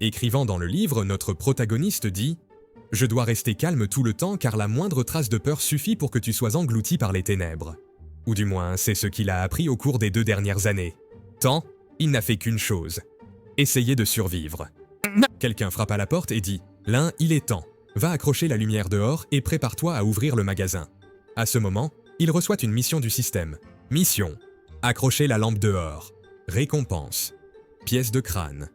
Écrivant dans le livre, notre protagoniste dit « Je dois rester calme tout le temps car la moindre trace de peur suffit pour que tu sois englouti par les ténèbres. » Ou du moins, c'est ce qu'il a appris au cours des 2 dernières années. Tant, il n'a fait qu'une chose. Essayer de survivre. Quelqu'un frappe à la porte et dit « Lin, il est temps. Va accrocher la lumière dehors et prépare-toi à ouvrir le magasin. » À ce moment, il reçoit une mission du système. Mission. Accrocher la lampe dehors. Récompense. Pièce de crâne.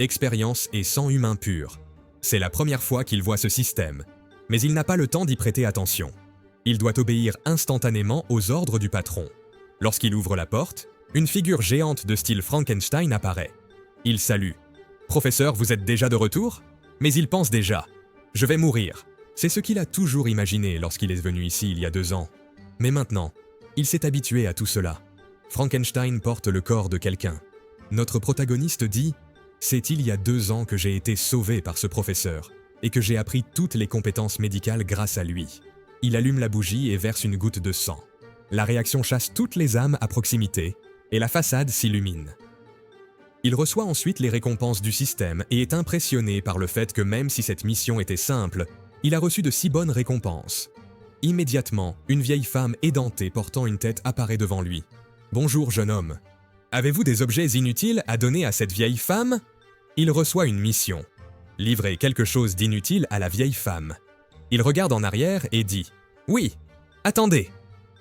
Expérience et sang humain pur. C'est la première fois qu'il voit ce système. Mais il n'a pas le temps d'y prêter attention. Il doit obéir instantanément aux ordres du patron. Lorsqu'il ouvre la porte, une figure géante de style Frankenstein apparaît. Il salue. « Professeur, vous êtes déjà de retour ?» Mais il pense déjà. « Je vais mourir. » C'est ce qu'il a toujours imaginé lorsqu'il est venu ici il y a 2 ans. Mais maintenant, il s'est habitué à tout cela. Frankenstein porte le corps de quelqu'un. Notre protagoniste dit « C'est il y a 2 ans que j'ai été sauvé par ce professeur et que j'ai appris toutes les compétences médicales grâce à lui. » Il allume la bougie et verse une goutte de sang. La réaction chasse toutes les âmes à proximité et la façade s'illumine. Il reçoit ensuite les récompenses du système et est impressionné par le fait que même si cette mission était simple, il a reçu de si bonnes récompenses. Immédiatement, une vieille femme édentée portant une tête apparaît devant lui. « Bonjour jeune homme. Avez-vous des objets inutiles à donner à cette vieille femme ?» Il reçoit une mission. Livrer quelque chose d'inutile à la vieille femme. Il regarde en arrière et dit « Oui, attendez !»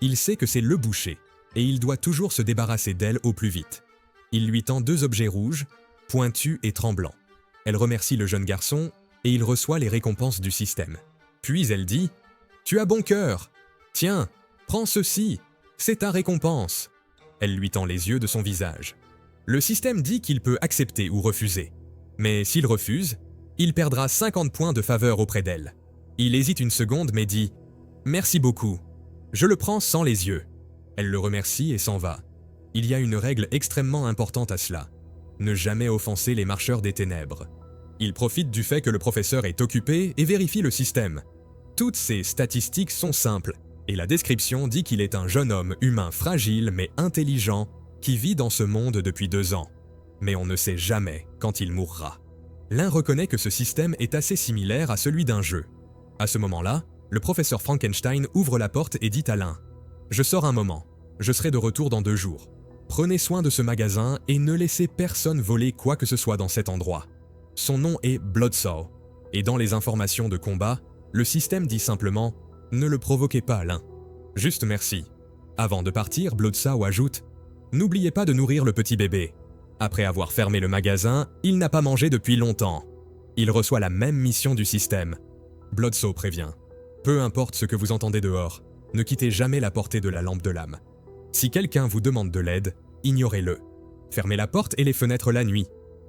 Il sait que c'est le boucher, et il doit toujours se débarrasser d'elle au plus vite. Il lui tend 2 objets rouges, pointus et tremblants. Elle remercie le jeune garçon, et il reçoit les récompenses du système. Puis elle dit « Tu as bon cœur. Tiens, prends ceci, c'est ta récompense. » Elle lui tend les yeux de son visage. Le système dit qu'il peut accepter ou refuser. Mais s'il refuse, il perdra 50 points de faveur auprès d'elle. Il hésite une seconde mais dit « Merci beaucoup. Je le prends sans les yeux. » Elle le remercie et s'en va. Il y a une règle extrêmement importante à cela. Ne jamais offenser les marcheurs des ténèbres. Il profite du fait que le professeur est occupé et vérifie le système. Toutes ces statistiques sont simples, et la description dit qu'il est un jeune homme humain fragile mais intelligent qui vit dans ce monde depuis 2 ans. Mais on ne sait jamais quand il mourra. L'un reconnaît que ce système est assez similaire à celui d'un jeu. À ce moment-là, le professeur Frankenstein ouvre la porte et dit à l'un « Je sors un moment, je serai de retour dans 2 jours. Prenez soin de ce magasin et ne laissez personne voler quoi que ce soit dans cet endroit. » Son nom est Bloodsaw, et dans les informations de combat, le système dit simplement « Ne le provoquez pas, l'un. Juste merci. » Avant de partir, Bloodsaw ajoute « N'oubliez pas de nourrir le petit bébé. » Après avoir fermé le magasin, il n'a pas mangé depuis longtemps. Il reçoit la même mission du système. Bloodsaw prévient « Peu importe ce que vous entendez dehors, ne quittez jamais la portée de la lampe de l'âme. Si quelqu'un vous demande de l'aide, ignorez-le. Fermez la porte et les fenêtres la nuit.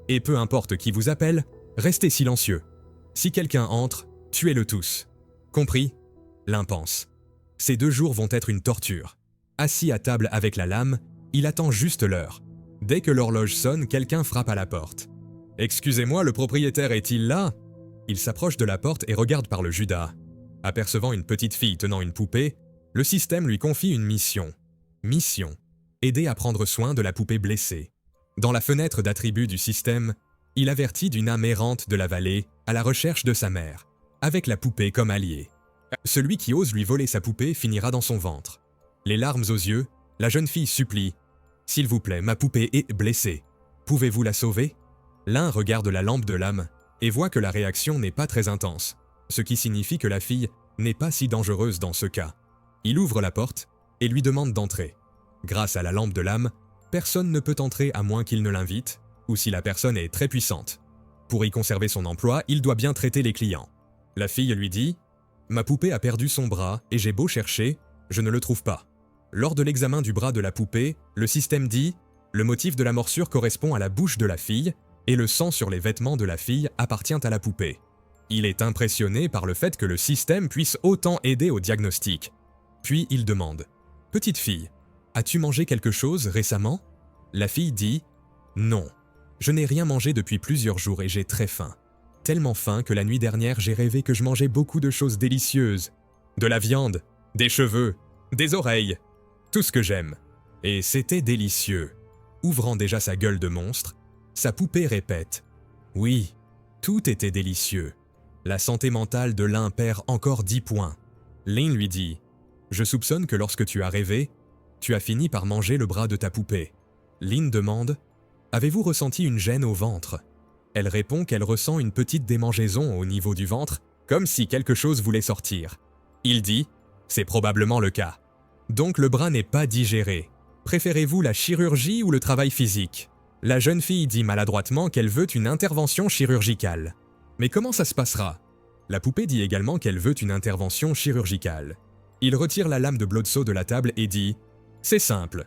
Et peu importe qui vous appelle, restez silencieux. Si quelqu'un entre, tuez-le tous. Compris ? L'un pense. Ces 2 jours vont être une torture. Assis à table avec la lame, il attend juste l'heure. Dès que l'horloge sonne, quelqu'un frappe à la porte. « Excusez-moi, le propriétaire est-il là ?» Il s'approche de la porte et regarde par le judas. Apercevant une petite fille tenant une poupée, le système lui confie une mission. Mission. Aider à prendre soin de la poupée blessée. Dans la fenêtre d'attributs du système, il avertit d'une âme errante de la vallée à la recherche de sa mère, avec la poupée comme allié. Celui qui ose lui voler sa poupée finira dans son ventre. Les larmes aux yeux, la jeune fille supplie « S'il vous plaît, ma poupée est blessée. Pouvez-vous la sauver ?» L'un regarde la lampe de l'âme et voit que la réaction n'est pas très intense, ce qui signifie que la fille n'est pas si dangereuse dans ce cas. Il ouvre la porte et lui demande d'entrer. Grâce à la lampe de l'âme, personne ne peut entrer à moins qu'il ne l'invite, ou si la personne est très puissante. Pour y conserver son emploi, il doit bien traiter les clients. La fille lui dit « Ma poupée a perdu son bras et j'ai beau chercher, je ne le trouve pas. » Lors de l'examen du bras de la poupée, le système dit « Le motif de la morsure correspond à la bouche de la fille et le sang sur les vêtements de la fille appartient à la poupée. » Il est impressionné par le fait que le système puisse autant aider au diagnostic. Puis il demande « Petite fille, as-tu mangé quelque chose récemment ?» La fille dit « Non, je n'ai rien mangé depuis plusieurs jours et j'ai très faim. Tellement faim que la nuit dernière j'ai rêvé que je mangeais beaucoup de choses délicieuses. De la viande, des cheveux, des oreilles, tout ce que j'aime. Et c'était délicieux. » Ouvrant déjà sa gueule de monstre, sa poupée répète « Oui, Tout était délicieux. La santé mentale de Lin perd encore 10 points. Lin lui dit « Je soupçonne que lorsque tu as rêvé, tu as fini par manger le bras de ta poupée. » Lin demande « Avez-vous ressenti une gêne au ventre ?» Elle répond qu'elle ressent une petite démangeaison au niveau du ventre, comme si quelque chose voulait sortir. Il dit « C'est probablement le cas. Donc le bras n'est pas digéré. Préférez-vous la chirurgie ou le travail physique ?» La jeune fille dit maladroitement qu'elle veut une intervention chirurgicale. Mais comment ça se passera? La poupée dit également qu'elle veut une intervention chirurgicale. Il retire la lame de Blotso de la table et dit « C'est simple.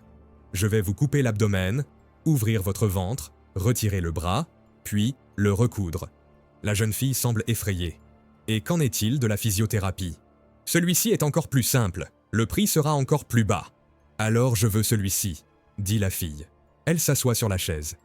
Je vais vous couper l'abdomen, ouvrir votre ventre, retirer le bras, puis le recoudre. » La jeune fille semble effrayée. Et qu'en est-il de la physiothérapie? Celui-ci est encore plus simple. Le prix sera encore plus bas. Alors je veux celui-ci, dit la fille. Elle s'assoit sur la chaise.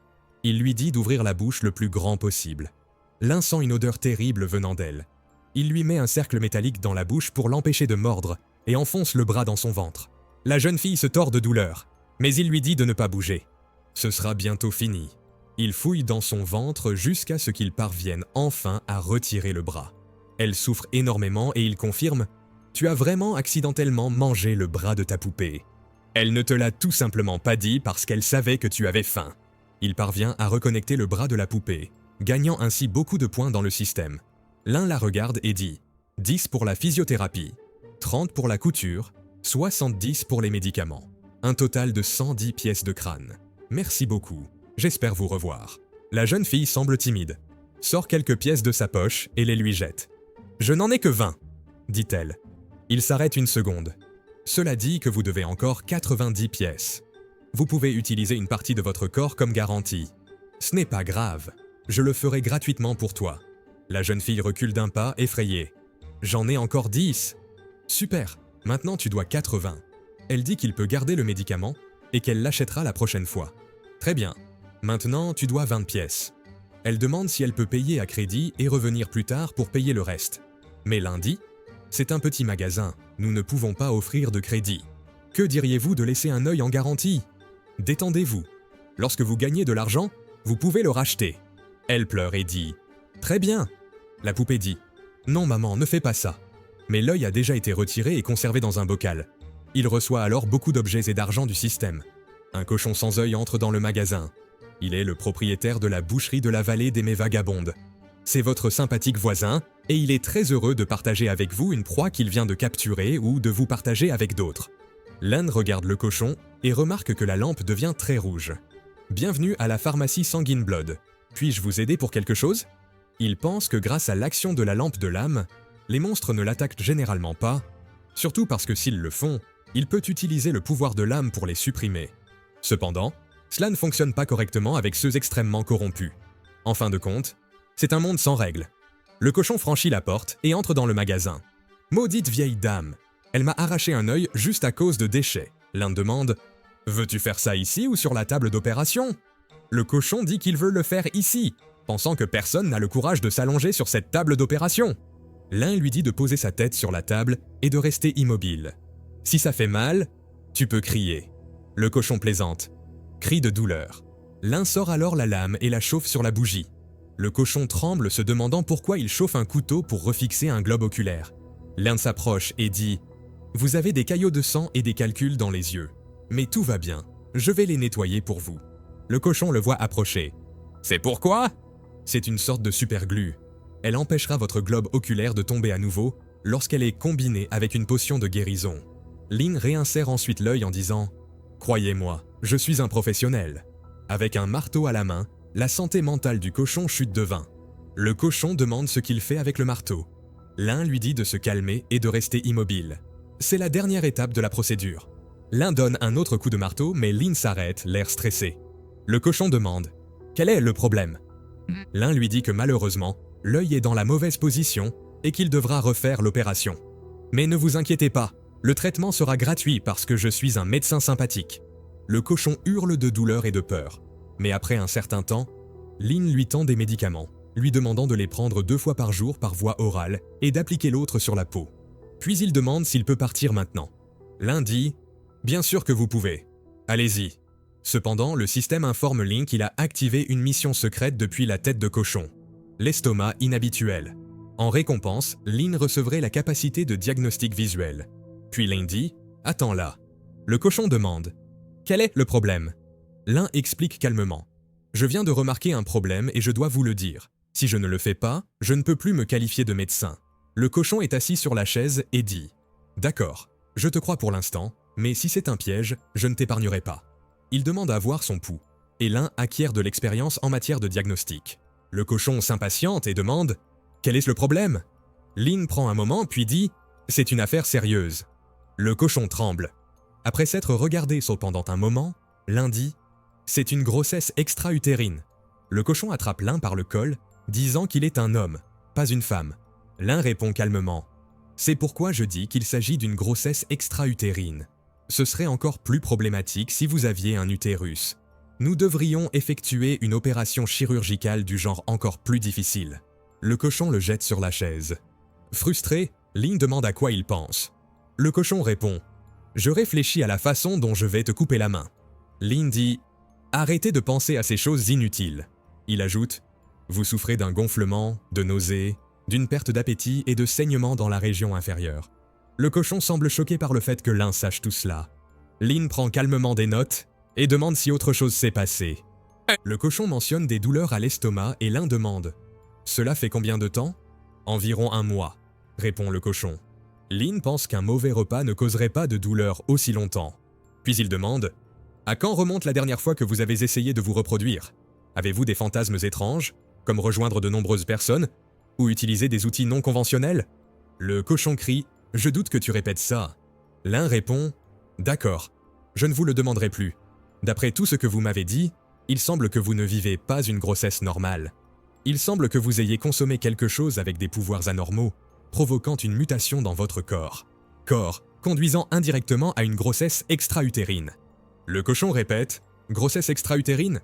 Il lui dit d'ouvrir la bouche le plus grand possible. Lin sent une odeur terrible venant d'elle. Il lui met un cercle métallique dans la bouche pour l'empêcher de mordre et enfonce le bras dans son ventre. La jeune fille se tord de douleur, mais il lui dit de ne pas bouger. Ce sera bientôt fini. Il fouille dans son ventre jusqu'à ce qu'il parvienne enfin à retirer le bras. Elle souffre énormément et il confirme « Tu as vraiment accidentellement mangé le bras de ta poupée. Elle ne te l'a tout simplement pas dit parce qu'elle savait que tu avais faim. » Il parvient à reconnecter le bras de la poupée, gagnant ainsi beaucoup de points dans le système. Lin la regarde et dit « 10 pour la physiothérapie, 30 pour la couture, 70 pour les médicaments. Un total de 110 pièces de crâne. Merci beaucoup. J'espère vous revoir. » La jeune fille semble timide, sort quelques pièces de sa poche et les lui jette. « Je n'en ai que 20, dit-elle. Il s'arrête une seconde. Cela dit que vous devez encore 90 pièces. Vous pouvez utiliser une partie de votre corps comme garantie. Ce n'est pas grave. Je le ferai gratuitement pour toi. » La jeune fille recule d'un pas, effrayée. « J'en ai encore 10. » « Super, maintenant tu dois 80. » Elle dit qu'il peut garder le médicament et qu'elle l'achètera la prochaine fois. « Très bien. Maintenant tu dois 20 pièces. » Elle demande si elle peut payer à crédit et revenir plus tard pour payer le reste. Mais Lin dit « C'est un petit magasin, nous ne pouvons pas offrir de crédit. Que diriez-vous de laisser un œil en garantie? Détendez-vous. Lorsque vous gagnez de l'argent, vous pouvez le racheter. » Elle pleure et dit « Très bien. » La poupée dit « Non maman, ne fais pas ça. » Mais l'œil a déjà été retiré et conservé dans un bocal. Il reçoit alors beaucoup d'objets et d'argent du système. Un cochon sans œil entre dans le magasin. Il est le propriétaire de la boucherie de la vallée des Mets Vagabondes. C'est votre sympathique voisin et il est très heureux de partager avec vous une proie qu'il vient de capturer ou de vous partager avec d'autres. Lin regarde le cochon et remarque que la lampe devient très rouge. « Bienvenue à la pharmacie Sanguine Blood. Puis-je vous aider pour quelque chose ?» Il pense que grâce à l'action de la lampe de l'âme, les monstres ne l'attaquent généralement pas, surtout parce que s'ils le font, il peut utiliser le pouvoir de l'âme pour les supprimer. Cependant, cela ne fonctionne pas correctement avec ceux extrêmement corrompus. En fin de compte, c'est un monde sans règles. Le cochon franchit la porte et entre dans le magasin. « Maudite vieille dame, elle m'a arraché un œil juste à cause de déchets. » L'un demande « Veux-tu faire ça ici ou sur la table d'opération ?» Le cochon dit qu'il veut le faire ici, pensant que personne n'a le courage de s'allonger sur cette table d'opération. L'un lui dit de poser sa tête sur la table et de rester immobile. « Si ça fait mal, tu peux crier. » Le cochon plaisante. Cri de douleur. L'un sort alors la lame et la chauffe sur la bougie. Le cochon tremble, se demandant pourquoi il chauffe un couteau pour refixer un globe oculaire. L'un s'approche et dit « Vous avez des caillots de sang et des calculs dans les yeux. Mais tout va bien, je vais les nettoyer pour vous. » Le cochon le voit approcher. « C'est pourquoi ?» C'est une sorte de superglue. Elle empêchera votre globe oculaire de tomber à nouveau lorsqu'elle est combinée avec une potion de guérison. Lin réinsère ensuite l'œil en disant « Croyez-moi, je suis un professionnel. » Avec un marteau à la main, la santé mentale du cochon chute de 20. Le cochon demande ce qu'il fait avec le marteau. L'un lui dit de se calmer et de rester immobile. C'est la dernière étape de la procédure. L'un donne un autre coup de marteau, mais Lin s'arrête, l'air stressé. Le cochon demande « Quel est le problème ?» L'un lui dit que malheureusement, l'œil est dans la mauvaise position et qu'il devra refaire l'opération. « Mais ne vous inquiétez pas, le traitement sera gratuit parce que je suis un médecin sympathique. » Le cochon hurle de douleur et de peur. Mais après un certain temps, Lin lui tend des médicaments, lui demandant de les prendre 2 fois par jour par voie orale et d'appliquer l'autre sur la peau. Puis il demande s'il peut partir maintenant. L'un dit « Bien sûr que vous pouvez. Allez-y. » Cependant, le système informe Lin qu'il a activé une mission secrète depuis la tête de cochon. L'estomac inhabituel. En récompense, Lynn recevrait la capacité de diagnostic visuel. Puis Lynn dit « Attends là ». Le cochon demande « Quel est le problème ?» Lynn explique calmement « Je viens de remarquer un problème et je dois vous le dire. Si je ne le fais pas, je ne peux plus me qualifier de médecin. » Le cochon est assis sur la chaise et dit « D'accord, je te crois pour l'instant, mais si c'est un piège, je ne t'épargnerai pas. » Il demande à voir son pouls, et Lynn acquiert de l'expérience en matière de diagnostic. Le cochon s'impatiente et demande « Quel est le problème ?» Lynn prend un moment puis dit « C'est une affaire sérieuse. » Le cochon tremble. Après s'être regardé pendant un moment, Lynn dit « C'est une grossesse extra-utérine. » Le cochon attrape Lynn par le col, disant qu'il est un homme, pas une femme. Lynn répond calmement « C'est pourquoi je dis qu'il s'agit d'une grossesse extra-utérine. Ce serait encore plus problématique si vous aviez un utérus. Nous devrions effectuer une opération chirurgicale du genre encore plus difficile. » Le cochon le jette sur la chaise. Frustré, Lynn demande à quoi il pense. Le cochon répond « Je réfléchis à la façon dont je vais te couper la main. » Lynn dit « Arrêtez de penser à ces choses inutiles. » Il ajoute « Vous souffrez d'un gonflement, de nausées, d'une perte d'appétit et de saignements dans la région inférieure. » Le cochon semble choqué par le fait que Lynn sache tout cela. Lynn prend calmement des notes et demande si autre chose s'est passé. Le cochon mentionne des douleurs à l'estomac et Lynn demande « Cela fait combien de temps ?»« Environ 1 mois, » répond le cochon. Lynn pense qu'un mauvais repas ne causerait pas de douleur aussi longtemps. Puis il demande « À quand remonte la dernière fois que vous avez essayé de vous reproduire ? Avez-vous des fantasmes étranges, comme rejoindre de nombreuses personnes, ou utiliser des outils non conventionnels ?» Le cochon crie « Je doute que tu répètes ça. » Lynn répond « D'accord, je ne vous le demanderai plus. D'après tout ce que vous m'avez dit, il semble que vous ne vivez pas une grossesse normale. Il semble que vous ayez consommé quelque chose avec des pouvoirs anormaux, provoquant une mutation dans votre corps. Corps conduisant indirectement à une grossesse extra-utérine. » Le cochon répète « Grossesse extra-utérine ?»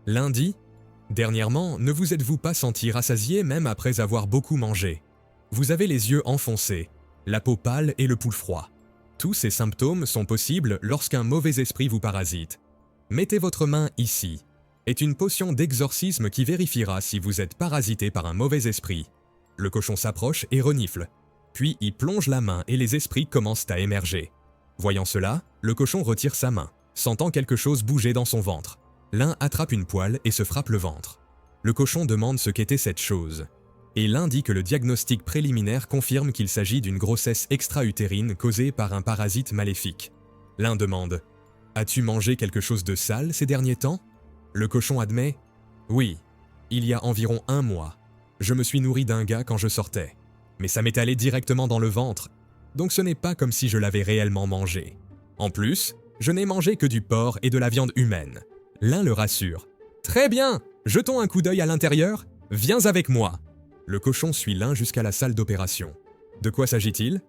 Lynn dit « Dernièrement, ne vous êtes-vous pas senti rassasié même après avoir beaucoup mangé? Vous avez les yeux enfoncés, la peau pâle et le pouls froid. Tous ces symptômes sont possibles lorsqu'un mauvais esprit vous parasite. Mettez votre main ici. Est une potion d'exorcisme qui vérifiera si vous êtes parasité par un mauvais esprit. » Le cochon s'approche et renifle. Puis il plonge la main et les esprits commencent à émerger. Voyant cela, le cochon retire sa main, sentant quelque chose bouger dans son ventre. Lynn attrape une poêle et se frappe le ventre. Le cochon demande ce qu'était cette chose. Et Lynn dit que le diagnostic préliminaire confirme qu'il s'agit d'une grossesse extra-utérine causée par un parasite maléfique. Lynn demande « As-tu mangé quelque chose de sale ces derniers temps ?» Le cochon admet « Oui, il y a environ 1 mois. Je me suis nourri d'un gars quand je sortais. Mais ça m'est allé directement dans le ventre, donc ce n'est pas comme si je l'avais réellement mangé. En plus, je n'ai mangé que du porc et de la viande humaine. » Lynn le rassure. « Très bien, jetons un coup d'œil à l'intérieur. Viens avec moi. » Le cochon suit Lynn jusqu'à la salle d'opération. « De quoi s'agit-il »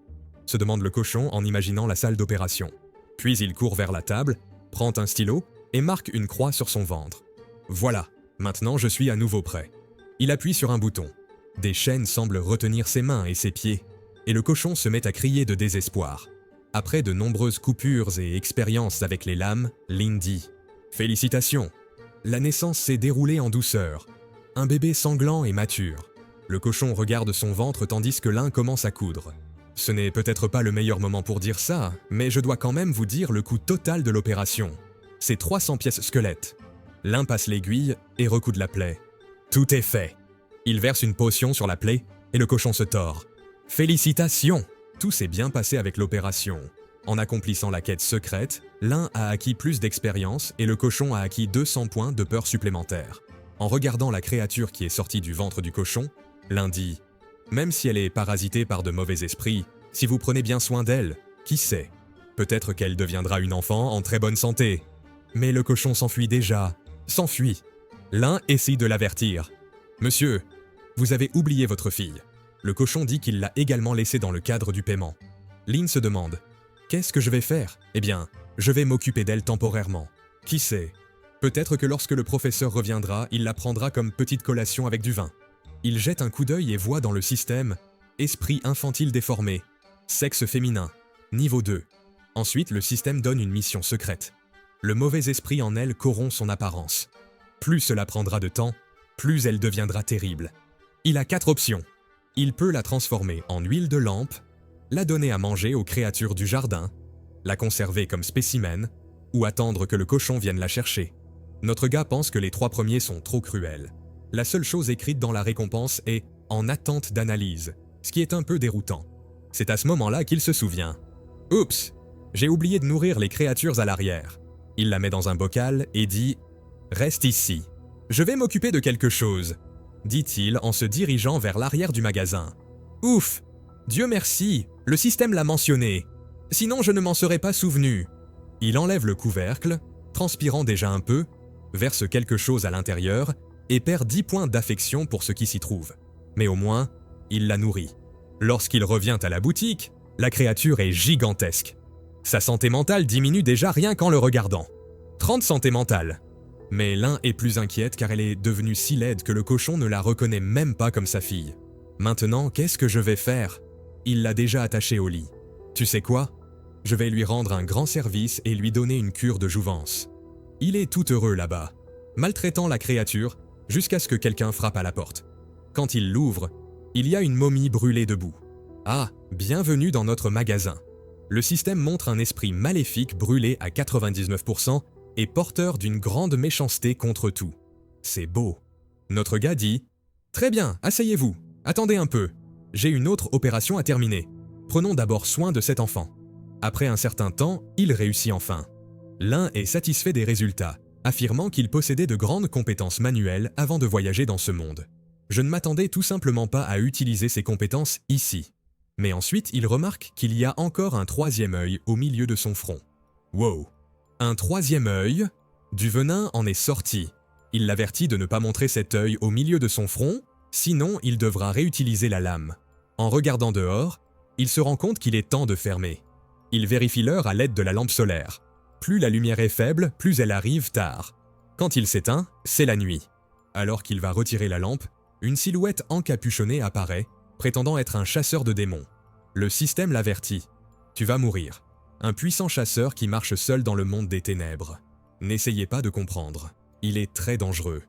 se demande le cochon en imaginant la salle d'opération. Puis il court vers la table, prend un stylo et marque une croix sur son ventre. « Voilà, maintenant je suis à nouveau prêt. » Il appuie sur un bouton. Des chaînes semblent retenir ses mains et ses pieds, et le cochon se met à crier de désespoir. Après de nombreuses coupures et expériences avec les lames, Lynn dit « Félicitations, la naissance s'est déroulée en douceur. Un bébé sanglant et mature. » Le cochon regarde son ventre tandis que Lynn commence à coudre. Ce n'est peut-être pas le meilleur moment pour dire ça, mais je dois quand même vous dire le coût total de l'opération. C'est 300 pièces squelettes. Lynn passe l'aiguille et recoude la plaie. Tout est fait. Il verse une potion sur la plaie et le cochon se tord. Félicitations! Tout s'est bien passé avec l'opération. En accomplissant la quête secrète, Lynn a acquis plus d'expérience et le cochon a acquis 200 points de peur supplémentaires. En regardant la créature qui est sortie du ventre du cochon, Lynn dit « Même si elle est parasitée par de mauvais esprits, si vous prenez bien soin d'elle, qui sait? Peut-être qu'elle deviendra une enfant en très bonne santé. » Mais le cochon s'enfuit déjà. S'enfuit. Lynn essaye de l'avertir. « Monsieur, vous avez oublié votre fille. » Le cochon dit qu'il l'a également laissée dans le cadre du paiement. Lynn se demande « Qu'est-ce que je vais faire ? Eh bien, je vais m'occuper d'elle temporairement. Qui sait? Peut-être que lorsque le professeur reviendra, il la prendra comme petite collation avec du vin. » Il jette un coup d'œil et voit dans le système « Esprit infantile déformé, sexe féminin, niveau 2. » Ensuite, le système donne une mission secrète. Le mauvais esprit en elle corrompt son apparence. Plus cela prendra de temps, plus elle deviendra terrible. Il a 4 options. Il peut la transformer en huile de lampe, la donner à manger aux créatures du jardin, la conserver comme spécimen, ou attendre que le cochon vienne la chercher. Notre gars pense que les 3 premiers sont trop cruels. La seule chose écrite dans la récompense est « en attente d'analyse », ce qui est un peu déroutant. C'est à ce moment-là qu'il se souvient. « Oups, j'ai oublié de nourrir les créatures à l'arrière. » Il la met dans un bocal et dit « Reste ici. Je vais m'occuper de quelque chose. » dit-il en se dirigeant vers l'arrière du magasin. « Ouf! Dieu merci, le système l'a mentionné. Sinon je ne m'en serais pas souvenu. » Il enlève le couvercle, transpirant déjà un peu, verse quelque chose à l'intérieur et perd 10 points d'affection pour ce qui s'y trouve. Mais au moins, il la nourrit. Lorsqu'il revient à la boutique, la créature est gigantesque. Sa santé mentale diminue déjà rien qu'en le regardant. 30 santé mentale. Mais l'un est plus inquiète car elle est devenue si laide que le cochon ne la reconnaît même pas comme sa fille. Maintenant, qu'est-ce que je vais faire? Il l'a déjà attachée au lit. Tu sais quoi? Je vais lui rendre un grand service et lui donner une cure de jouvence. Il est tout heureux là-bas, maltraitant la créature jusqu'à ce que quelqu'un frappe à la porte. Quand il l'ouvre, il y a une momie brûlée debout. Ah, bienvenue dans notre magasin. Le système montre un esprit maléfique brûlé à 99% et porteur d'une grande méchanceté contre tout. C'est beau. Notre gars dit « Très bien, asseyez-vous, attendez un peu. J'ai une autre opération à terminer. Prenons d'abord soin de cet enfant. » Après un certain temps, il réussit enfin. L'un est satisfait des résultats, affirmant qu'il possédait de grandes compétences manuelles avant de voyager dans ce monde. Je ne m'attendais tout simplement pas à utiliser ces compétences ici. Mais ensuite, il remarque qu'il y a encore un 3e œil au milieu de son front. Wow! Un 3e œil? Du venin en est sorti. Il l'avertit de ne pas montrer cet œil au milieu de son front, sinon il devra réutiliser la lame. En regardant dehors, il se rend compte qu'il est temps de fermer. Il vérifie l'heure à l'aide de la lampe solaire. Plus la lumière est faible, plus elle arrive tard. Quand il s'éteint, c'est la nuit. Alors qu'il va retirer la lampe, une silhouette encapuchonnée apparaît, prétendant être un chasseur de démons. Le système l'avertit. Tu vas mourir. Un puissant chasseur qui marche seul dans le monde des ténèbres. N'essayez pas de comprendre. Il est très dangereux.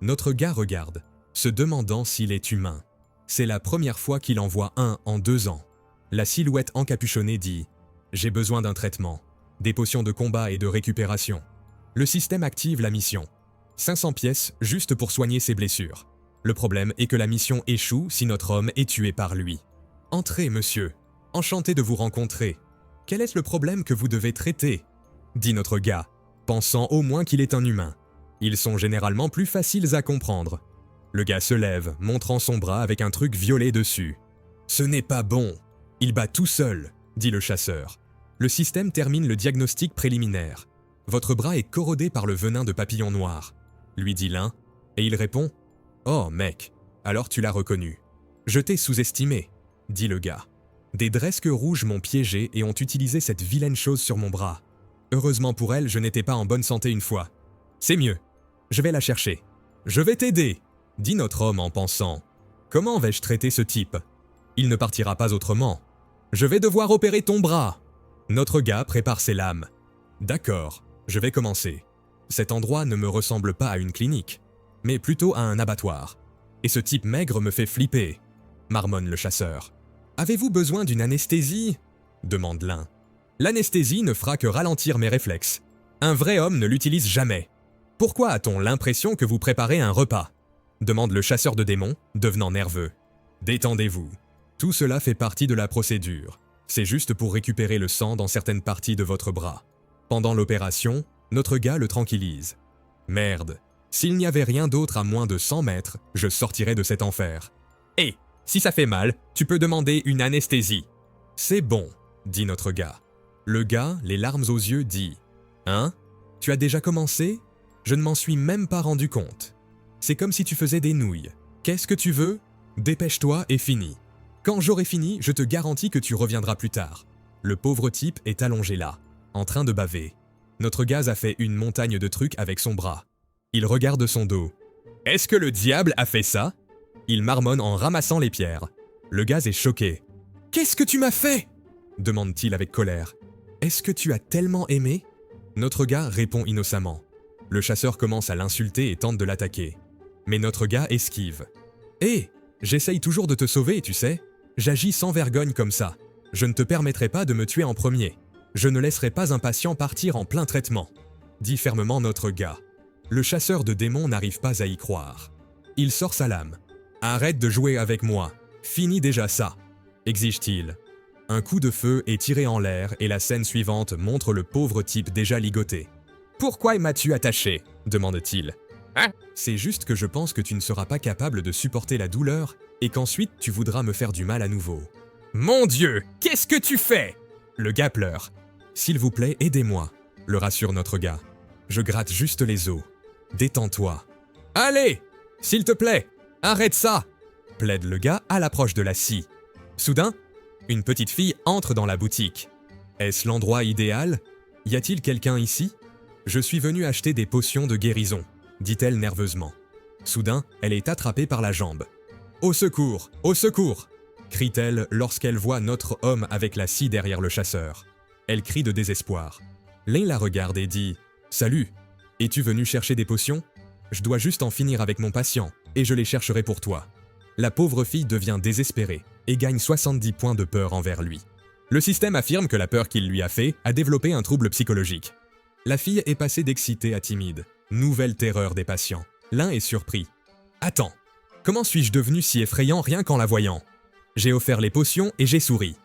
Notre gars regarde, se demandant s'il est humain. C'est la première fois qu'il en voit un en 2 ans. La silhouette encapuchonnée dit « J'ai besoin d'un traitement, des potions de combat et de récupération. » Le système active la mission. 500 pièces juste pour soigner ses blessures. Le problème est que la mission échoue si notre homme est tué par lui. « Entrez, monsieur. Enchanté de vous rencontrer. Quel est le problème que vous devez traiter ?» dit notre gars, pensant au moins qu'il est un humain. Ils sont généralement plus faciles à comprendre. Le gars se lève, montrant son bras avec un truc violet dessus. « Ce n'est pas bon. Il bat tout seul, » dit le chasseur. Le système termine le diagnostic préliminaire. « Votre bras est corrodé par le venin de papillon noir, » lui dit l'un, et il répond « Oh mec, alors tu l'as reconnu. Je t'ai sous-estimé, » dit le gars. « Des dresques rouges m'ont piégé et ont utilisé cette vilaine chose sur mon bras. Heureusement pour elle, je n'étais pas en bonne santé une fois. C'est mieux. Je vais la chercher. Je vais t'aider, » dit notre homme en pensant. « Comment vais-je traiter ce type? Il ne partira pas autrement. Je vais devoir opérer ton bras. » Notre gars prépare ses lames. « D'accord, je vais commencer. Cet endroit ne me ressemble pas à une clinique, mais plutôt à un abattoir. Et ce type maigre me fait flipper, » marmonne le chasseur. « Avez-vous besoin d'une anesthésie ?» demande l'un. « L'anesthésie ne fera que ralentir mes réflexes. Un vrai homme ne l'utilise jamais. Pourquoi a-t-on l'impression que vous préparez un repas ?» demande le chasseur de démons, devenant nerveux. « Détendez-vous. Tout cela fait partie de la procédure. C'est juste pour récupérer le sang dans certaines parties de votre bras. Pendant l'opération, notre gars le tranquillise. « Merde, s'il n'y avait rien d'autre à moins de 100 mètres, je sortirais de cet enfer. Hé, si ça fait mal, tu peux demander une anesthésie. » « C'est bon, » dit notre gars. Le gars, les larmes aux yeux, dit « Hein? Tu as déjà commencé? Je ne m'en suis même pas rendu compte. C'est comme si tu faisais des nouilles. Qu'est-ce que tu veux? Dépêche-toi et finis. Quand j'aurai fini, je te garantis que tu reviendras plus tard. » Le pauvre type est allongé là, en train de baver. Notre gaz a fait une montagne de trucs avec son bras. Il regarde son dos. « Est-ce que le diable a fait ça ?» Il marmonne en ramassant les pierres. Le gaz est choqué. « Qu'est-ce que tu m'as fait ?» demande-t-il avec colère. « Est-ce que tu as tellement aimé ?» Notre gars répond innocemment. Le chasseur commence à l'insulter et tente de l'attaquer. Mais notre gars esquive. « Hé, J'essaye toujours de te sauver, tu sais. J'agis sans vergogne comme ça. Je ne te permettrai pas de me tuer en premier. Je ne laisserai pas un patient partir en plein traitement, dit fermement notre gars. Le chasseur de démons n'arrive pas à y croire. Il sort sa lame. Arrête de jouer avec moi. Finis déjà ça, exige-t-il. Un coup de feu est tiré en l'air et la scène suivante montre le pauvre type déjà ligoté. Pourquoi m'as-tu attaché ? Demande-t-il. Hein ? C'est juste que je pense que tu ne seras pas capable de supporter la douleur et qu'ensuite tu voudras me faire du mal à nouveau. Mon Dieu, qu'est-ce que tu fais ? Le gars pleure. S'il vous plaît, aidez-moi, le rassure notre gars. Je gratte juste les os. Détends-toi. Allez, s'il te plaît, arrête ça, plaide le gars à l'approche de la scie. Soudain, une petite fille entre dans la boutique. Est-ce l'endroit idéal ? Y a-t-il quelqu'un ici ? Je suis venu acheter des potions de guérison, dit-elle nerveusement. Soudain, elle est attrapée par la jambe. Au secours, crie-t-elle lorsqu'elle voit notre homme avec la scie derrière le chasseur. Elle crie de désespoir. Lane la regarde et dit « Salut, es-tu venu chercher des potions ? Je dois juste en finir avec mon patient, et je les chercherai pour toi. » La pauvre fille devient désespérée et gagne 70 points de peur envers lui. Le système affirme que la peur qu'il lui a fait a développé un trouble psychologique. La fille est passée d'excitée à timide. Nouvelle terreur des patients. L'un est surpris. « Attends, comment suis-je devenu si effrayant rien qu'en la voyant ? J'ai offert les potions et j'ai souri.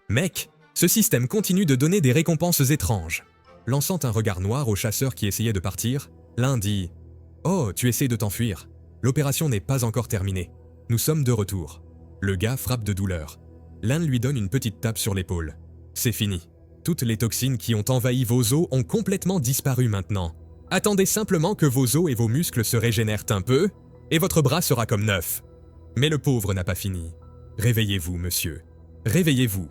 Mec, ce système continue de donner des récompenses étranges. » Lançant un regard noir au chasseur qui essayait de partir, l'un dit « Oh, tu essaies de t'enfuir. L'opération n'est pas encore terminée. Nous sommes de retour. » Le gars frappe de douleur. L'un lui donne une petite tape sur l'épaule. « C'est fini. Toutes les toxines qui ont envahi vos os ont complètement disparu maintenant. Attendez simplement que vos os et vos muscles se régénèrent un peu, et votre bras sera comme neuf. » Mais le pauvre n'a pas fini. « Réveillez-vous, monsieur. Réveillez-vous.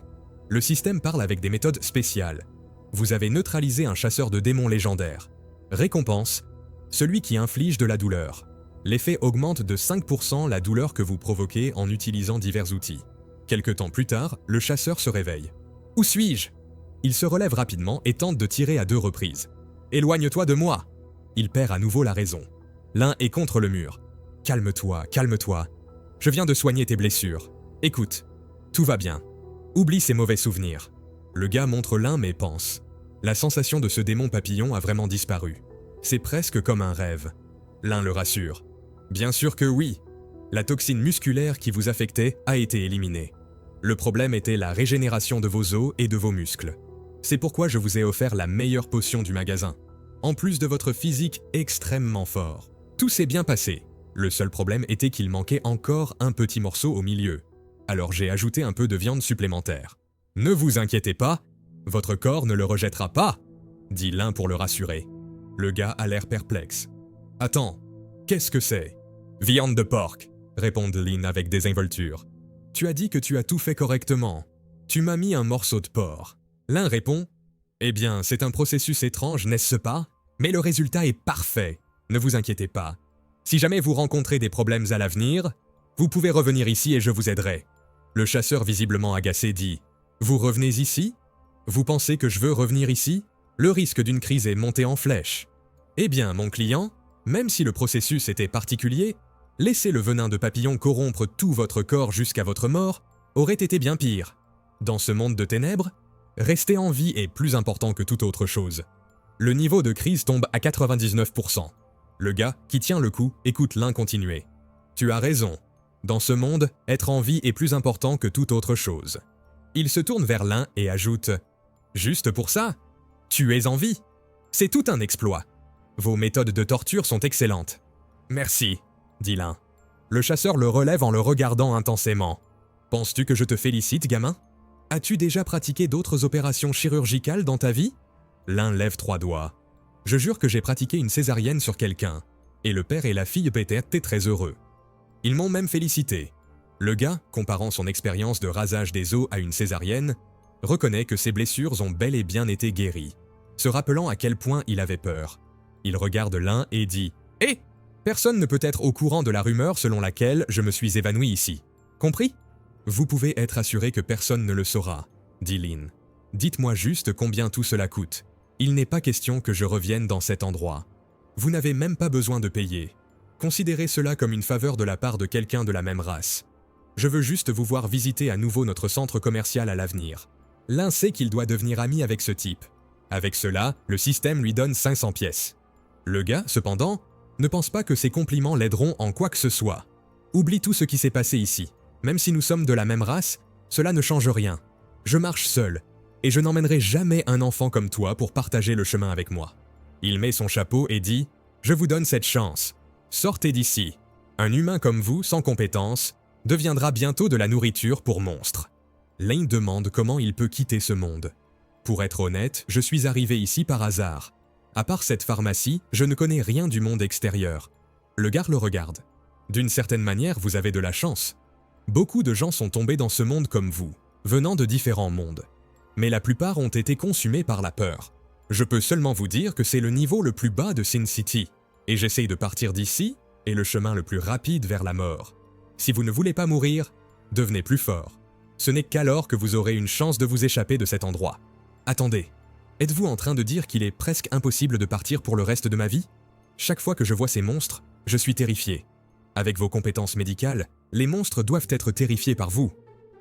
Le système parle avec des méthodes spéciales. Vous avez neutralisé un chasseur de démons légendaire. Récompense, celui qui inflige de la douleur. L'effet augmente de 5% la douleur que vous provoquez en utilisant divers outils. Quelque temps plus tard, le chasseur se réveille. « Où suis-je » Il se relève rapidement et tente de tirer à 2 reprises. « Éloigne-toi de moi !» Il perd à nouveau la raison. L'un est contre le mur. « Calme-toi, calme-toi. Je viens de soigner tes blessures. Écoute, tout va bien. Oublie ces mauvais souvenirs. » Le gars montre l'un mais pense. La sensation de ce démon papillon a vraiment disparu. C'est presque comme un rêve. L'un le rassure. Bien sûr que oui. La toxine musculaire qui vous affectait a été éliminée. Le problème était la régénération de vos os et de vos muscles. C'est pourquoi je vous ai offert la meilleure potion du magasin. En plus de votre physique extrêmement fort. Tout s'est bien passé. Le seul problème était qu'il manquait encore un petit morceau au milieu. Alors j'ai ajouté un peu de viande supplémentaire. Ne vous inquiétez pas, votre corps ne le rejettera pas, dit l'un pour le rassurer. Le gars a l'air perplexe. Attends, qu'est-ce que c'est ? Viande de porc, répond Lynn avec désinvolture. Tu as dit que tu as tout fait correctement. Tu m'as mis un morceau de porc. L'un répond, eh bien, c'est un processus étrange, n'est-ce pas ? Mais le résultat est parfait. Ne vous inquiétez pas. Si jamais vous rencontrez des problèmes à l'avenir, vous pouvez revenir ici et je vous aiderai. Le chasseur visiblement agacé dit « Vous revenez ici ? Vous pensez que je veux revenir ici ? Le risque d'une crise est monté en flèche. Eh bien, mon client, même si le processus était particulier, laisser le venin de papillon corrompre tout votre corps jusqu'à votre mort aurait été bien pire. Dans ce monde de ténèbres, rester en vie est plus important que toute autre chose. Le niveau de crise tombe à 99%. Le gars, qui tient le coup, écoute l'un continuer. Tu as raison. Dans ce monde, être en vie est plus important que toute autre chose. Il se tourne vers l'un et ajoute « Juste pour ça, tu es en vie. C'est tout un exploit. Vos méthodes de torture sont excellentes. » « Merci, » dit l'un. Le chasseur le relève en le regardant intensément. « Penses-tu que je te félicite, gamin ? As-tu déjà pratiqué d'autres opérations chirurgicales dans ta vie ?» L'un lève 3 doigts. « Je jure que j'ai pratiqué une césarienne sur quelqu'un. » Et le père et la fille étaient très heureux. Ils m'ont même félicité. Le gars, comparant son expérience de rasage des os à une césarienne, reconnaît que ses blessures ont bel et bien été guéries, se rappelant à quel point il avait peur. Il regarde l'un et dit « Hé ! Personne ne peut être au courant de la rumeur selon laquelle je me suis évanoui ici. Compris ? Vous pouvez être assuré que personne ne le saura, dit Lynn. Dites-moi juste combien tout cela coûte. Il n'est pas question que je revienne dans cet endroit. Vous n'avez même pas besoin de payer. Considérez cela comme une faveur de la part de quelqu'un de la même race. Je veux juste vous voir visiter à nouveau notre centre commercial à l'avenir. L'un sait qu'il doit devenir ami avec ce type. Avec cela, le système lui donne 500 pièces. Le gars, cependant, ne pense pas que ses compliments l'aideront en quoi que ce soit. Oublie tout ce qui s'est passé ici. Même si nous sommes de la même race, cela ne change rien. Je marche seul, et je n'emmènerai jamais un enfant comme toi pour partager le chemin avec moi. Il met son chapeau et dit « Je vous donne cette chance. Sortez d'ici. Un humain comme vous, sans compétences, deviendra bientôt de la nourriture pour monstres. » Lane demande comment il peut quitter ce monde. Pour être honnête, je suis arrivé ici par hasard. À part cette pharmacie, je ne connais rien du monde extérieur. Le gars le regarde. D'une certaine manière, vous avez de la chance. Beaucoup de gens sont tombés dans ce monde comme vous, venant de différents mondes. Mais la plupart ont été consumés par la peur. Je peux seulement vous dire que c'est le niveau le plus bas de Sin City, et j'essaye de partir d'ici, et le chemin le plus rapide vers la mort. Si vous ne voulez pas mourir, devenez plus fort. Ce n'est qu'alors que vous aurez une chance de vous échapper de cet endroit. Attendez, êtes-vous en train de dire qu'il est presque impossible de partir pour le reste de ma vie? Chaque fois que je vois ces monstres, je suis terrifié. Avec vos compétences médicales, les monstres doivent être terrifiés par vous.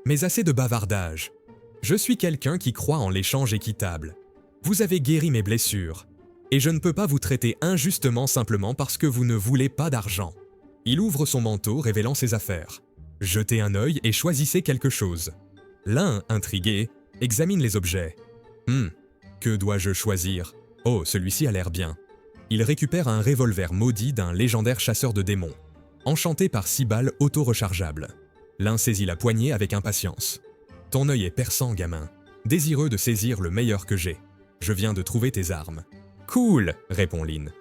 Mais assez de bavardage. Je suis quelqu'un qui croit en l'échange équitable. Vous avez guéri mes blessures. Et je ne peux pas vous traiter injustement simplement parce que vous ne voulez pas d'argent. Il ouvre son manteau révélant ses affaires. Jetez un œil et choisissez quelque chose. L'un, intrigué, examine les objets. Que dois-je choisir? Oh, celui-ci a l'air bien. Il récupère un revolver maudit d'un légendaire chasseur de démons, enchanté par 6 balles auto-rechargeables. L'un saisit la poignée avec impatience. Ton œil est perçant, gamin, désireux de saisir le meilleur que j'ai. Je viens de trouver tes armes. Cool, répond Lynn.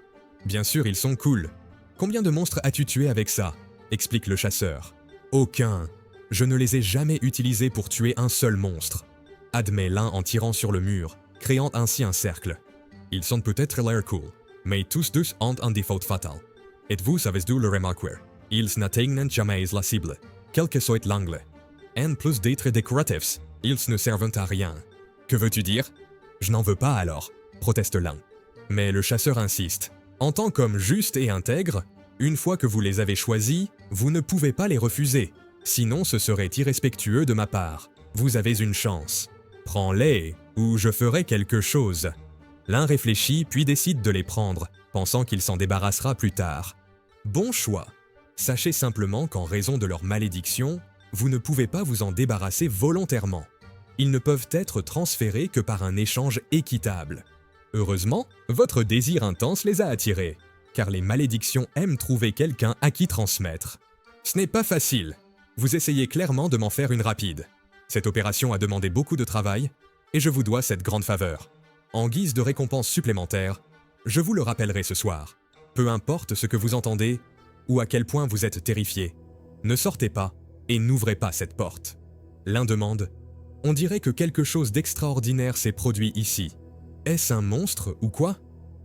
Bien sûr, ils sont cool. Combien de monstres as-tu tué avec ça? Explique le chasseur. Aucun. Je ne les ai jamais utilisés pour tuer un seul monstre. Admet l'un en tirant sur le mur, créant ainsi un cercle. Ils sont peut-être l'air cool, mais tous deux ont un défaut fatal. Et vous savez d'où le remarquer. Ils n'atteignent jamais la cible, quel que soit l'angle. En plus d'être décoratifs, ils ne servent à rien. Que veux-tu dire? Je n'en veux pas alors, proteste l'un. Mais le chasseur insiste. En tant qu'homme juste et intègre, une fois que vous les avez choisis, vous ne pouvez pas les refuser. Sinon, ce serait irrespectueux de ma part. Vous avez une chance. Prends-les, ou je ferai quelque chose. L'un réfléchit puis décide de les prendre, pensant qu'il s'en débarrassera plus tard. Bon choix. Sachez simplement qu'en raison de leur malédiction, vous ne pouvez pas vous en débarrasser volontairement. Ils ne peuvent être transférés que par un échange équitable. Heureusement, votre désir intense les a attirés, car les malédictions aiment trouver quelqu'un à qui transmettre. Ce n'est pas facile. Vous essayez clairement de m'en faire une rapide. Cette opération a demandé beaucoup de travail, et je vous dois cette grande faveur. En guise de récompense supplémentaire, je vous le rappellerai ce soir. Peu importe ce que vous entendez, ou à quel point vous êtes terrifié, ne sortez pas et n'ouvrez pas cette porte. L'un demande « On dirait que quelque chose d'extraordinaire s'est produit ici. Est-ce un monstre ou quoi?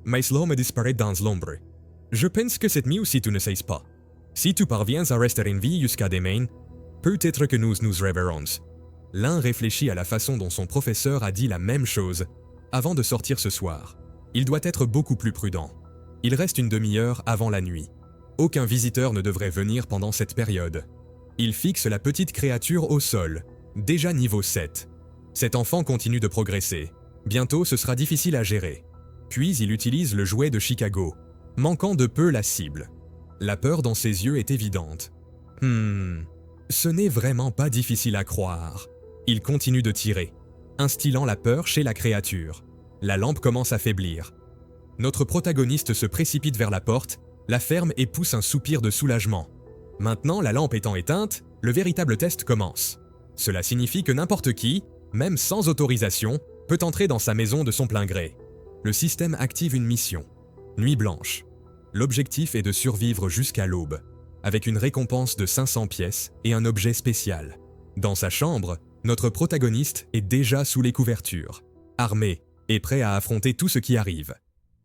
Mais l'homme disparaît dans l'ombre. Je pense que c'est mieux si tu ne sais pas. Si tu parviens à rester en vie jusqu'à demain, peut-être que nous nous reverrons. » L'un réfléchit à la façon dont son professeur a dit la même chose avant de sortir ce soir. Il doit être beaucoup plus prudent. Il reste une demi-heure avant la nuit. Aucun visiteur ne devrait venir pendant cette période. Il fixe la petite créature au sol, déjà niveau 7. Cet enfant continue de progresser. Bientôt, ce sera difficile à gérer. Puis il utilise le jouet de Chicago, manquant de peu la cible. La peur dans ses yeux est évidente. Ce n'est vraiment pas difficile à croire. Il continue de tirer, instillant la peur chez la créature. La lampe commence à faiblir. Notre protagoniste se précipite vers la porte, la ferme et pousse un soupir de soulagement. Maintenant, la lampe étant éteinte, le véritable test commence. Cela signifie que n'importe qui, même sans autorisation, peut entrer dans sa maison de son plein gré. Le système active une mission. Nuit blanche. L'objectif est de survivre jusqu'à l'aube, avec une récompense de 500 pièces et un objet spécial. Dans sa chambre, notre protagoniste est déjà sous les couvertures, armé et prêt à affronter tout ce qui arrive.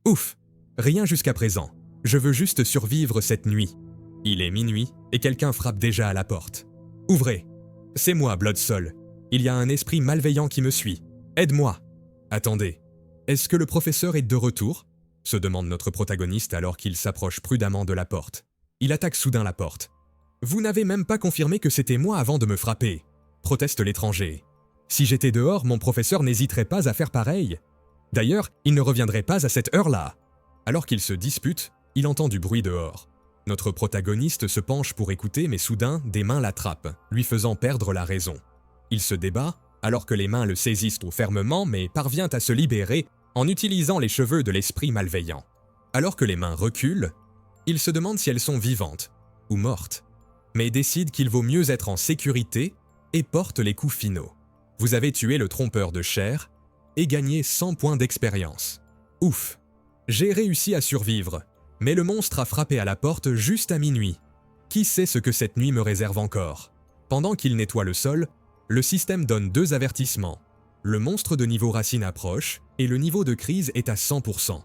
Ouf! Rien jusqu'à présent. Je veux juste survivre cette nuit. Il est minuit et quelqu'un frappe déjà à la porte. Ouvrez! C'est moi, Bloodsoul. Il y a un esprit malveillant qui me suit. Aide-moi! Attendez, est-ce que le professeur est de retour? Se demande notre protagoniste alors qu'il s'approche prudemment de la porte. Il attaque soudain la porte. Vous n'avez même pas confirmé que c'était moi avant de me frapper, proteste l'étranger. Si j'étais dehors, mon professeur n'hésiterait pas à faire pareil. D'ailleurs, il ne reviendrait pas à cette heure-là. Alors qu'ils se disputent, il entend du bruit dehors. Notre protagoniste se penche pour écouter, mais soudain, des mains l'attrapent, lui faisant perdre la raison. Il se débat, alors que les mains le saisissent trop fermement, mais parvient à se libérer en utilisant les cheveux de l'esprit malveillant. Alors que les mains reculent, il se demande si elles sont vivantes ou mortes, mais décide qu'il vaut mieux être en sécurité et porte les coups finaux. Vous avez tué le trompeur de chair et gagné 100 points d'expérience. Ouf! J'ai réussi à survivre, mais le monstre a frappé à la porte juste à minuit. Qui sait ce que cette nuit me réserve encore? Pendant qu'il nettoie le sol, le système donne 2 avertissements. Le monstre de niveau racine approche et le niveau de crise est à 100%.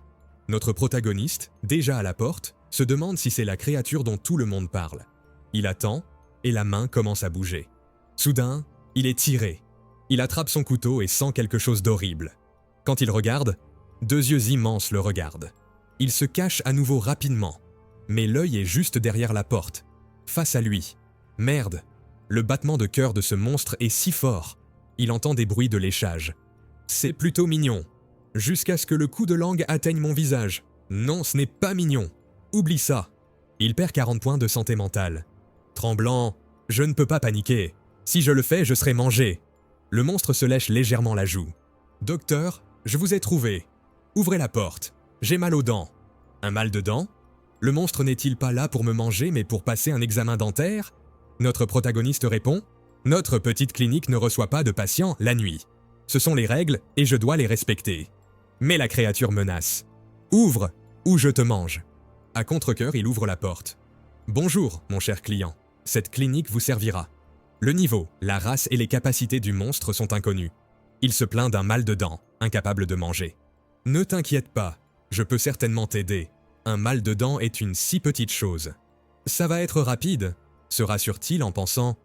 Notre protagoniste, déjà à la porte, se demande si c'est la créature dont tout le monde parle. Il attend et la main commence à bouger. Soudain, il est tiré. Il attrape son couteau et sent quelque chose d'horrible. Quand il regarde, 2 yeux immenses le regardent. Il se cache à nouveau rapidement, mais l'œil est juste derrière la porte, face à lui. Merde! Le battement de cœur de ce monstre est si fort. Il entend des bruits de léchage. C'est plutôt mignon. Jusqu'à ce que le coup de langue atteigne mon visage. Non, ce n'est pas mignon. Oublie ça. Il perd 40 points de santé mentale. Tremblant, je ne peux pas paniquer. Si je le fais, je serai mangé. Le monstre se lèche légèrement la joue. Docteur, je vous ai trouvé. Ouvrez la porte. J'ai mal aux dents. Un mal de dents? Le monstre n'est-il pas là pour me manger mais pour passer un examen dentaire? Notre protagoniste répond: notre petite clinique ne reçoit pas de patients la nuit. Ce sont les règles et je dois les respecter. Mais la créature menace. Ouvre ou je te mange. À contre-cœur, il ouvre la porte. Bonjour, mon cher client. Cette clinique vous servira. Le niveau, la race et les capacités du monstre sont inconnus. Il se plaint d'un mal de dents, incapable de manger. Ne t'inquiète pas, je peux certainement t'aider. Un mal de dents est une si petite chose. Ça va être rapide, se rassure-t-il en pensant.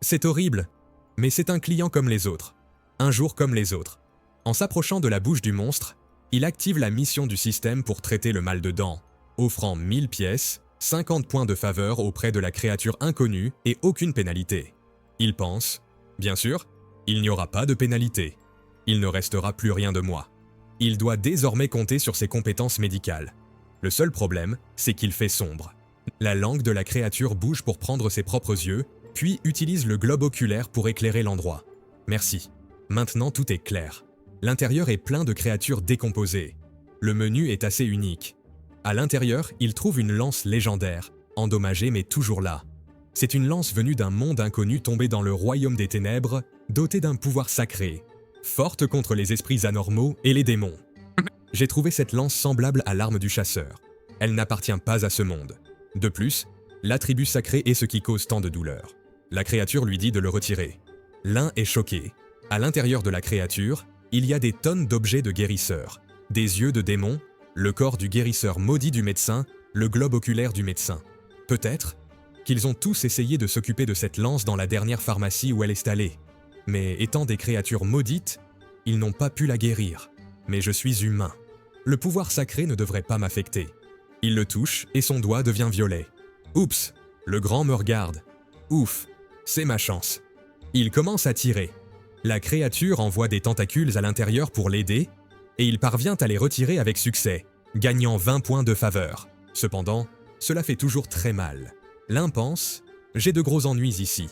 C'est horrible, mais c'est un client comme les autres. Un jour comme les autres. En s'approchant de la bouche du monstre, il active la mission du système pour traiter le mal de dents, offrant 1000 pièces, 50 points de faveur auprès de la créature inconnue et aucune pénalité. Il pense, bien sûr, il n'y aura pas de pénalité. Il ne restera plus rien de moi. Il doit désormais compter sur ses compétences médicales. Le seul problème, c'est qu'il fait sombre. La langue de la créature bouge pour prendre ses propres yeux, puis utilise le globe oculaire pour éclairer l'endroit. Merci. Maintenant tout est clair. L'intérieur est plein de créatures décomposées. Le menu est assez unique. À l'intérieur, il trouve une lance légendaire, endommagée mais toujours là. C'est une lance venue d'un monde inconnu tombé dans le royaume des ténèbres, dotée d'un pouvoir sacré, forte contre les esprits anormaux et les démons. J'ai trouvé cette lance semblable à l'arme du chasseur. Elle n'appartient pas à ce monde. De plus, l'attribut sacré est ce qui cause tant de douleur. La créature lui dit de le retirer. L'un est choqué. À l'intérieur de la créature, il y a des tonnes d'objets de guérisseurs, des yeux de démons, le corps du guérisseur maudit du médecin, le globe oculaire du médecin. Peut-être qu'ils ont tous essayé de s'occuper de cette lance dans la dernière pharmacie où elle est allée. Mais étant des créatures maudites, ils n'ont pas pu la guérir. Mais je suis humain. Le pouvoir sacré ne devrait pas m'affecter. Il le touche et son doigt devient violet. Oups, le grand me regarde. Ouf, c'est ma chance. Il commence à tirer. La créature envoie des tentacules à l'intérieur pour l'aider, et il parvient à les retirer avec succès, gagnant 20 points de faveur. Cependant, cela fait toujours très mal. L'un pense, j'ai de gros ennuis ici,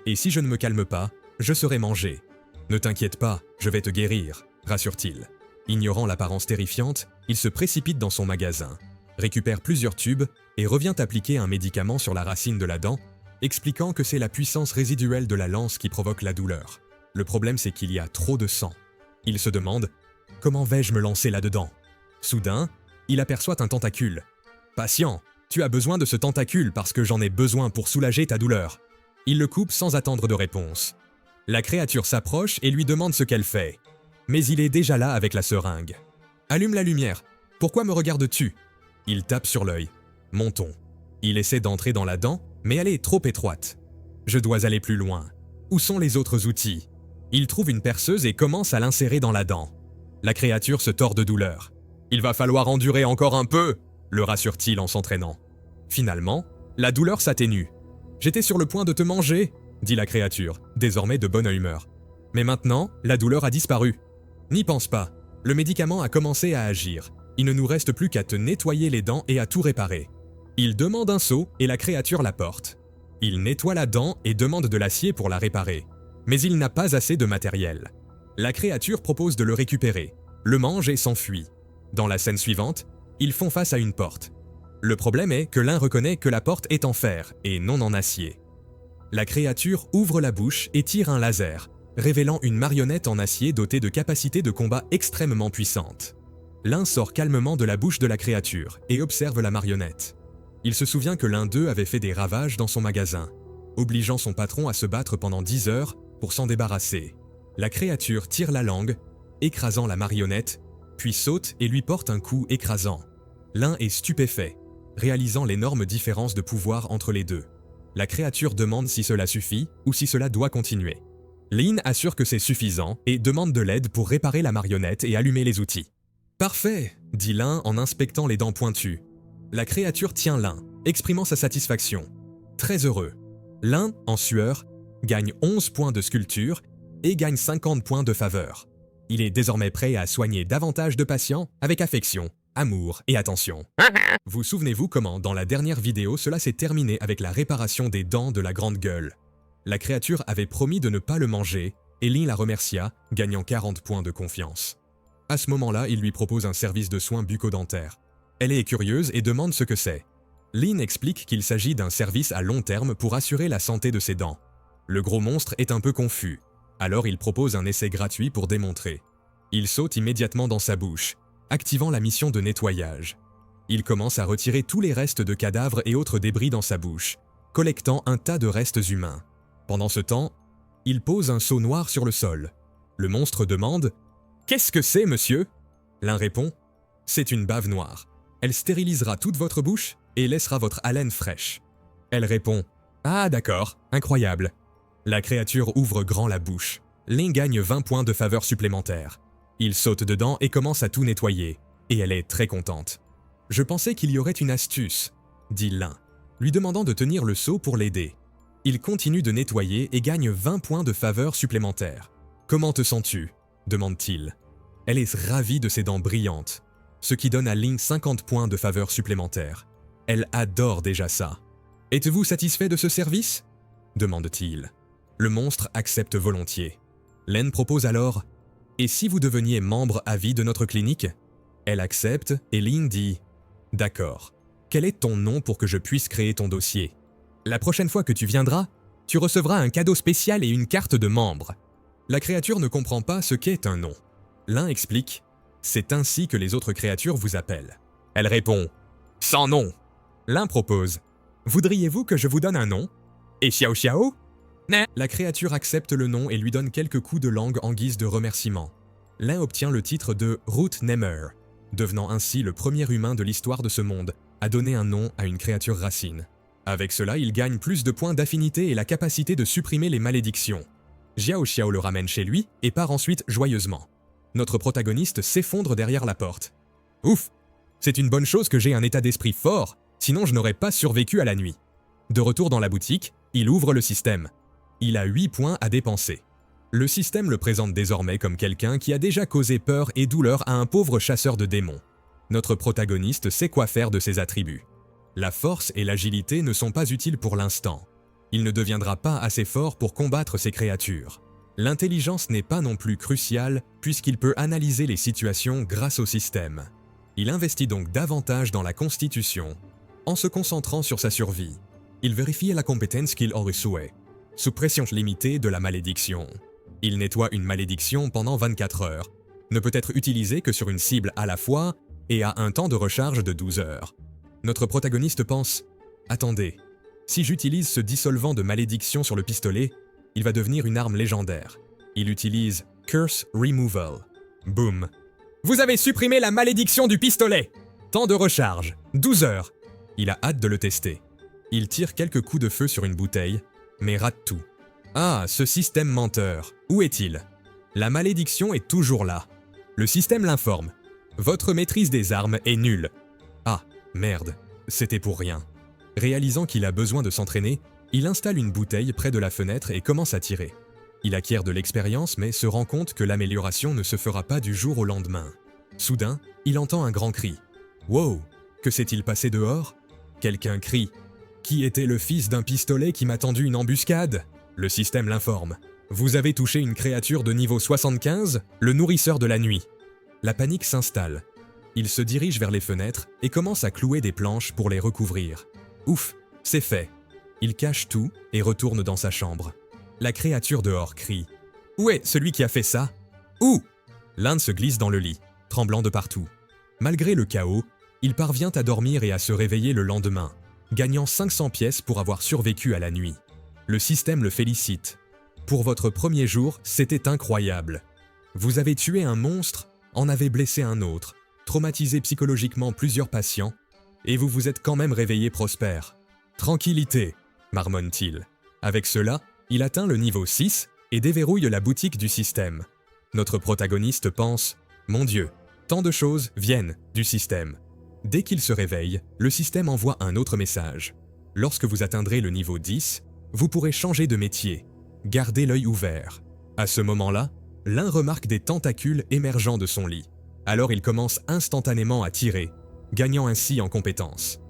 et si je ne me calme pas, je serai mangé. Ne t'inquiète pas, je vais te guérir, rassure-t-il. Ignorant l'apparence terrifiante, il se précipite dans son magasin, récupère plusieurs tubes et revient appliquer un médicament sur la racine de la dent, expliquant que c'est la puissance résiduelle de la lance qui provoque la douleur. Le problème, c'est qu'il y a trop de sang. Il se demande « Comment vais-je me lancer là-dedans ?» Soudain, il aperçoit un tentacule. « Patient, tu as besoin de ce tentacule parce que j'en ai besoin pour soulager ta douleur. » Il le coupe sans attendre de réponse. La créature s'approche et lui demande ce qu'elle fait. Mais il est déjà là avec la seringue. « Allume la lumière. Pourquoi me regardes-tu » Il tape sur l'œil. « Montons. » Il essaie d'entrer dans la dent, mais elle est trop étroite. « Je dois aller plus loin. Où sont les autres outils ?» Il trouve une perceuse et commence à l'insérer dans la dent. La créature se tord de douleur. « Il va falloir endurer encore un peu !» le rassure-t-il en s'entraînant. Finalement, la douleur s'atténue. J'étais sur le point de te manger, dit la créature, désormais de bonne humeur. Mais maintenant, la douleur a disparu. N'y pense pas, le médicament a commencé à agir. Il ne nous reste plus qu'à te nettoyer les dents et à tout réparer. Il demande un seau et la créature l'apporte. Il nettoie la dent et demande de l'acier pour la réparer. Mais il n'a pas assez de matériel. La créature propose de le récupérer, le mange et s'enfuit. Dans la scène suivante, ils font face à une porte. Le problème est que l'un reconnaît que la porte est en fer et non en acier. La créature ouvre la bouche et tire un laser, révélant une marionnette en acier dotée de capacités de combat extrêmement puissantes. L'un sort calmement de la bouche de la créature et observe la marionnette. Il se souvient que l'un d'eux avait fait des ravages dans son magasin, obligeant son patron à se battre pendant 10 heures pour s'en débarrasser. La créature tire la langue, écrasant la marionnette, puis saute et lui porte un coup écrasant. L'un est stupéfait, réalisant l'énorme différence de pouvoir entre les deux. La créature demande si cela suffit ou si cela doit continuer. Lin assure que c'est suffisant et demande de l'aide pour réparer la marionnette et allumer les outils. « Parfait !» dit l'un en inspectant les dents pointues. La créature tient l'un, exprimant sa satisfaction. Très heureux. L'un, en sueur, gagne 11 points de sculpture et gagne 50 points de faveur. Il est désormais prêt à soigner davantage de patients avec affection, amour et attention. Vous souvenez-vous comment, dans la dernière vidéo, cela s'est terminé avec la réparation des dents de la grande gueule. La créature avait promis de ne pas le manger, et Lin la remercia, gagnant 40 points de confiance. À ce moment-là, il lui propose un service de soins bucco-dentaires. Elle est curieuse et demande ce que c'est. Lin explique qu'il s'agit d'un service à long terme pour assurer la santé de ses dents. Le gros monstre est un peu confus, alors il propose un essai gratuit pour démontrer. Il saute immédiatement dans sa bouche, activant la mission de nettoyage. Il commence à retirer tous les restes de cadavres et autres débris dans sa bouche, collectant un tas de restes humains. Pendant ce temps, il pose un seau noir sur le sol. Le monstre demande « Qu'est-ce que c'est, monsieur ?» L'un répond « C'est une bave noire. Elle stérilisera toute votre bouche et laissera votre haleine fraîche. » Elle répond « Ah d'accord, incroyable. » La créature ouvre grand la bouche. Lin gagne 20 points de faveur supplémentaires. Il saute dedans et commence à tout nettoyer, et elle est très contente. « Je pensais qu'il y aurait une astuce, » dit l'un, lui demandant de tenir le seau pour l'aider. Il continue de nettoyer et gagne 20 points de faveur supplémentaires. « Comment te sens-tu » demande-t-il. Elle est ravie de ses dents brillantes, ce qui donne à Lin 50 points de faveur supplémentaires. Elle adore déjà ça. « Êtes-vous satisfait de ce service » demande-t-il. Le monstre accepte volontiers. Lin propose alors « Et si vous deveniez membre à vie de notre clinique ?» Elle accepte et Lin dit « D'accord. Quel est ton nom pour que je puisse créer ton dossier ? La prochaine fois que tu viendras, tu recevras un cadeau spécial et une carte de membre. » La créature ne comprend pas ce qu'est un nom. L'un explique « C'est ainsi que les autres créatures vous appellent. » Elle répond « Sans nom !» L'un propose « Voudriez-vous que je vous donne un nom ? Et Xiao Xiao ?» La créature accepte le nom et lui donne quelques coups de langue en guise de remerciement. L'un obtient le titre de Root Namer, devenant ainsi le premier humain de l'histoire de ce monde à donner un nom à une créature racine. Avec cela, il gagne plus de points d'affinité et la capacité de supprimer les malédictions. Xiao Xiao le ramène chez lui et part ensuite joyeusement. Notre protagoniste s'effondre derrière la porte. Ouf! C'est une bonne chose que j'ai un état d'esprit fort, sinon je n'aurais pas survécu à la nuit. De retour dans la boutique, il ouvre le système. Il a 8 points à dépenser. Le système le présente désormais comme quelqu'un qui a déjà causé peur et douleur à un pauvre chasseur de démons. Notre protagoniste sait quoi faire de ses attributs. La force et l'agilité ne sont pas utiles pour l'instant. Il ne deviendra pas assez fort pour combattre ces créatures. L'intelligence n'est pas non plus cruciale puisqu'il peut analyser les situations grâce au système. Il investit donc davantage dans la constitution en se concentrant sur sa survie. Il vérifie la compétence qu'il aurait souhait, sous pression limitée de la malédiction. Il nettoie une malédiction pendant 24 heures, ne peut être utilisé que sur une cible à la fois et a un temps de recharge de 12 heures. Notre protagoniste pense « Attendez, si j'utilise ce dissolvant de malédiction sur le pistolet, il va devenir une arme légendaire. » Il utilise « Curse Removal ». Boum. Vous avez supprimé la malédiction du pistolet! Temps de recharge, 12 heures. Il a hâte de le tester. Il tire quelques coups de feu sur une bouteille, mais rate tout. Ah, ce système menteur, où est-il? La malédiction est toujours là. Le système l'informe. Votre maîtrise des armes est nulle. Ah, merde, c'était pour rien. Réalisant qu'il a besoin de s'entraîner, Il installe une bouteille près de la fenêtre et commence à tirer. Il acquiert de l'expérience mais se rend compte que l'amélioration ne se fera pas du jour au lendemain. Soudain, il entend un grand cri. « Wow! Que s'est-il passé dehors ?» Quelqu'un crie. « Qui était le fils d'un pistolet qui m'a tendu une embuscade ?» Le système l'informe. « Vous avez touché une créature de niveau 75, le nourrisseur de la nuit. » La panique s'installe. Il se dirige vers les fenêtres et commence à clouer des planches pour les recouvrir. Ouf, c'est fait. Il cache tout et retourne dans sa chambre. La créature dehors crie. « Où est celui qui a fait ça ?»« Où ?» L'Inde se glisse dans le lit, tremblant de partout. Malgré le chaos, il parvient à dormir et à se réveiller le lendemain, gagnant 500 pièces pour avoir survécu à la nuit. Le système le félicite. Pour votre premier jour, c'était incroyable. Vous avez tué un monstre, en avez blessé un autre, traumatisé psychologiquement plusieurs patients, et vous vous êtes quand même réveillé prospère. Tranquillité, marmonne-t-il. Avec cela, il atteint le niveau 6 et déverrouille la boutique du système. Notre protagoniste pense « Mon Dieu, tant de choses viennent du système ». Dès qu'il se réveille, le système envoie un autre message. Lorsque vous atteindrez le niveau 10, vous pourrez changer de métier. Gardez l'œil ouvert. À ce moment-là, l'un remarque des tentacules émergeant de son lit. Alors il commence instantanément à tirer, gagnant ainsi en compétence.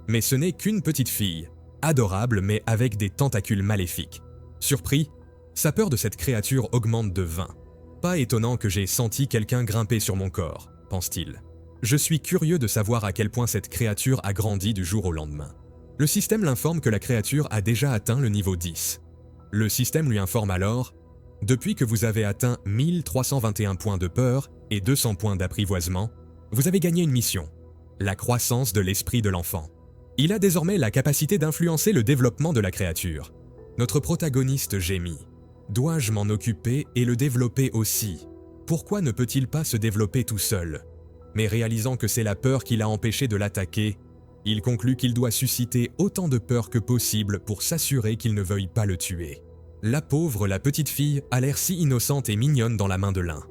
Mais ce n'est qu'une petite fille, adorable mais avec des tentacules maléfiques. Surpris, sa peur de cette créature augmente de 20. Pas étonnant que j'ai senti quelqu'un grimper sur mon corps, pense-t-il. Je suis curieux de savoir à quel point cette créature a grandi du jour au lendemain. Le système l'informe que la créature a déjà atteint le niveau 10. Le système lui informe alors « Depuis que vous avez atteint 1321 points de peur et 200 points d'apprivoisement, vous avez gagné une mission, la croissance de l'esprit de l'enfant. Il a désormais la capacité d'influencer le développement de la créature. Notre protagoniste gémit. Dois-je m'en occuper et le développer aussi? Pourquoi ne peut-il pas se développer tout seul? Mais réalisant que c'est la peur qui l'a empêché de l'attaquer, il conclut qu'il doit susciter autant de peur que possible pour s'assurer qu'il ne veuille pas le tuer. La pauvre, la petite fille, a l'air si innocente et mignonne dans la main de l'un.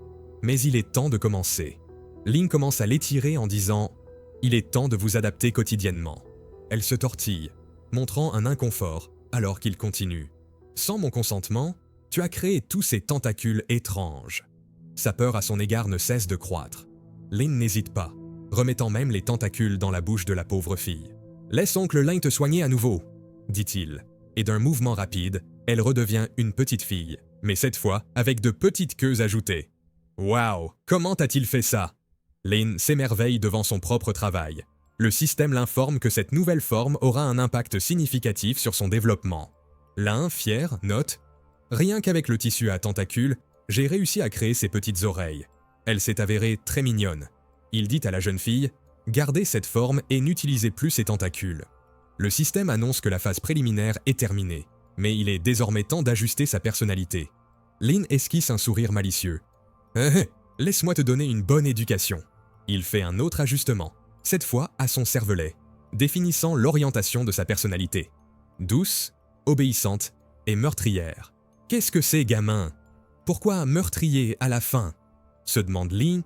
Mais il est temps de commencer. Lynn commence à l'étirer en disant « Il est temps de vous adapter quotidiennement. » Elle se tortille, montrant un inconfort, alors qu'il continue. « Sans mon consentement, tu as créé tous ces tentacules étranges. » Sa peur à son égard ne cesse de croître. Lynn n'hésite pas, remettant même les tentacules dans la bouche de la pauvre fille. « Laisse oncle Lynn te soigner à nouveau, » dit-il, et d'un mouvement rapide, elle redevient une petite fille, mais cette fois avec de petites queues ajoutées. « Waouh, comment a-t-il fait ça ?» Lynn s'émerveille devant son propre travail. Le système l'informe que cette nouvelle forme aura un impact significatif sur son développement. L'un, fier, note « Rien qu'avec le tissu à tentacules, j'ai réussi à créer ces petites oreilles. Elle s'est avérée très mignonne. » Il dit à la jeune fille « Gardez cette forme et n'utilisez plus ces tentacules. » Le système annonce que la phase préliminaire est terminée, mais il est désormais temps d'ajuster sa personnalité. Lynn esquisse un sourire malicieux. « Laisse-moi te donner une bonne éducation. » Il fait un autre ajustement, cette fois à son cervelet, définissant l'orientation de sa personnalité. Douce, obéissante et meurtrière. Qu'est-ce que c'est, gamin? Pourquoi meurtrier à la fin? Se demande Lynn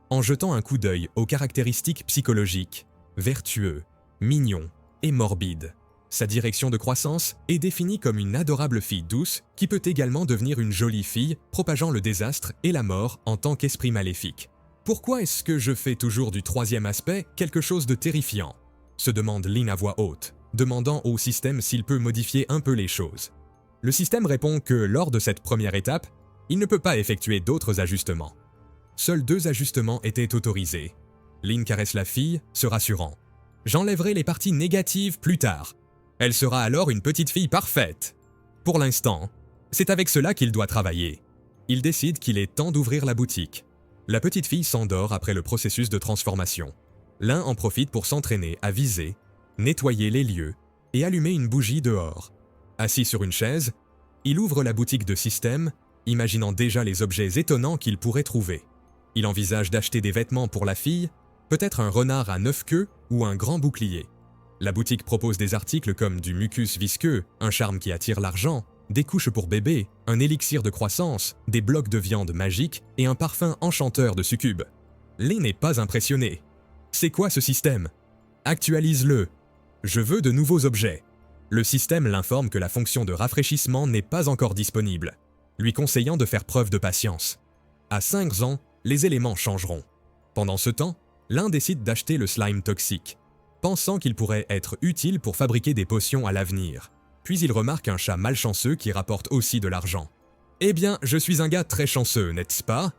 en jetant un coup d'œil aux caractéristiques psychologiques, vertueux, mignon et morbide. Sa direction de croissance est définie comme une adorable fille douce qui peut également devenir une jolie fille propageant le désastre et la mort en tant qu'esprit maléfique. Pourquoi est-ce que je fais toujours du troisième aspect quelque chose de terrifiant? Se demande Lynn à voix haute, demandant au système s'il peut modifier un peu les choses. Le système répond que lors de cette première étape, il ne peut pas effectuer d'autres ajustements. Seuls 2 ajustements étaient autorisés. Lynn caresse la fille, se rassurant. « J'enlèverai les parties négatives plus tard. Elle sera alors une petite fille parfaite. » Pour l'instant, c'est avec cela qu'il doit travailler. Il décide qu'il est temps d'ouvrir la boutique. La petite fille s'endort après le processus de transformation. L'un en profite pour s'entraîner à viser, nettoyer les lieux et allumer une bougie dehors. Assis sur une chaise, il ouvre la boutique de système, imaginant déjà les objets étonnants qu'il pourrait trouver. Il envisage d'acheter des vêtements pour la fille, peut-être un renard à 9 queues ou un grand bouclier. La boutique propose des articles comme du mucus visqueux, un charme qui attire l'argent, des couches pour bébé, un élixir de croissance, des blocs de viande magique et un parfum enchanteur de succube. Lynn n'est pas impressionné. C'est quoi ce système? Actualise-le. Je veux de nouveaux objets. Le système l'informe que la fonction de rafraîchissement n'est pas encore disponible, lui conseillant de faire preuve de patience. À 5 ans, les éléments changeront. Pendant ce temps, Lin décide d'acheter le slime toxique, pensant qu'il pourrait être utile pour fabriquer des potions à l'avenir. Puis il remarque un chat malchanceux qui rapporte aussi de l'argent. « Eh bien, je suis un gars très chanceux, n'est-ce pas ?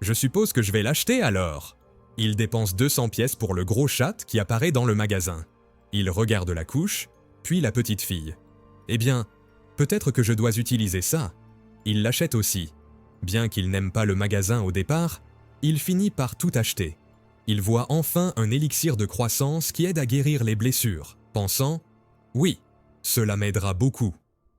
Je suppose que je vais l'acheter alors !» Il dépense 200 pièces pour le gros chat qui apparaît dans le magasin. Il regarde la couche, puis la petite fille. « Eh bien, peut-être que je dois utiliser ça. » Il l'achète aussi. Bien qu'il n'aime pas le magasin au départ, il finit par tout acheter. Il voit enfin un élixir de croissance qui aide à guérir les blessures, pensant « Oui, cela m'aidera beaucoup. »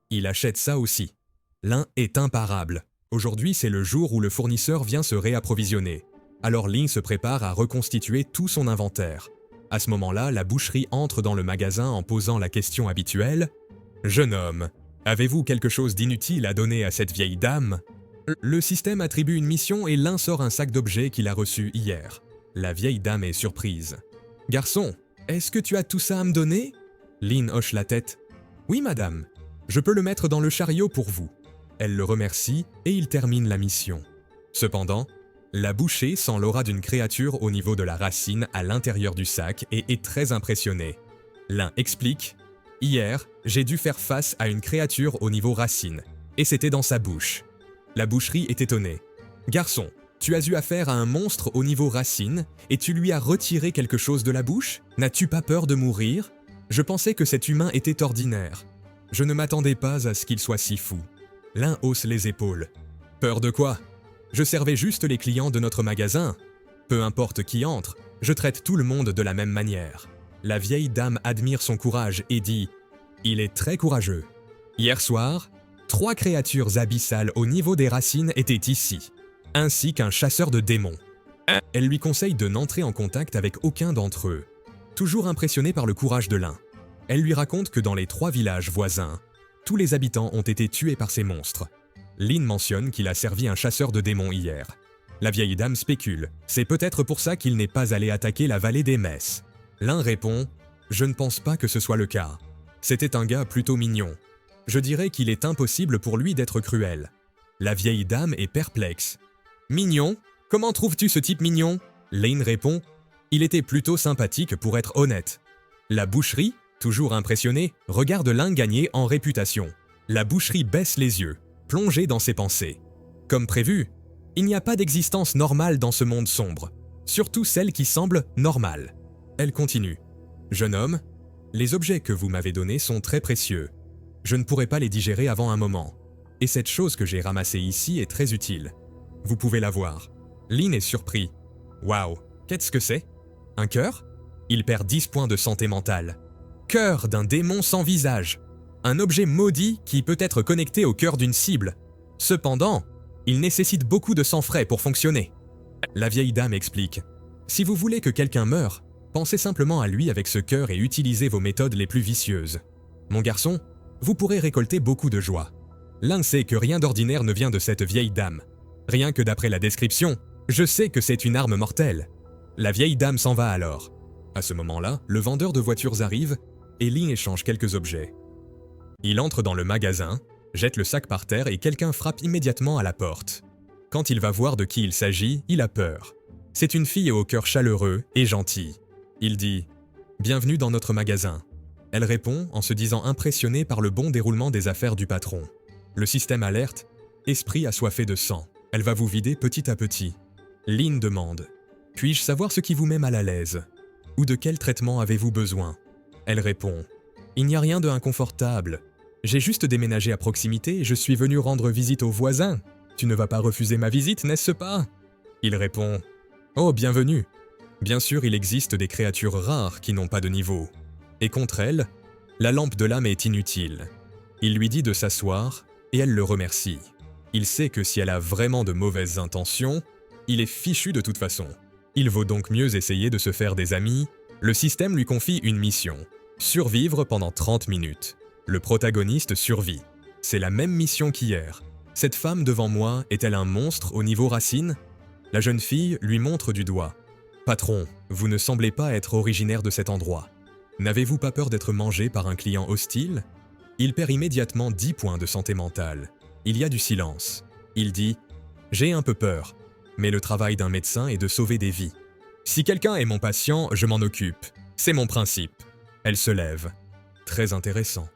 Il achète ça aussi. L'un est imparable. Aujourd'hui, c'est le jour où le fournisseur vient se réapprovisionner. Alors Lin se prépare à reconstituer tout son inventaire. À ce moment-là, la boucherie entre dans le magasin en posant la question habituelle « Jeune homme, avez-vous quelque chose d'inutile à donner à cette vieille dame ?» Le système attribue une mission et Lin sort un sac d'objets qu'il a reçu hier. La vieille dame est surprise. « Garçon, est-ce que tu as tout ça à me donner ?» Lin hoche la tête. « Oui, madame. Je peux le mettre dans le chariot pour vous. » Elle le remercie et il termine la mission. Cependant, la bouchée sent l'aura d'une créature au niveau de la racine à l'intérieur du sac et est très impressionnée. Lin explique « Hier, j'ai dû faire face à une créature au niveau racine, et c'était dans sa bouche. » La boucherie est étonnée. « Garçon, tu as eu affaire à un monstre au niveau racine et tu lui as retiré quelque chose de la bouche? N'as-tu pas peur de mourir? Je pensais que cet humain était ordinaire. Je ne m'attendais pas à ce qu'il soit si fou. » L'un hausse les épaules. « Peur de quoi? Je servais juste les clients de notre magasin. Peu importe qui entre, je traite tout le monde de la même manière. » La vieille dame admire son courage et dit « Il est très courageux. Hier soir, 3 créatures abyssales au niveau des racines étaient ici, ainsi qu'un chasseur de démons. » Elle lui conseille de n'entrer en contact avec aucun d'entre eux. Toujours impressionnée par le courage de l'un, elle lui raconte que dans les 3 villages voisins, tous les habitants ont été tués par ces monstres. Lin mentionne qu'il a servi un chasseur de démons hier. La vieille dame spécule, c'est peut-être pour ça qu'il n'est pas allé attaquer la vallée des Messes. L'un répond, je ne pense pas que ce soit le cas. C'était un gars plutôt mignon. Je dirais qu'il est impossible pour lui d'être cruel. La vieille dame est perplexe. Mignon? Comment trouves-tu ce type mignon? Lane répond, il était plutôt sympathique pour être honnête. La boucherie, toujours impressionnée, regarde l'un gagner en réputation. La boucherie baisse les yeux, plongée dans ses pensées. Comme prévu, il n'y a pas d'existence normale dans ce monde sombre, surtout celle qui semble normale. Elle continue. Jeune homme, les objets que vous m'avez donnés sont très précieux. Je ne pourrai pas les digérer avant un moment. Et cette chose que j'ai ramassée ici est très utile. Vous pouvez la voir. Lin est surpris. Waouh, qu'est-ce que c'est? Un cœur? Il perd 10 points de santé mentale. Cœur d'un démon sans visage. Un objet maudit qui peut être connecté au cœur d'une cible. Cependant, il nécessite beaucoup de sang frais pour fonctionner. La vieille dame explique. Si vous voulez que quelqu'un meure, pensez simplement à lui avec ce cœur et utilisez vos méthodes les plus vicieuses. Mon garçon, vous pourrez récolter beaucoup de joie. L'un sait que rien d'ordinaire ne vient de cette vieille dame. Rien que d'après la description, je sais que c'est une arme mortelle. La vieille dame s'en va alors. À ce moment-là, le vendeur de voitures arrive et Lin échange quelques objets. Il entre dans le magasin, jette le sac par terre et quelqu'un frappe immédiatement à la porte. Quand il va voir de qui il s'agit, il a peur. C'est une fille au cœur chaleureux et gentil. Il dit « Bienvenue dans notre magasin ». Elle répond en se disant impressionnée par le bon déroulement des affaires du patron. Le système alerte « Esprit assoiffé de sang ». Elle va vous vider petit à petit. Lin demande « Puis-je savoir ce qui vous met mal à l'aise? Ou de quel traitement avez-vous besoin ?» Elle répond « Il n'y a rien de inconfortable. J'ai juste déménagé à proximité et je suis venu rendre visite aux voisins. Tu ne vas pas refuser ma visite, n'est-ce pas ?» Il répond « Oh, bienvenue. Bien sûr, il existe des créatures rares qui n'ont pas de niveau. Et contre elle, la lampe de l'âme est inutile. » Il lui dit de s'asseoir et elle le remercie. Il sait que si elle a vraiment de mauvaises intentions, il est fichu de toute façon. Il vaut donc mieux essayer de se faire des amis. Le système lui confie une mission. Survivre pendant 30 minutes. Le protagoniste survit. C'est la même mission qu'hier. Cette femme devant moi est-elle un monstre au niveau racine? La jeune fille lui montre du doigt. Patron, vous ne semblez pas être originaire de cet endroit. N'avez-vous pas peur d'être mangé par un client hostile? Il perd immédiatement 10 points de santé mentale. Il y a du silence. Il dit « J'ai un peu peur, mais le travail d'un médecin est de sauver des vies. Si quelqu'un est mon patient, je m'en occupe. C'est mon principe. » Elle se lève. Très intéressant.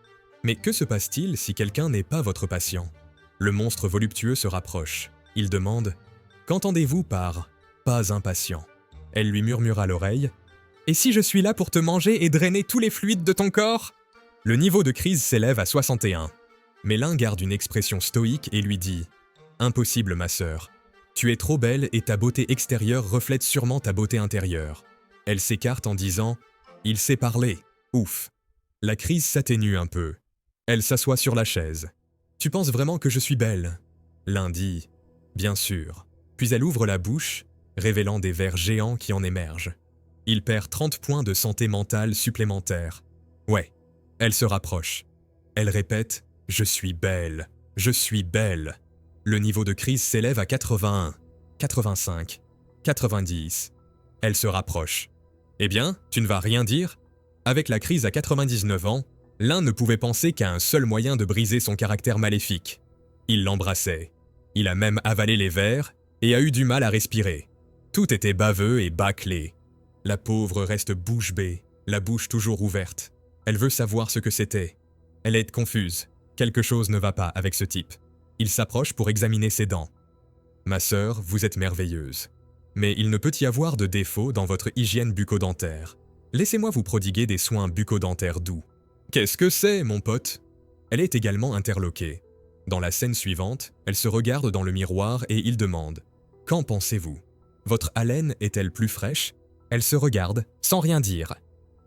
Mais que se passe-t-il si quelqu'un n'est pas votre patient? Le monstre voluptueux se rapproche. Il demande « Qu'entendez-vous par « pas impatient » ?» Elle lui murmura à l'oreille « Et si je suis là pour te manger et drainer tous les fluides de ton corps ?» Le niveau de crise s'élève à 61. Mais l'un garde une expression stoïque et lui dit « Impossible, ma sœur. Tu es trop belle et ta beauté extérieure reflète sûrement ta beauté intérieure. » Elle s'écarte en disant « Il sait parler. Ouf. » La crise s'atténue un peu. Elle s'assoit sur la chaise. « Tu penses vraiment que je suis belle ?» L'un dit « Bien sûr. » Puis elle ouvre la bouche, révélant des vers géants qui en émergent. Il perd 30 points de santé mentale supplémentaires. Ouais, elle se rapproche. Elle répète « Je suis belle, je suis belle ». Le niveau de crise s'élève à 81, 85, 90. Elle se rapproche. « Eh bien, tu ne vas rien dire ?» Avec la crise à 99 ans, l'un ne pouvait penser qu'à un seul moyen de briser son caractère maléfique. Il l'embrassait. Il a même avalé les verres et a eu du mal à respirer. Tout était baveux et bâclé. La pauvre reste bouche bée, la bouche toujours ouverte. Elle veut savoir ce que c'était. Elle est confuse. Quelque chose ne va pas avec ce type. Il s'approche pour examiner ses dents. « Ma sœur, vous êtes merveilleuse. Mais il ne peut y avoir de défaut dans votre hygiène bucco-dentaire. Laissez-moi vous prodiguer des soins bucco-dentaires doux. » « Qu'est-ce que c'est, mon pote ?» Elle est également interloquée. Dans la scène suivante, elle se regarde dans le miroir et il demande « Qu'en pensez-vous? Votre haleine est-elle plus fraîche ?» Elle se regarde, sans rien dire.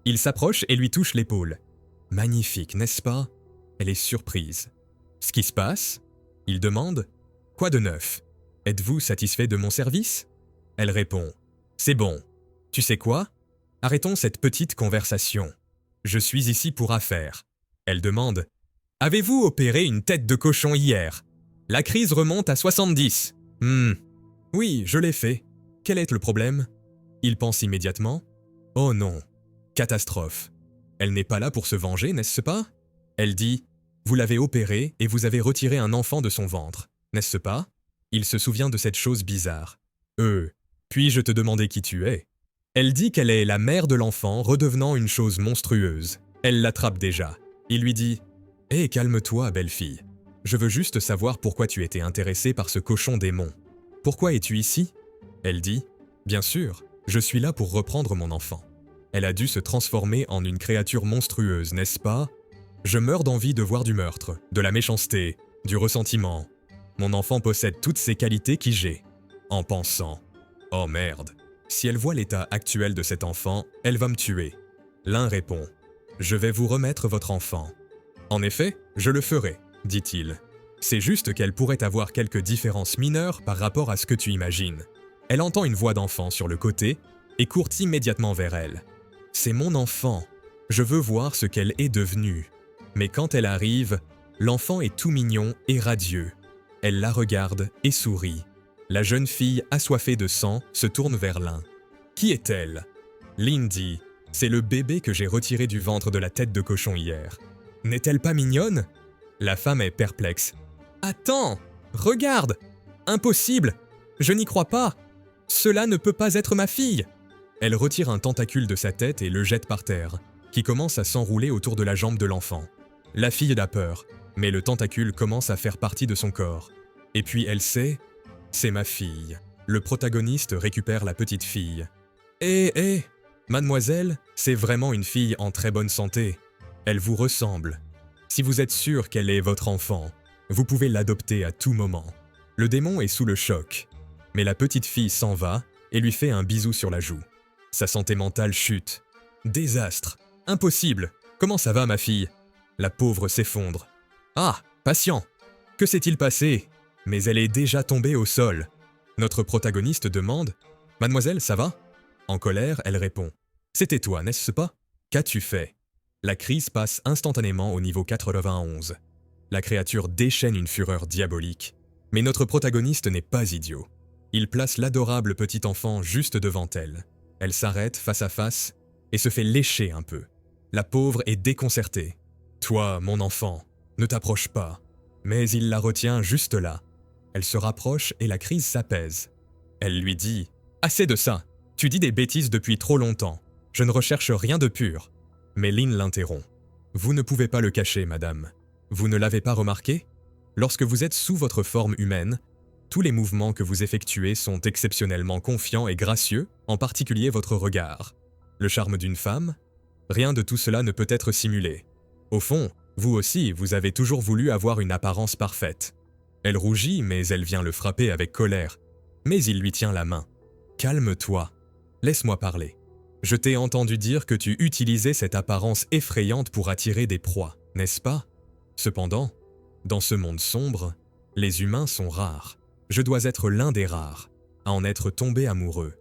Il s'approche et lui touche l'épaule. « Magnifique, n'est-ce pas ?» Elle est surprise. « Ce qui se passe ?» Il demande « Quoi de neuf? Êtes-vous satisfait de mon service ?» Elle répond « C'est bon. Tu sais quoi? Arrêtons cette petite conversation. Je suis ici pour affaires. » Elle demande « Avez-vous opéré une tête de cochon hier? La crise remonte à 70. Oui, je l'ai fait. Quel est le problème? » Il pense immédiatement « Oh non, catastrophe. Elle n'est pas là pour se venger, n'est-ce pas? » Elle dit « Vous l'avez opéré et vous avez retiré un enfant de son ventre, n'est-ce pas? » Il se souvient de cette chose bizarre. « Puis-je te demander qui tu es ?» Elle dit qu'elle est la mère de l'enfant redevenant une chose monstrueuse. Elle l'attrape déjà. Il lui dit « Hé, calme-toi, belle fille. Je veux juste savoir pourquoi tu étais intéressée par ce cochon démon. Pourquoi es-tu ici ?» Elle dit « Bien sûr, je suis là pour reprendre mon enfant. Elle a dû se transformer en une créature monstrueuse, n'est-ce pas? Je meurs d'envie de voir du meurtre, de la méchanceté, du ressentiment. Mon enfant possède toutes ces qualités qui j'ai. » En pensant « Oh merde. Si elle voit l'état actuel de cet enfant, elle va me tuer. » L'un répond « Je vais vous remettre votre enfant. » « En effet, je le ferai, dit-il. C'est juste qu'elle pourrait avoir quelques différences mineures par rapport à ce que tu imagines. Elle entend une voix d'enfant sur le côté et court immédiatement vers elle. C'est mon enfant. Je veux voir ce qu'elle est devenue. Mais quand elle arrive, l'enfant est tout mignon et radieux. Elle la regarde et sourit. La jeune fille, assoiffée de sang, se tourne vers l'un. Qui est-elle? Lindy. C'est le bébé que j'ai retiré du ventre de la tête de cochon hier. N'est-elle pas mignonne? La femme est perplexe. Attends! Regarde! Impossible! Je n'y crois pas! Cela ne peut pas être ma fille! Elle retire un tentacule de sa tête et le jette par terre, qui commence à s'enrouler autour de la jambe de l'enfant. La fille a peur, mais le tentacule commence à faire partie de son corps. Et puis elle sait, c'est ma fille. Le protagoniste récupère la petite fille. Eh, mademoiselle, c'est vraiment une fille en très bonne santé. Elle vous ressemble. Si vous êtes sûr qu'elle est votre enfant, vous pouvez l'adopter à tout moment. Le démon est sous le choc, mais la petite fille s'en va et lui fait un bisou sur la joue. Sa santé mentale chute. Désastre. Impossible. Comment ça va, ma fille? La pauvre s'effondre. Ah, patient. Que s'est-il passé? Mais elle est déjà tombée au sol. Notre protagoniste demande « Mademoiselle, ça va ?» En colère, elle répond « C'était toi, n'est-ce pas? Qu'as-tu fait ?» La crise passe instantanément au niveau 91. La créature déchaîne une fureur diabolique. Mais notre protagoniste n'est pas idiot. Il place l'adorable petit enfant juste devant elle. Elle s'arrête face à face et se fait lécher un peu. La pauvre est déconcertée. Toi, mon enfant, ne t'approche pas. Mais il la retient juste là. Elle se rapproche et la crise s'apaise. Elle lui dit « Assez de ça. Tu dis des bêtises depuis trop longtemps. Je ne recherche rien de pur. » Mais Lynn l'interrompt. « Vous ne pouvez pas le cacher, madame. Vous ne l'avez pas remarqué? Lorsque vous êtes sous votre forme humaine, tous les mouvements que vous effectuez sont exceptionnellement confiants et gracieux, en particulier votre regard. Le charme d'une femme? Rien de tout cela ne peut être simulé. Au fond, vous aussi, vous avez toujours voulu avoir une apparence parfaite. » Elle rougit, mais elle vient le frapper avec colère. Mais il lui tient la main. « Calme-toi. Laisse-moi parler. Je t'ai entendu dire que tu utilisais cette apparence effrayante pour attirer des proies, n'est-ce pas? Cependant, dans ce monde sombre, les humains sont rares. Je dois être l'un des rares à en être tombé amoureux.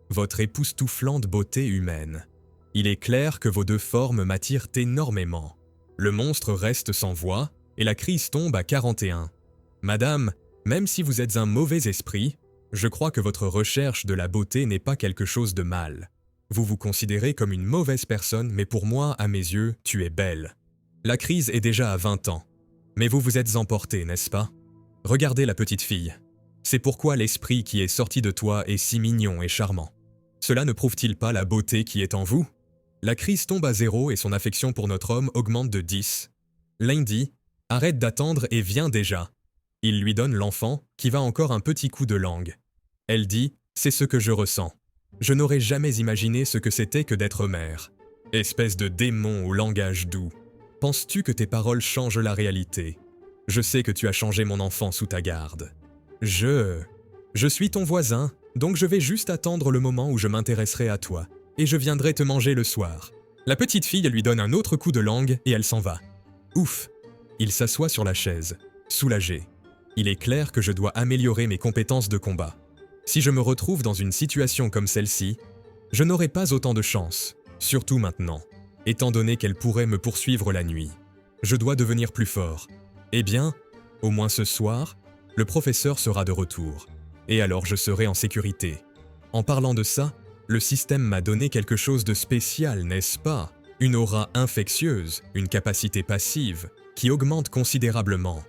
Votre époustouflante beauté humaine. Il est clair que vos deux formes m'attirent énormément. Le monstre reste sans voix et la crise tombe à 41. Madame, même si vous êtes un mauvais esprit, je crois que votre recherche de la beauté n'est pas quelque chose de mal. Vous vous considérez comme une mauvaise personne, mais pour moi, à mes yeux, tu es belle. La crise est déjà à 20 ans. Mais vous vous êtes emporté, n'est-ce pas? Regardez la petite fille. C'est pourquoi l'esprit qui est sorti de toi est si mignon et charmant. Cela ne prouve-t-il pas la beauté qui est en vous? La crise tombe à 0 et son affection pour notre homme augmente de 10. Lynn dit « Arrête d'attendre et viens déjà ». Il lui donne l'enfant, qui va encore un petit coup de langue. Elle dit « C'est ce que je ressens. Je n'aurais jamais imaginé ce que c'était que d'être mère. Espèce de démon au langage doux. Penses-tu que tes paroles changent la réalité? Je sais que tu as changé mon enfant sous ta garde. Je suis ton voisin, donc je vais juste attendre le moment où je m'intéresserai à toi, et je viendrai te manger le soir. » La petite fille lui donne un autre coup de langue et elle s'en va. Ouf! Il s'assoit sur la chaise, soulagé. Il est clair que je dois améliorer mes compétences de combat. Si je me retrouve dans une situation comme celle-ci, je n'aurai pas autant de chance, surtout maintenant, étant donné qu'elle pourrait me poursuivre la nuit. Je dois devenir plus fort. Eh bien, au moins ce soir, le professeur sera de retour, et alors je serai en sécurité. En parlant de ça, le système m'a donné quelque chose de spécial, n'est-ce pas? Une aura infectieuse, une capacité passive, qui augmente considérablement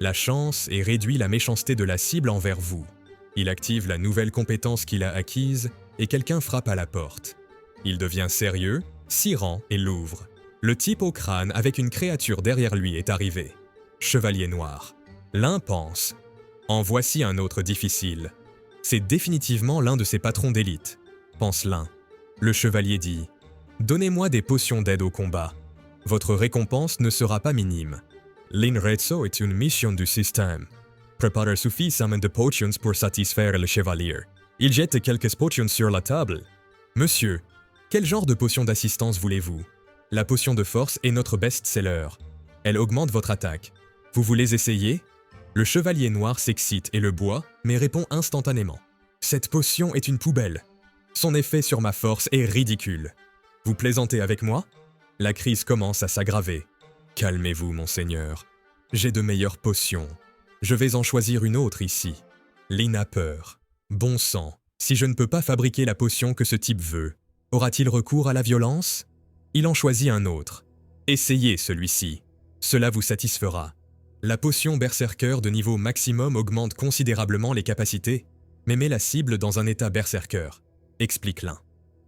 la chance et réduit la méchanceté de la cible envers vous. Il active la nouvelle compétence qu'il a acquise et quelqu'un frappe à la porte. Il devient sérieux, s'y rend et l'ouvre. Le type au crâne avec une créature derrière lui est arrivé. Chevalier noir. L'un pense « En voici un autre difficile. C'est définitivement l'un de ses patrons d'élite. » pense l'un. Le chevalier dit « Donnez-moi des potions d'aide au combat. Votre récompense ne sera pas minime. L'inrezzo est une mission du système. Prépare suffisamment de potions pour satisfaire le chevalier. Il jette quelques potions sur la table. Monsieur, quel genre de potion d'assistance voulez-vous? La potion de force est notre best-seller. Elle augmente votre attaque. Vous voulez essayer? » Le chevalier noir s'excite et le boit, mais répond instantanément. « Cette potion est une poubelle. Son effet sur ma force est ridicule. Vous plaisantez avec moi? » La crise commence à s'aggraver. « Calmez-vous, monseigneur. J'ai de meilleures potions. Je vais en choisir une autre ici. » Lynn a peur. Bon sang, si je ne peux pas fabriquer la potion que ce type veut, aura-t-il recours à la violence? Il en choisit un autre. Essayez celui-ci. Cela vous satisfera. La potion berserker de niveau maximum augmente considérablement les capacités, mais met la cible dans un état berserker, explique l'un.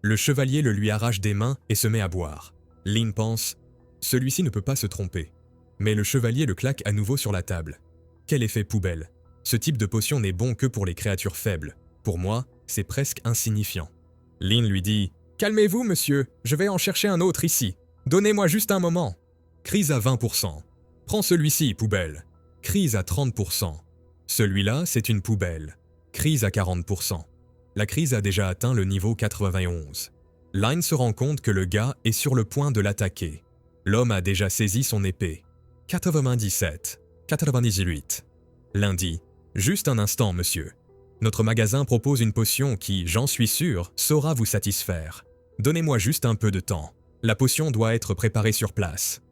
Le chevalier le lui arrache des mains et se met à boire. Lynn pense, celui-ci ne peut pas se tromper. Mais le chevalier le claque à nouveau sur la table. Quel effet poubelle. Ce type de potion n'est bon que pour les créatures faibles. Pour moi, c'est presque insignifiant. Lynn lui dit « Calmez-vous, monsieur, je vais en chercher un autre ici. Donnez-moi juste un moment. » Crise à 20%. Prends celui-ci, poubelle. Crise à 30%. Celui-là, c'est une poubelle. Crise à 40%. La crise a déjà atteint le niveau 91. Lynn se rend compte que le gars est sur le point de l'attaquer. L'homme a déjà saisi son épée. 97. 98. Lundi. Juste un instant, monsieur. Notre magasin propose une potion qui, j'en suis sûr, saura vous satisfaire. Donnez-moi juste un peu de temps. La potion doit être préparée sur place.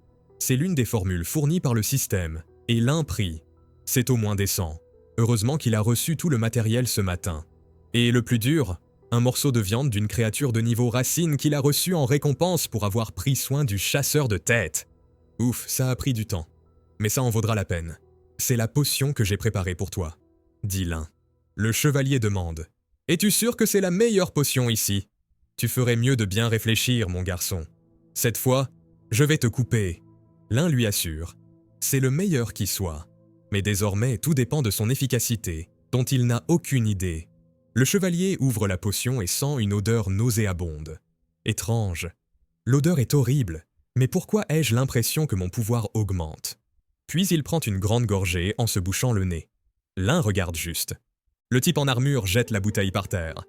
C'est l'une des formules fournies par le système, et l'un prix. C'est au moins décent. Heureusement qu'il a reçu tout le matériel ce matin. Et le plus dur, Un morceau de viande d'une créature de niveau racine qu'il a reçu en récompense pour avoir pris soin du chasseur de têtes. Ouf, ça a pris du temps. Mais ça en vaudra la peine. C'est la potion que j'ai préparée pour toi, dit l'un. Le chevalier demande. Es-tu sûr que c'est la meilleure potion ici? Tu ferais mieux de bien réfléchir, mon garçon. Cette fois, je vais te couper. L'un lui assure. C'est le meilleur qui soit. Mais désormais, tout dépend de son efficacité, dont il n'a aucune idée. Le chevalier ouvre la potion et sent une odeur nauséabonde. Étrange. L'odeur est horrible, mais pourquoi ai-je l'impression que mon pouvoir augmente? Puis il prend une grande gorgée en se bouchant le nez. L'un regarde juste. Le type en armure jette la bouteille par terre.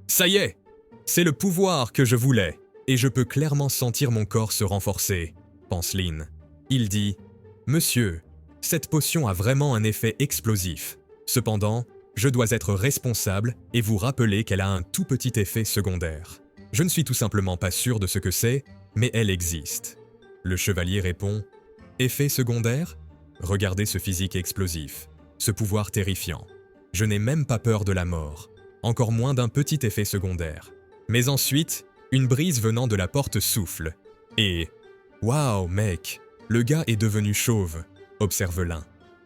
Ça y est! C'est le pouvoir que je voulais, et je peux clairement sentir mon corps se renforcer, pense Lin. Il dit « Monsieur, cette potion a vraiment un effet explosif. Cependant, je dois être responsable et vous rappeler qu'elle a un tout petit effet secondaire. Je ne suis tout simplement pas sûr de ce que c'est, mais elle existe. » Le chevalier répond « Effet secondaire ? Regardez ce physique explosif, ce pouvoir terrifiant. Je n'ai même pas peur de la mort, encore moins d'un petit effet secondaire. Mais ensuite, une brise venant de la porte souffle. Et « Waouh, mec, le gars est devenu chauve », observe l'un.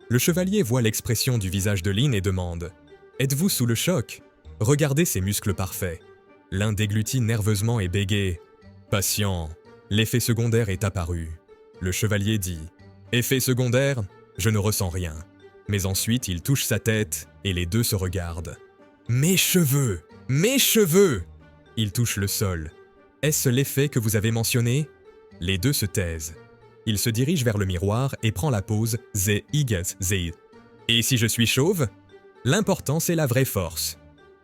Le chevalier voit l'expression du visage de Lin et demande « Êtes-vous sous le choc? Regardez ses muscles parfaits. » L'un déglutit nerveusement et bégaye « Patient, l'effet secondaire est apparu. » Le chevalier dit « Effet secondaire, je ne ressens rien. » Mais ensuite, il touche sa tête et les deux se regardent. « Mes cheveux! Mes cheveux !» Il touche le sol. « Est-ce l'effet que vous avez mentionné ?» Les deux se taisent. Il se dirige vers le miroir et prend la pose « Ze Iges Ze ». Et si je suis chauve? L'important, c'est la vraie force.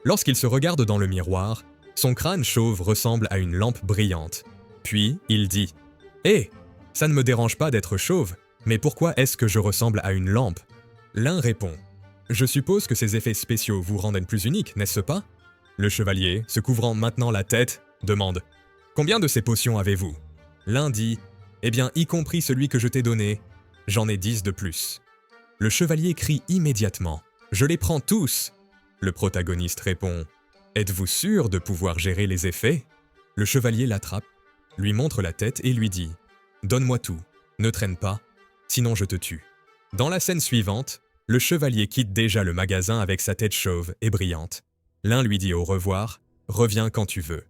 Lorsqu'il se regarde dans le miroir, son crâne chauve ressemble à une lampe brillante. Puis, il dit « Hé, ça ne me dérange pas d'être chauve, mais pourquoi est-ce que je ressemble à une lampe ?» L'un répond « Je suppose que ces effets spéciaux vous rendent plus unique, n'est-ce pas ?» Le chevalier, se couvrant maintenant la tête, demande « Combien de ces potions avez-vous » L'un dit « Eh bien, y compris celui que je t'ai donné, j'en ai 10 de plus. » Le chevalier crie immédiatement « Je les prends tous !» Le protagoniste répond « Êtes-vous sûr de pouvoir gérer les effets ?» Le chevalier l'attrape, lui montre la tête et lui dit « Donne-moi tout, ne traîne pas, sinon je te tue. » Dans la scène suivante, le chevalier quitte déjà le magasin avec sa tête chauve et brillante. L'un lui dit au revoir, « Reviens quand tu veux. »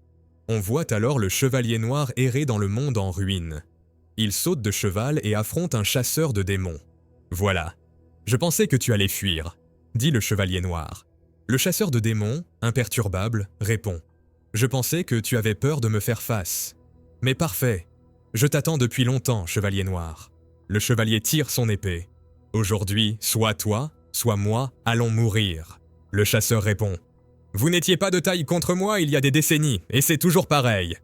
On voit alors le chevalier noir errer dans le monde en ruine. Il saute de cheval et affronte un chasseur de démons. « Voilà, je pensais que tu allais fuir, » dit le chevalier noir. Le chasseur de démons, imperturbable, répond « Je pensais que tu avais peur de me faire face. »« Mais parfait, je t'attends depuis longtemps, chevalier noir. » Le chevalier tire son épée. Aujourd'hui, soit toi, soit moi, allons mourir. Le chasseur répond « Vous n'étiez pas de taille contre moi il y a des décennies, et c'est toujours pareil. »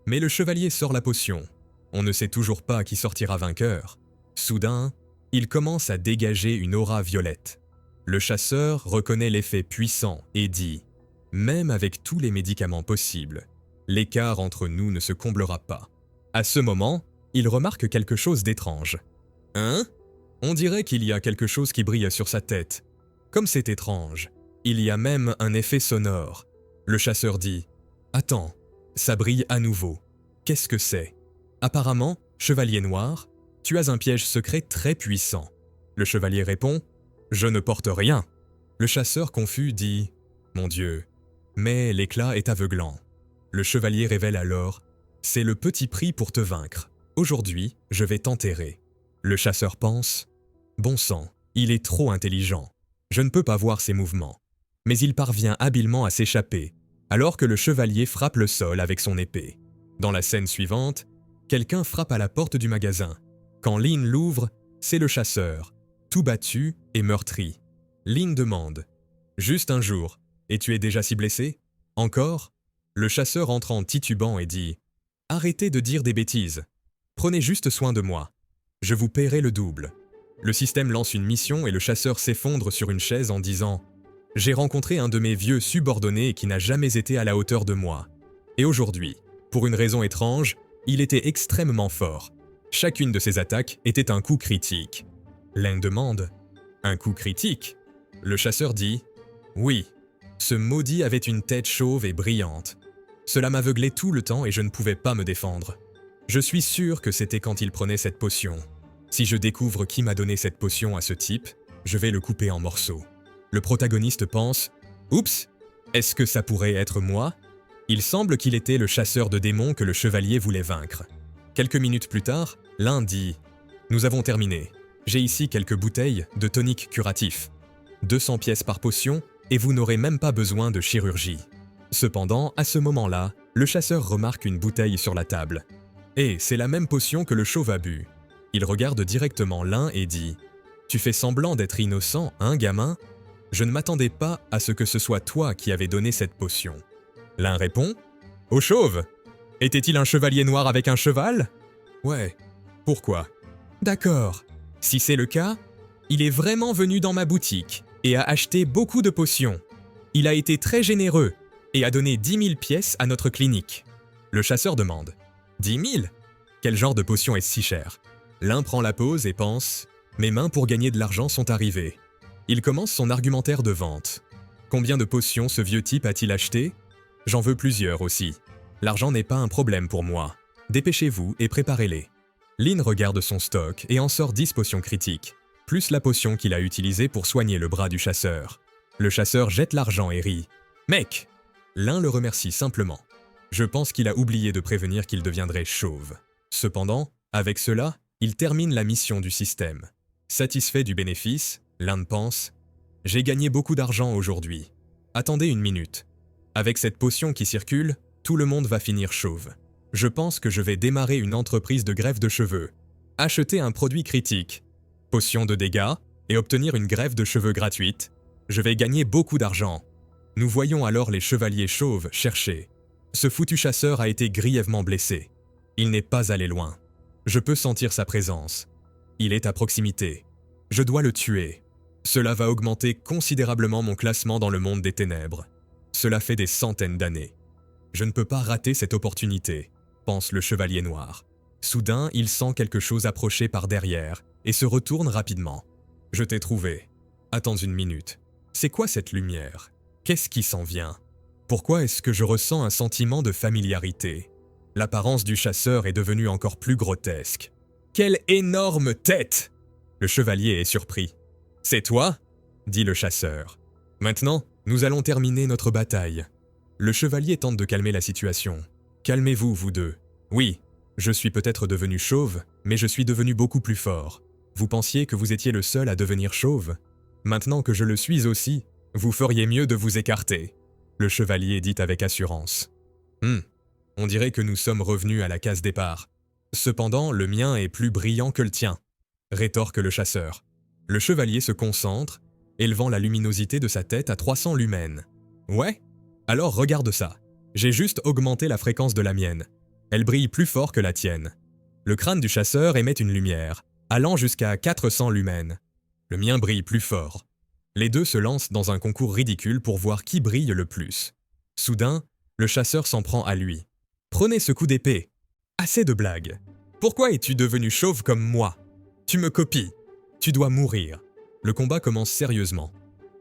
Mais le chevalier sort la potion. On ne sait toujours pas qui sortira vainqueur. Soudain, il commence à dégager une aura violette. Le chasseur reconnaît l'effet puissant et dit « Même avec tous les médicaments possibles, l'écart entre nous ne se comblera pas. » À ce moment, il remarque quelque chose d'étrange. « Hein ? On dirait qu'il y a quelque chose qui brille sur sa tête. Comme c'est étrange, il y a même un effet sonore. » Le chasseur dit « Attends, ça brille à nouveau. Qu'est-ce que c'est ? Apparemment, chevalier noir, tu as un piège secret très puissant. » Le chevalier répond « Je ne porte rien. » Le chasseur confus dit « Mon Dieu, mais l'éclat est aveuglant. » Le chevalier révèle alors « C'est le petit prix pour te vaincre. Aujourd'hui, je vais t'enterrer. » Le chasseur pense « Bon sang, il est trop intelligent. Je ne peux pas voir ses mouvements. » Mais il parvient habilement à s'échapper, alors que le chevalier frappe le sol avec son épée. Dans la scène suivante, quelqu'un frappe à la porte du magasin. Quand Lin l'ouvre, c'est le chasseur, tout battu et meurtri. Lin demande « Juste un jour, et tu es déjà si blessé ? Encore ?» Le chasseur entre en titubant et dit « Arrêtez de dire des bêtises. Prenez juste soin de moi. Je vous paierai le double. » Le système lance une mission et le chasseur s'effondre sur une chaise en disant « J'ai rencontré un de mes vieux subordonnés qui n'a jamais été à la hauteur de moi. Et aujourd'hui, pour une raison étrange, il était extrêmement fort. Chacune de ses attaques était un coup critique. » Lin demande « Un coup critique ?» Le chasseur dit « Oui, Ce maudit avait une tête chauve et brillante. Cela m'aveuglait tout le temps et je ne pouvais pas me défendre. Je suis sûr que c'était quand il prenait cette potion. Si je découvre qui m'a donné cette potion à ce type, je vais le couper en morceaux. Le protagoniste pense « Oups, est-ce que ça pourrait être moi ?» Il semble qu'il était le chasseur de démons que le chevalier voulait vaincre. Quelques minutes plus tard, l'un dit « Nous avons terminé. J'ai ici quelques bouteilles de tonique curatif. 200 pièces par potion et vous n'aurez même pas besoin de chirurgie. » Cependant, à ce moment-là, le chasseur remarque une bouteille sur la table. Et c'est la même potion que le chauve a bu. Il regarde directement l'un et dit « Tu fais semblant d'être innocent, hein, gamin ? Je ne m'attendais pas à ce que ce soit toi qui avais donné cette potion. » L'un répond « Au chauve ! Était-il un chevalier noir avec un cheval ? Ouais. Pourquoi ? D'accord. Si c'est le cas, il est vraiment venu dans ma boutique et a acheté beaucoup de potions. Il a été très généreux et a donné 10 000 pièces à notre clinique. » Le chasseur demande « 10 000 ? Quel genre de potion est si cher ?» L'un prend la pause et pense « Mes mains pour gagner de l'argent sont arrivées. » Il commence son argumentaire de vente. Combien de potions ce vieux type a-t-il acheté ? J'en veux plusieurs aussi. L'argent n'est pas un problème pour moi. Dépêchez-vous et préparez-les. Lynn regarde son stock et en sort 10 potions critiques, plus la potion qu'il a utilisée pour soigner le bras du chasseur. Le chasseur jette l'argent et rit. « Mec !» L'un le remercie simplement. Je pense qu'il a oublié de prévenir qu'il deviendrait chauve. Cependant, avec cela, il termine la mission du système. Satisfait du bénéfice, l'un pense « J'ai gagné beaucoup d'argent aujourd'hui. Attendez une minute. Avec cette potion qui circule, tout le monde va finir chauve. Je pense que je vais démarrer une entreprise de greffe de cheveux. Acheter un produit critique, potion de dégâts, et obtenir une greffe de cheveux gratuite. Je vais gagner beaucoup d'argent. » Nous voyons alors les chevaliers chauves chercher. Ce foutu chasseur a été grièvement blessé. Il n'est pas allé loin. Je peux sentir sa présence. Il est à proximité. Je dois le tuer. Cela va augmenter considérablement mon classement dans le monde des ténèbres. Cela fait des centaines d'années. Je ne peux pas rater cette opportunité, pense le chevalier noir. Soudain, il sent quelque chose approcher par derrière et se retourne rapidement. Je t'ai trouvé. Attends une minute. C'est quoi cette lumière ? Qu'est-ce qui s'en vient ? Pourquoi est-ce que je ressens un sentiment de familiarité ? L'apparence du chasseur est devenue encore plus grotesque. Quelle énorme tête ! Le chevalier est surpris. « C'est toi ?» dit le chasseur. « Maintenant, nous allons terminer notre bataille. » Le chevalier tente de calmer la situation. « Calmez-vous, vous deux. Oui, je suis peut-être devenu chauve, mais je suis devenu beaucoup plus fort. Vous pensiez que vous étiez le seul à devenir chauve ? Maintenant que je le suis aussi, vous feriez mieux de vous écarter. » Le chevalier dit avec assurance. « On dirait que nous sommes revenus à la case départ. Cependant, le mien est plus brillant que le tien. » rétorque le chasseur. Le chevalier se concentre, élevant la luminosité de sa tête à 300 lumens. « Ouais ? Alors regarde ça. J'ai juste augmenté la fréquence de la mienne. Elle brille plus fort que la tienne. » Le crâne du chasseur émet une lumière, allant jusqu'à 400 lumens. Le mien brille plus fort. Les deux se lancent dans un concours ridicule pour voir qui brille le plus. Soudain, le chasseur s'en prend à lui. « Prenez ce coup d'épée. Assez de blagues. Pourquoi es-tu devenu chauve comme moi ? Tu me copies. Tu dois mourir. » Le combat commence sérieusement,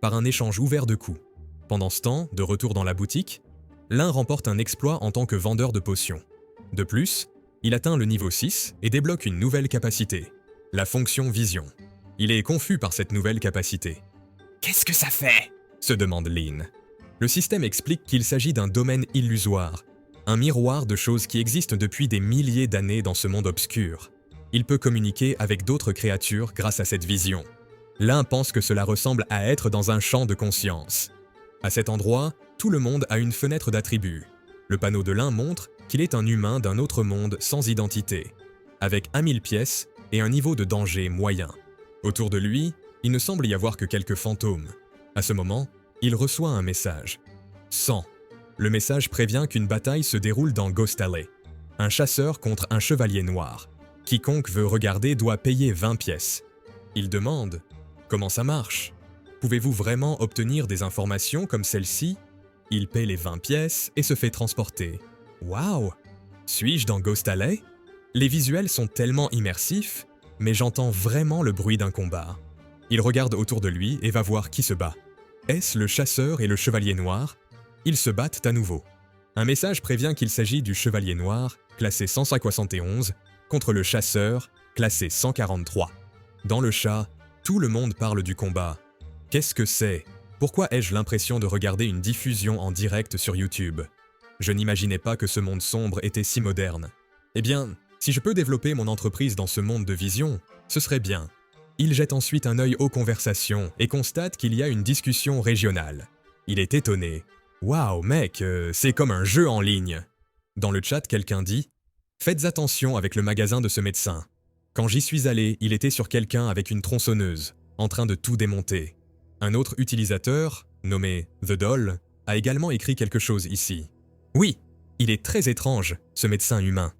par un échange ouvert de coups. Pendant ce temps, de retour dans la boutique, l'un remporte un exploit en tant que vendeur de potions. De plus, il atteint le niveau 6 et débloque une nouvelle capacité, la fonction vision. Il est confus par cette nouvelle capacité. « Qu'est-ce que ça fait ?» se demande Lynn. Le système explique qu'il s'agit d'un domaine illusoire, un miroir de choses qui existent depuis des milliers d'années dans ce monde obscur. Il peut communiquer avec d'autres créatures grâce à cette vision. L'un pense que cela ressemble à être dans un champ de conscience. À cet endroit, tout le monde a une fenêtre d'attributs. Le panneau de l'un montre qu'il est un humain d'un autre monde sans identité, avec 1000 pièces et un niveau de danger moyen. Autour de lui, il ne semble y avoir que quelques fantômes. À ce moment, il reçoit un message. 100. Le message prévient qu'une bataille se déroule dans Ghost Alley. Un chasseur contre un chevalier noir. Quiconque veut regarder doit payer 20 pièces. Il demande « Comment ça marche ? Pouvez-vous vraiment obtenir des informations comme celle-ci » Il paie les 20 pièces et se fait transporter. Waouh ! Suis-je dans Ghost Alley ? Les visuels sont tellement immersifs, mais j'entends vraiment le bruit d'un combat. Il regarde autour de lui et va voir qui se bat. Est-ce le chasseur et le chevalier noir? Ils se battent à nouveau. Un message prévient qu'il s'agit du chevalier noir, classé 171, contre le chasseur, classé 143. Dans le chat, tout le monde parle du combat. Qu'est-ce que c'est? Pourquoi ai-je l'impression de regarder une diffusion en direct sur YouTube? Je n'imaginais pas que ce monde sombre était si moderne. Eh bien, si je peux développer mon entreprise dans ce monde de vision, ce serait bien. Il jette ensuite un œil aux conversations et constate qu'il y a une discussion régionale. Il est étonné. « Waouh, mec, c'est comme un jeu en ligne !» Dans le chat, quelqu'un dit « Faites attention avec le magasin de ce médecin. Quand j'y suis allé, il était sur quelqu'un avec une tronçonneuse, en train de tout démonter. » Un autre utilisateur, nommé The Doll, a également écrit quelque chose ici. « Oui, il est très étrange, ce médecin humain.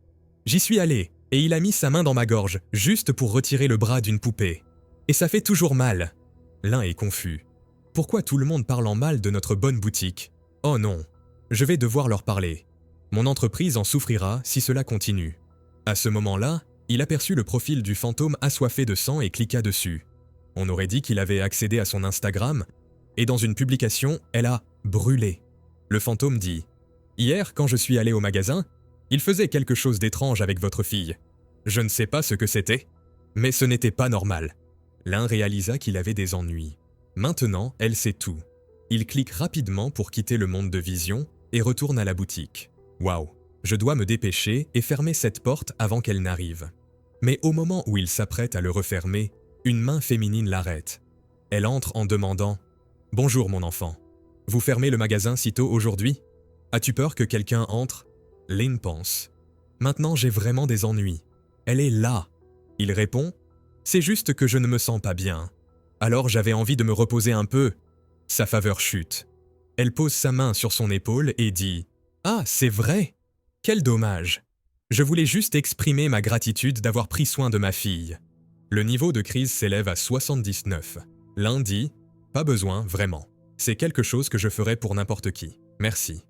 J'y suis allé, et il a mis sa main dans ma gorge, juste pour retirer le bras d'une poupée. Et ça fait toujours mal. » L'un est confus. Pourquoi tout le monde parle en mal de notre bonne boutique? Oh non, je vais devoir leur parler. Mon entreprise en souffrira si cela continue. À ce moment-là, il aperçut le profil du fantôme assoiffé de sang et cliqua dessus. On aurait dit qu'il avait accédé à son Instagram, et dans une publication, elle a brûlé. Le fantôme dit « Hier, quand je suis allé au magasin, il faisait quelque chose d'étrange avec votre fille. Je ne sais pas ce que c'était, mais ce n'était pas normal. » L'un réalisa qu'il avait des ennuis. Maintenant, elle sait tout. Il clique rapidement pour quitter le monde de vision et retourne à la boutique. Waouh, je dois me dépêcher et fermer cette porte avant qu'elle n'arrive. Mais au moment où il s'apprête à le refermer, une main féminine l'arrête. Elle entre en demandant « Bonjour mon enfant, vous fermez le magasin si tôt aujourd'hui? As-tu peur que quelqu'un entre ?» Lynn pense « Maintenant j'ai vraiment des ennuis. Elle est là. » Il répond « C'est juste que je ne me sens pas bien. Alors j'avais envie de me reposer un peu. » Sa faveur chute. Elle pose sa main sur son épaule et dit « Ah, c'est vrai! Quel dommage! Je voulais juste exprimer ma gratitude d'avoir pris soin de ma fille. » Le niveau de crise s'élève à 79. L'un dit « Pas besoin, vraiment. C'est quelque chose que je ferais pour n'importe qui. Merci. »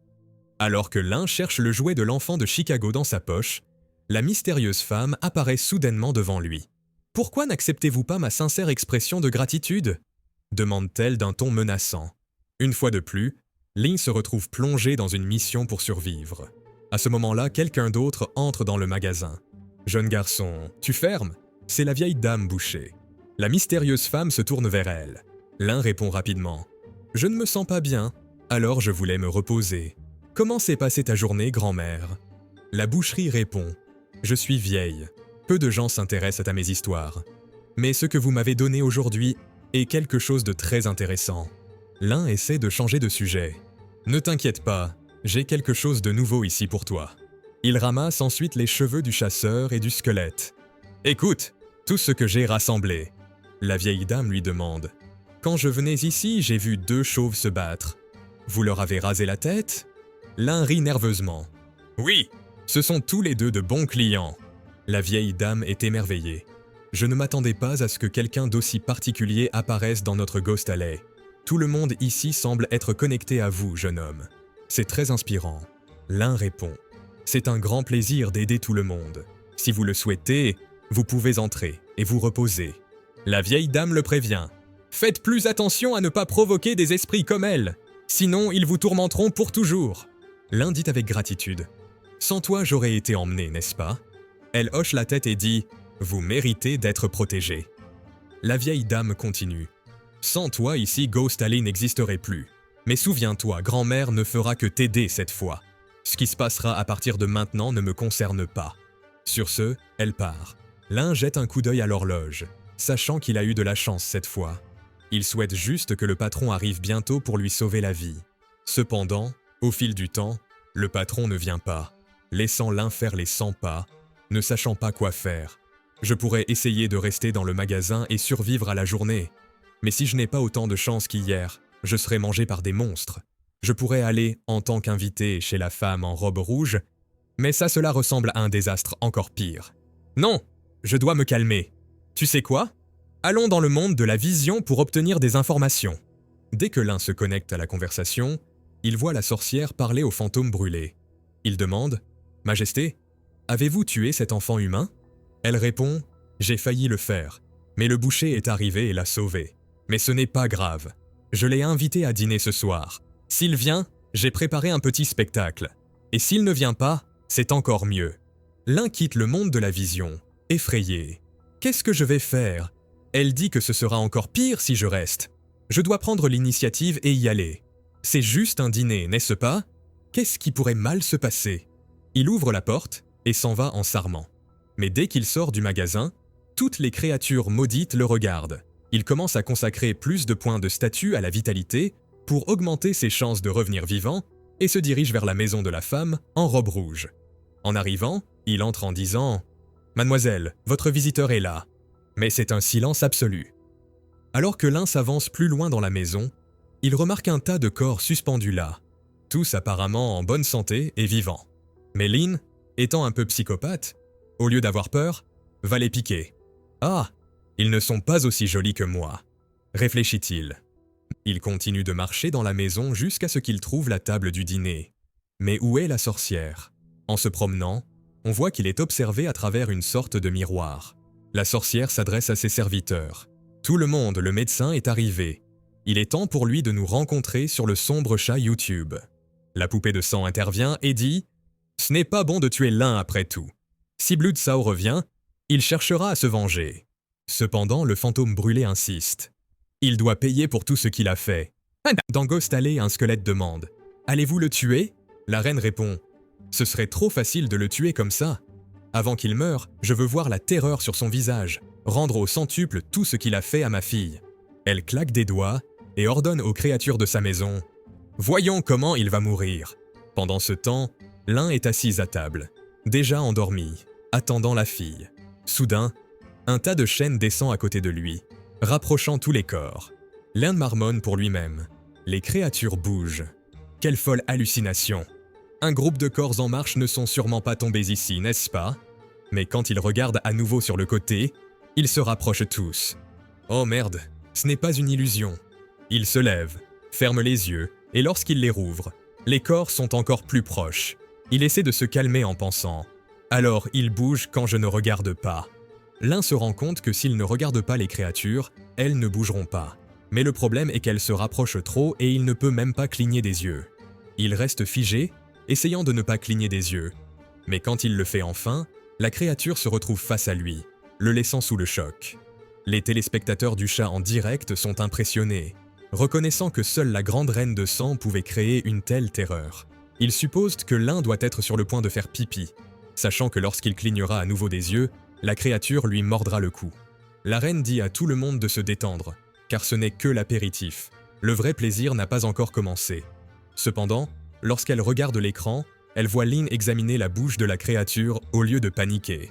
Alors que l'un cherche le jouet de l'enfant de Chicago dans sa poche, la mystérieuse femme apparaît soudainement devant lui. « Pourquoi n'acceptez-vous pas ma sincère expression de gratitude ?» demande-t-elle d'un ton menaçant. Une fois de plus, Lynn se retrouve plongée dans une mission pour survivre. À ce moment-là, quelqu'un d'autre entre dans le magasin. « Jeune garçon, tu fermes ?» C'est la vieille dame bouchée. La mystérieuse femme se tourne vers elle. L'un répond rapidement. « Je ne me sens pas bien, alors je voulais me reposer. Comment s'est passée ta journée, grand-mère ?» La boucherie répond. « Je suis vieille. Peu de gens s'intéressent à mes histoires. Mais ce que vous m'avez donné aujourd'hui est quelque chose de très intéressant. » L'un essaie de changer de sujet. « Ne t'inquiète pas, j'ai quelque chose de nouveau ici pour toi. » Il ramasse ensuite les cheveux du chasseur et du squelette. « Écoute, tout ce que j'ai rassemblé. » La vieille dame lui demande. « Quand je venais ici, j'ai vu 2 chauves se battre. Vous leur avez rasé la tête ?» L'un rit nerveusement. « Oui, ce sont tous les 2 de bons clients. » La vieille dame est émerveillée. « Je ne m'attendais pas à ce que quelqu'un d'aussi particulier apparaisse dans notre Ghost Alley. Tout le monde ici semble être connecté à vous, jeune homme. C'est très inspirant. » L'un répond. « C'est un grand plaisir d'aider tout le monde. Si vous le souhaitez, vous pouvez entrer et vous reposer. » La vieille dame le prévient. « Faites plus attention à ne pas provoquer des esprits comme elle, sinon ils vous tourmenteront pour toujours. » L'un dit avec gratitude. « Sans toi, j'aurais été emmené, n'est-ce pas ?» Elle hoche la tête et dit « Vous méritez d'être protégé. » La vieille dame continue. « Sans toi, ici, Ghost Alley n'existerait plus. Mais souviens-toi, grand-mère ne fera que t'aider cette fois. Ce qui se passera à partir de maintenant ne me concerne pas. » Sur ce, elle part. L'un jette un coup d'œil à l'horloge, sachant qu'il a eu de la chance cette fois. Il souhaite juste que le patron arrive bientôt pour lui sauver la vie. Cependant, au fil du temps, le patron ne vient pas, laissant l'un faire les 100 pas, ne sachant pas quoi faire. Je pourrais essayer de rester dans le magasin et survivre à la journée. Mais si je n'ai pas autant de chance qu'hier, je serai mangé par des monstres. Je pourrais aller en tant qu'invité chez la femme en robe rouge, mais cela ressemble à un désastre encore pire. Non, je dois me calmer. Tu sais quoi? Allons dans le monde de la vision pour obtenir des informations. Dès que l'un se connecte à la conversation, il voit la sorcière parler au fantôme brûlé. Il demande « Majesté, avez-vous tué cet enfant humain ?» Elle répond « J'ai failli le faire, mais le boucher est arrivé et l'a sauvé. Mais ce n'est pas grave. Je l'ai invité à dîner ce soir. S'il vient, j'ai préparé un petit spectacle. Et s'il ne vient pas, c'est encore mieux. » Lin quitte le monde de la vision, effrayé. « Qu'est-ce que je vais faire ? Elle dit que ce sera encore pire si je reste. Je dois prendre l'initiative et y aller. C'est juste un dîner, n'est-ce pas ? Qu'est-ce qui pourrait mal se passer ?» Il ouvre la porte et s'en va en s'armant. Mais dès qu'il sort du magasin, toutes les créatures maudites le regardent. Il commence à consacrer plus de points de statut à la vitalité pour augmenter ses chances de revenir vivant et se dirige vers la maison de la femme en robe rouge. En arrivant, il entre en disant « Mademoiselle, votre visiteur est là. » Mais c'est un silence absolu. Alors que l'un s'avance plus loin dans la maison, il remarque un tas de corps suspendus là, tous apparemment en bonne santé et vivants. Mais Lin, étant un peu psychopathe, au lieu d'avoir peur, va les piquer. « Ah, ils ne sont pas aussi jolis que moi », réfléchit-il. Il continue de marcher dans la maison jusqu'à ce qu'il trouve la table du dîner. Mais où est la sorcière ? En se promenant, on voit qu'il est observé à travers une sorte de miroir. La sorcière s'adresse à ses serviteurs. « Tout le monde, le médecin est arrivé. Il est temps pour lui de nous rencontrer sur le sombre chat YouTube. » La poupée de sang intervient et dit « Ce n'est pas bon de tuer l'un après tout. Si Bloodsau revient, il cherchera à se venger. » Cependant, le fantôme brûlé insiste. Il doit payer pour tout ce qu'il a fait. Dans Ghost Alley, un squelette demande « Allez-vous le tuer ?» La reine répond « Ce serait trop facile de le tuer comme ça. Avant qu'il meure, je veux voir la terreur sur son visage, rendre au centuple tout ce qu'il a fait à ma fille. » Elle claque des doigts et ordonne aux créatures de sa maison « Voyons comment il va mourir. » Pendant ce temps, l'un est assis à table, déjà endormi, attendant la fille. Soudain, un tas de chaînes descend à côté de lui, rapprochant tous les corps. L'un marmonne pour lui-même. Les créatures bougent. Quelle folle hallucination! Un groupe de corps en marche ne sont sûrement pas tombés ici, n'est-ce pas? Mais quand il regarde à nouveau sur le côté, ils se rapprochent tous. Oh merde, ce n'est pas une illusion. Il se lève, ferme les yeux, et lorsqu'il les rouvre, les corps sont encore plus proches. Il essaie de se calmer en pensant « Alors, il bouge quand je ne regarde pas. » L'un se rend compte que s'il ne regarde pas les créatures, elles ne bougeront pas. Mais le problème est qu'elles se rapprochent trop et il ne peut même pas cligner des yeux. Il reste figé, essayant de ne pas cligner des yeux. Mais quand il le fait enfin, la créature se retrouve face à lui, le laissant sous le choc. Les téléspectateurs du chat en direct sont impressionnés, reconnaissant que seule la grande reine de sang pouvait créer une telle terreur. Ils supposent que l'un doit être sur le point de faire pipi, sachant que lorsqu'il clignera à nouveau des yeux, la créature lui mordra le cou. La reine dit à tout le monde de se détendre, car ce n'est que l'apéritif. Le vrai plaisir n'a pas encore commencé. Cependant, lorsqu'elle regarde l'écran, elle voit Lin examiner la bouche de la créature au lieu de paniquer.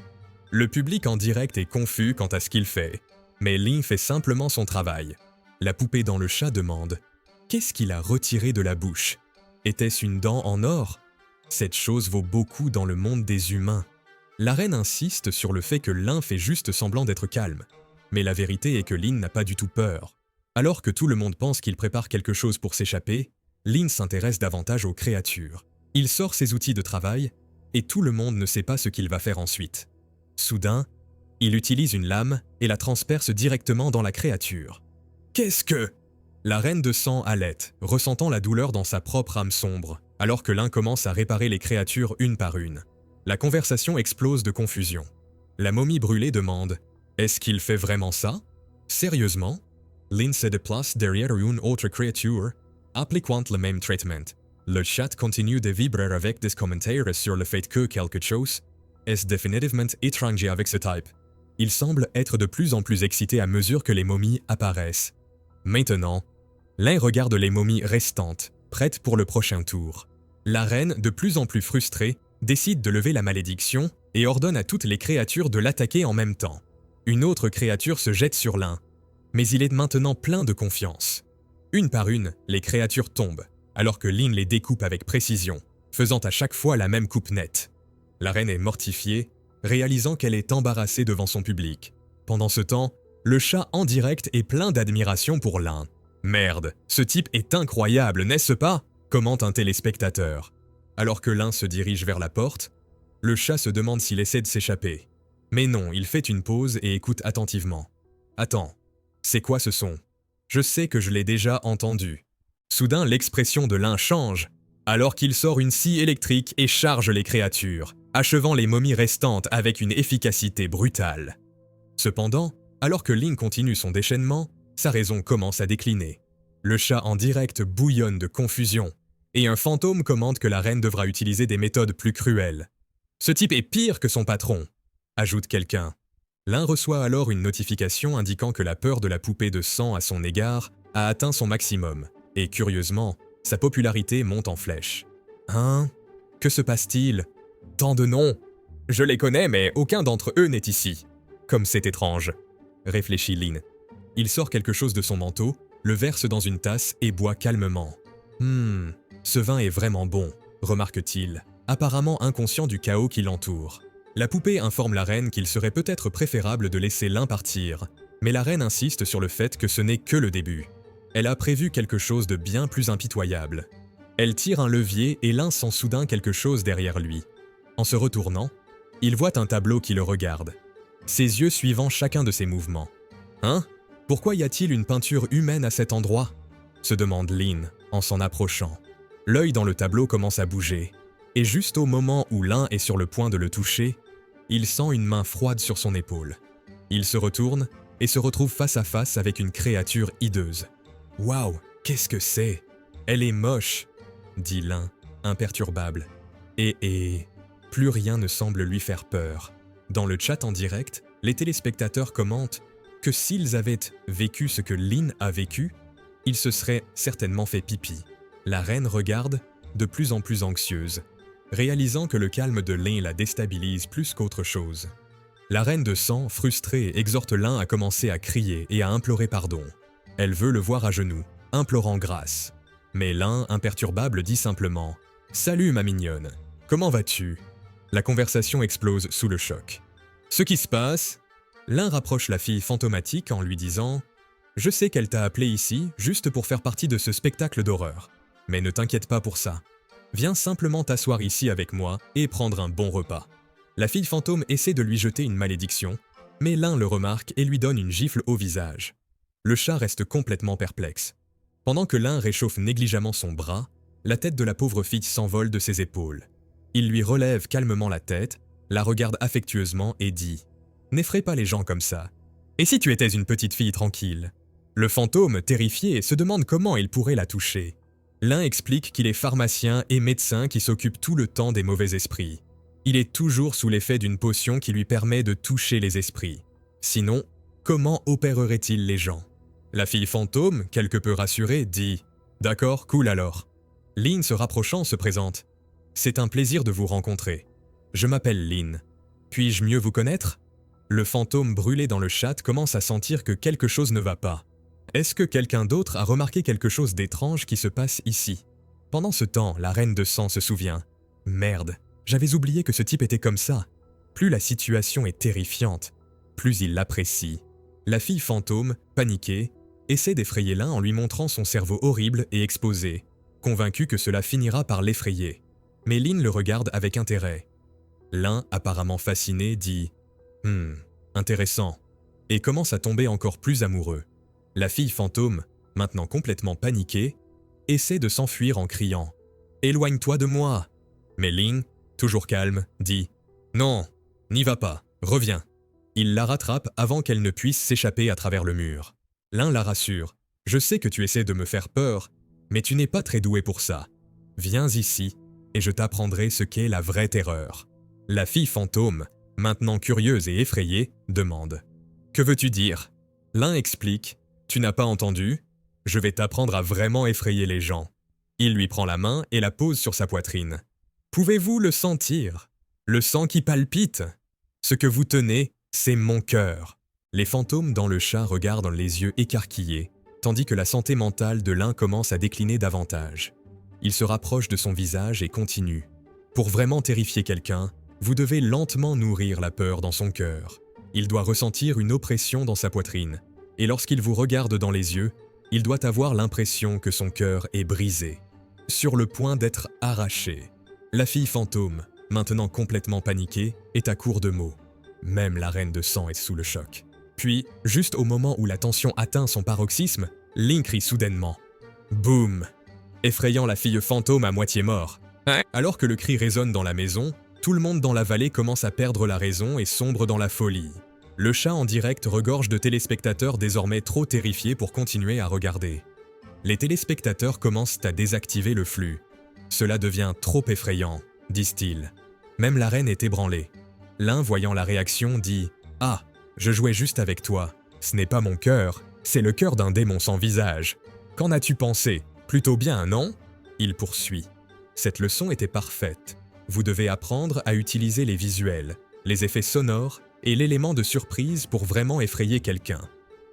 Le public en direct est confus quant à ce qu'il fait, mais Lin fait simplement son travail. La poupée dans le chat demande « Qu'est-ce qu'il a retiré de la bouche ? Était-ce une dent en or ? Cette chose vaut beaucoup dans le monde des humains. » La reine insiste sur le fait que Lin fait juste semblant d'être calme, mais la vérité est que Lin n'a pas du tout peur. Alors que tout le monde pense qu'il prépare quelque chose pour s'échapper, Lin s'intéresse davantage aux créatures. Il sort ses outils de travail, et tout le monde ne sait pas ce qu'il va faire ensuite. Soudain, il utilise une lame et la transperce directement dans la créature. « Qu'est-ce que ?» La reine de sang halète, ressentant la douleur dans sa propre âme sombre, alors que l'un commence à réparer les créatures une par une. La conversation explose de confusion. La momie brûlée demande « Est-ce qu'il fait vraiment ça ?»« Sérieusement ?» Lin se déplace derrière une autre créature, appliquant le même traitement. Le chat continue de vibrer avec des commentaires sur le fait que quelque chose est définitivement étranger avec ce type. Il semble être de plus en plus excité à mesure que les momies apparaissent. Maintenant, l'un regarde les momies restantes, prêtes pour le prochain tour. La reine, de plus en plus frustrée, décide de lever la malédiction et ordonne à toutes les créatures de l'attaquer en même temps. Une autre créature se jette sur l'un, mais il est maintenant plein de confiance. Une par une, les créatures tombent, alors que Lin les découpe avec précision, faisant à chaque fois la même coupe nette. La reine est mortifiée, réalisant qu'elle est embarrassée devant son public. Pendant ce temps, le chat en direct est plein d'admiration pour l'un. « Merde, ce type est incroyable, n'est-ce pas ?» commente un téléspectateur. Alors que l'un se dirige vers la porte, le chat se demande s'il essaie de s'échapper. Mais non, il fait une pause et écoute attentivement. « Attends, c'est quoi ce son ? Je sais que je l'ai déjà entendu. Soudain, l'expression de Lin change, alors qu'il sort une scie électrique et charge les créatures, achevant les momies restantes avec une efficacité brutale. Cependant, alors que Lin continue son déchaînement, sa raison commence à décliner. Le chat en direct bouillonne de confusion, et un fantôme commande que la reine devra utiliser des méthodes plus cruelles. Ce type est pire que son patron, ajoute quelqu'un. Lin reçoit alors une notification indiquant que la peur de la poupée de sang à son égard a atteint son maximum, et curieusement, sa popularité monte en flèche. Hein? Que se passe-t-il? Tant de noms! Je les connais, mais aucun d'entre eux n'est ici. Comme c'est étrange, réfléchit Lin. Il sort quelque chose de son manteau, le verse dans une tasse et boit calmement. Ce vin est vraiment bon, remarque-t-il, apparemment inconscient du chaos qui l'entoure. La poupée informe la reine qu'il serait peut-être préférable de laisser Lin partir, mais la reine insiste sur le fait que ce n'est que le début. Elle a prévu quelque chose de bien plus impitoyable. Elle tire un levier et Lin sent soudain quelque chose derrière lui. En se retournant, il voit un tableau qui le regarde, ses yeux suivant chacun de ses mouvements. « Hein? Pourquoi y a-t-il une peinture humaine à cet endroit ?» se demande Lin en s'en approchant. L'œil dans le tableau commence à bouger, et juste au moment où Lin est sur le point de le toucher, il sent une main froide sur son épaule. Il se retourne et se retrouve face à face avec une créature hideuse. « Waouh, qu'est-ce que c'est? Elle est moche !» dit Lin, imperturbable. Et plus rien ne semble lui faire peur. Dans le chat en direct, les téléspectateurs commentent que s'ils avaient vécu ce que Lin a vécu, ils se seraient certainement fait pipi. La reine regarde, de plus en plus anxieuse, réalisant que le calme de Lin la déstabilise plus qu'autre chose. La reine de sang, frustrée, exhorte Lin à commencer à crier et à implorer pardon. Elle veut le voir à genoux, implorant grâce. Mais Lin, imperturbable, dit simplement « Salut ma mignonne, comment vas-tu ?» La conversation explose sous le choc. Ce qui se passe, Lin rapproche la fille fantomatique en lui disant « Je sais qu'elle t'a appelé ici juste pour faire partie de ce spectacle d'horreur. Mais ne t'inquiète pas pour ça. Viens simplement t'asseoir ici avec moi et prendre un bon repas. » La fille fantôme essaie de lui jeter une malédiction, mais Lin le remarque et lui donne une gifle au visage. Le chat reste complètement perplexe. Pendant que Lin réchauffe négligemment son bras, la tête de la pauvre fille s'envole de ses épaules. Il lui relève calmement la tête, la regarde affectueusement et dit « N'effraie pas les gens comme ça. Et si tu étais une petite fille tranquille ?» Le fantôme, terrifié, se demande comment il pourrait la toucher. Lin explique qu'il est pharmacien et médecin qui s'occupe tout le temps des mauvais esprits. Il est toujours sous l'effet d'une potion qui lui permet de toucher les esprits. Sinon, comment opérerait-il les gens? La fille fantôme, quelque peu rassurée, dit « D'accord, cool alors. » Lin se rapprochant se présente. « C'est un plaisir de vous rencontrer. Je m'appelle Lin. Puis-je mieux vous connaître ?» Le fantôme brûlé dans le chat commence à sentir que quelque chose ne va pas. Est-ce que quelqu'un d'autre a remarqué quelque chose d'étrange qui se passe ici? Pendant ce temps, la reine de sang se souvient. « Merde, j'avais oublié que ce type était comme ça. » Plus la situation est terrifiante, plus il l'apprécie. La fille fantôme, paniquée, essaie d'effrayer Lin en lui montrant son cerveau horrible et exposé, convaincu que cela finira par l'effrayer. Mais Lin le regarde avec intérêt. Lin, apparemment fasciné, dit « intéressant » et commence à tomber encore plus amoureux. La fille fantôme, maintenant complètement paniquée, essaie de s'enfuir en criant « Éloigne-toi de moi !» Mais Lin, toujours calme, dit « Non, n'y va pas, reviens !» Il la rattrape avant qu'elle ne puisse s'échapper à travers le mur. Lin la rassure « Je sais que tu essaies de me faire peur, mais tu n'es pas très doué pour ça. Viens ici, et je t'apprendrai ce qu'est la vraie terreur. » La fille fantôme, maintenant curieuse et effrayée, demande « Que veux-tu dire ?» Lin explique « Tu n'as pas entendu? Je vais t'apprendre à vraiment effrayer les gens. » Il lui prend la main et la pose sur sa poitrine. « Pouvez-vous le sentir? Le sang qui palpite? Ce que vous tenez, c'est mon cœur. » Les fantômes dans le chat regardent les yeux écarquillés, tandis que la santé mentale de Lin commence à décliner davantage. Il se rapproche de son visage et continue. « Pour vraiment terrifier quelqu'un, vous devez lentement nourrir la peur dans son cœur. Il doit ressentir une oppression dans sa poitrine, et lorsqu'il vous regarde dans les yeux, il doit avoir l'impression que son cœur est brisé, sur le point d'être arraché. » La fille fantôme, maintenant complètement paniquée, est à court de mots. Même la reine de sang est sous le choc. Puis, juste au moment où la tension atteint son paroxysme, Lin crie soudainement. Boum! Effrayant la fille fantôme à moitié mort. Alors que le cri résonne dans la maison, tout le monde dans la vallée commence à perdre la raison et sombre dans la folie. Le chat en direct regorge de téléspectateurs désormais trop terrifiés pour continuer à regarder. Les téléspectateurs commencent à désactiver le flux. Cela devient trop effrayant, disent-ils. Même la reine est ébranlée. L'un, voyant la réaction, dit « Ah, je jouais juste avec toi. Ce n'est pas mon cœur, c'est le cœur d'un démon sans visage. Qu'en as-tu pensé? Plutôt bien, non ?» Il poursuit. Cette leçon était parfaite. Vous devez apprendre à utiliser les visuels, les effets sonores et l'élément de surprise pour vraiment effrayer quelqu'un.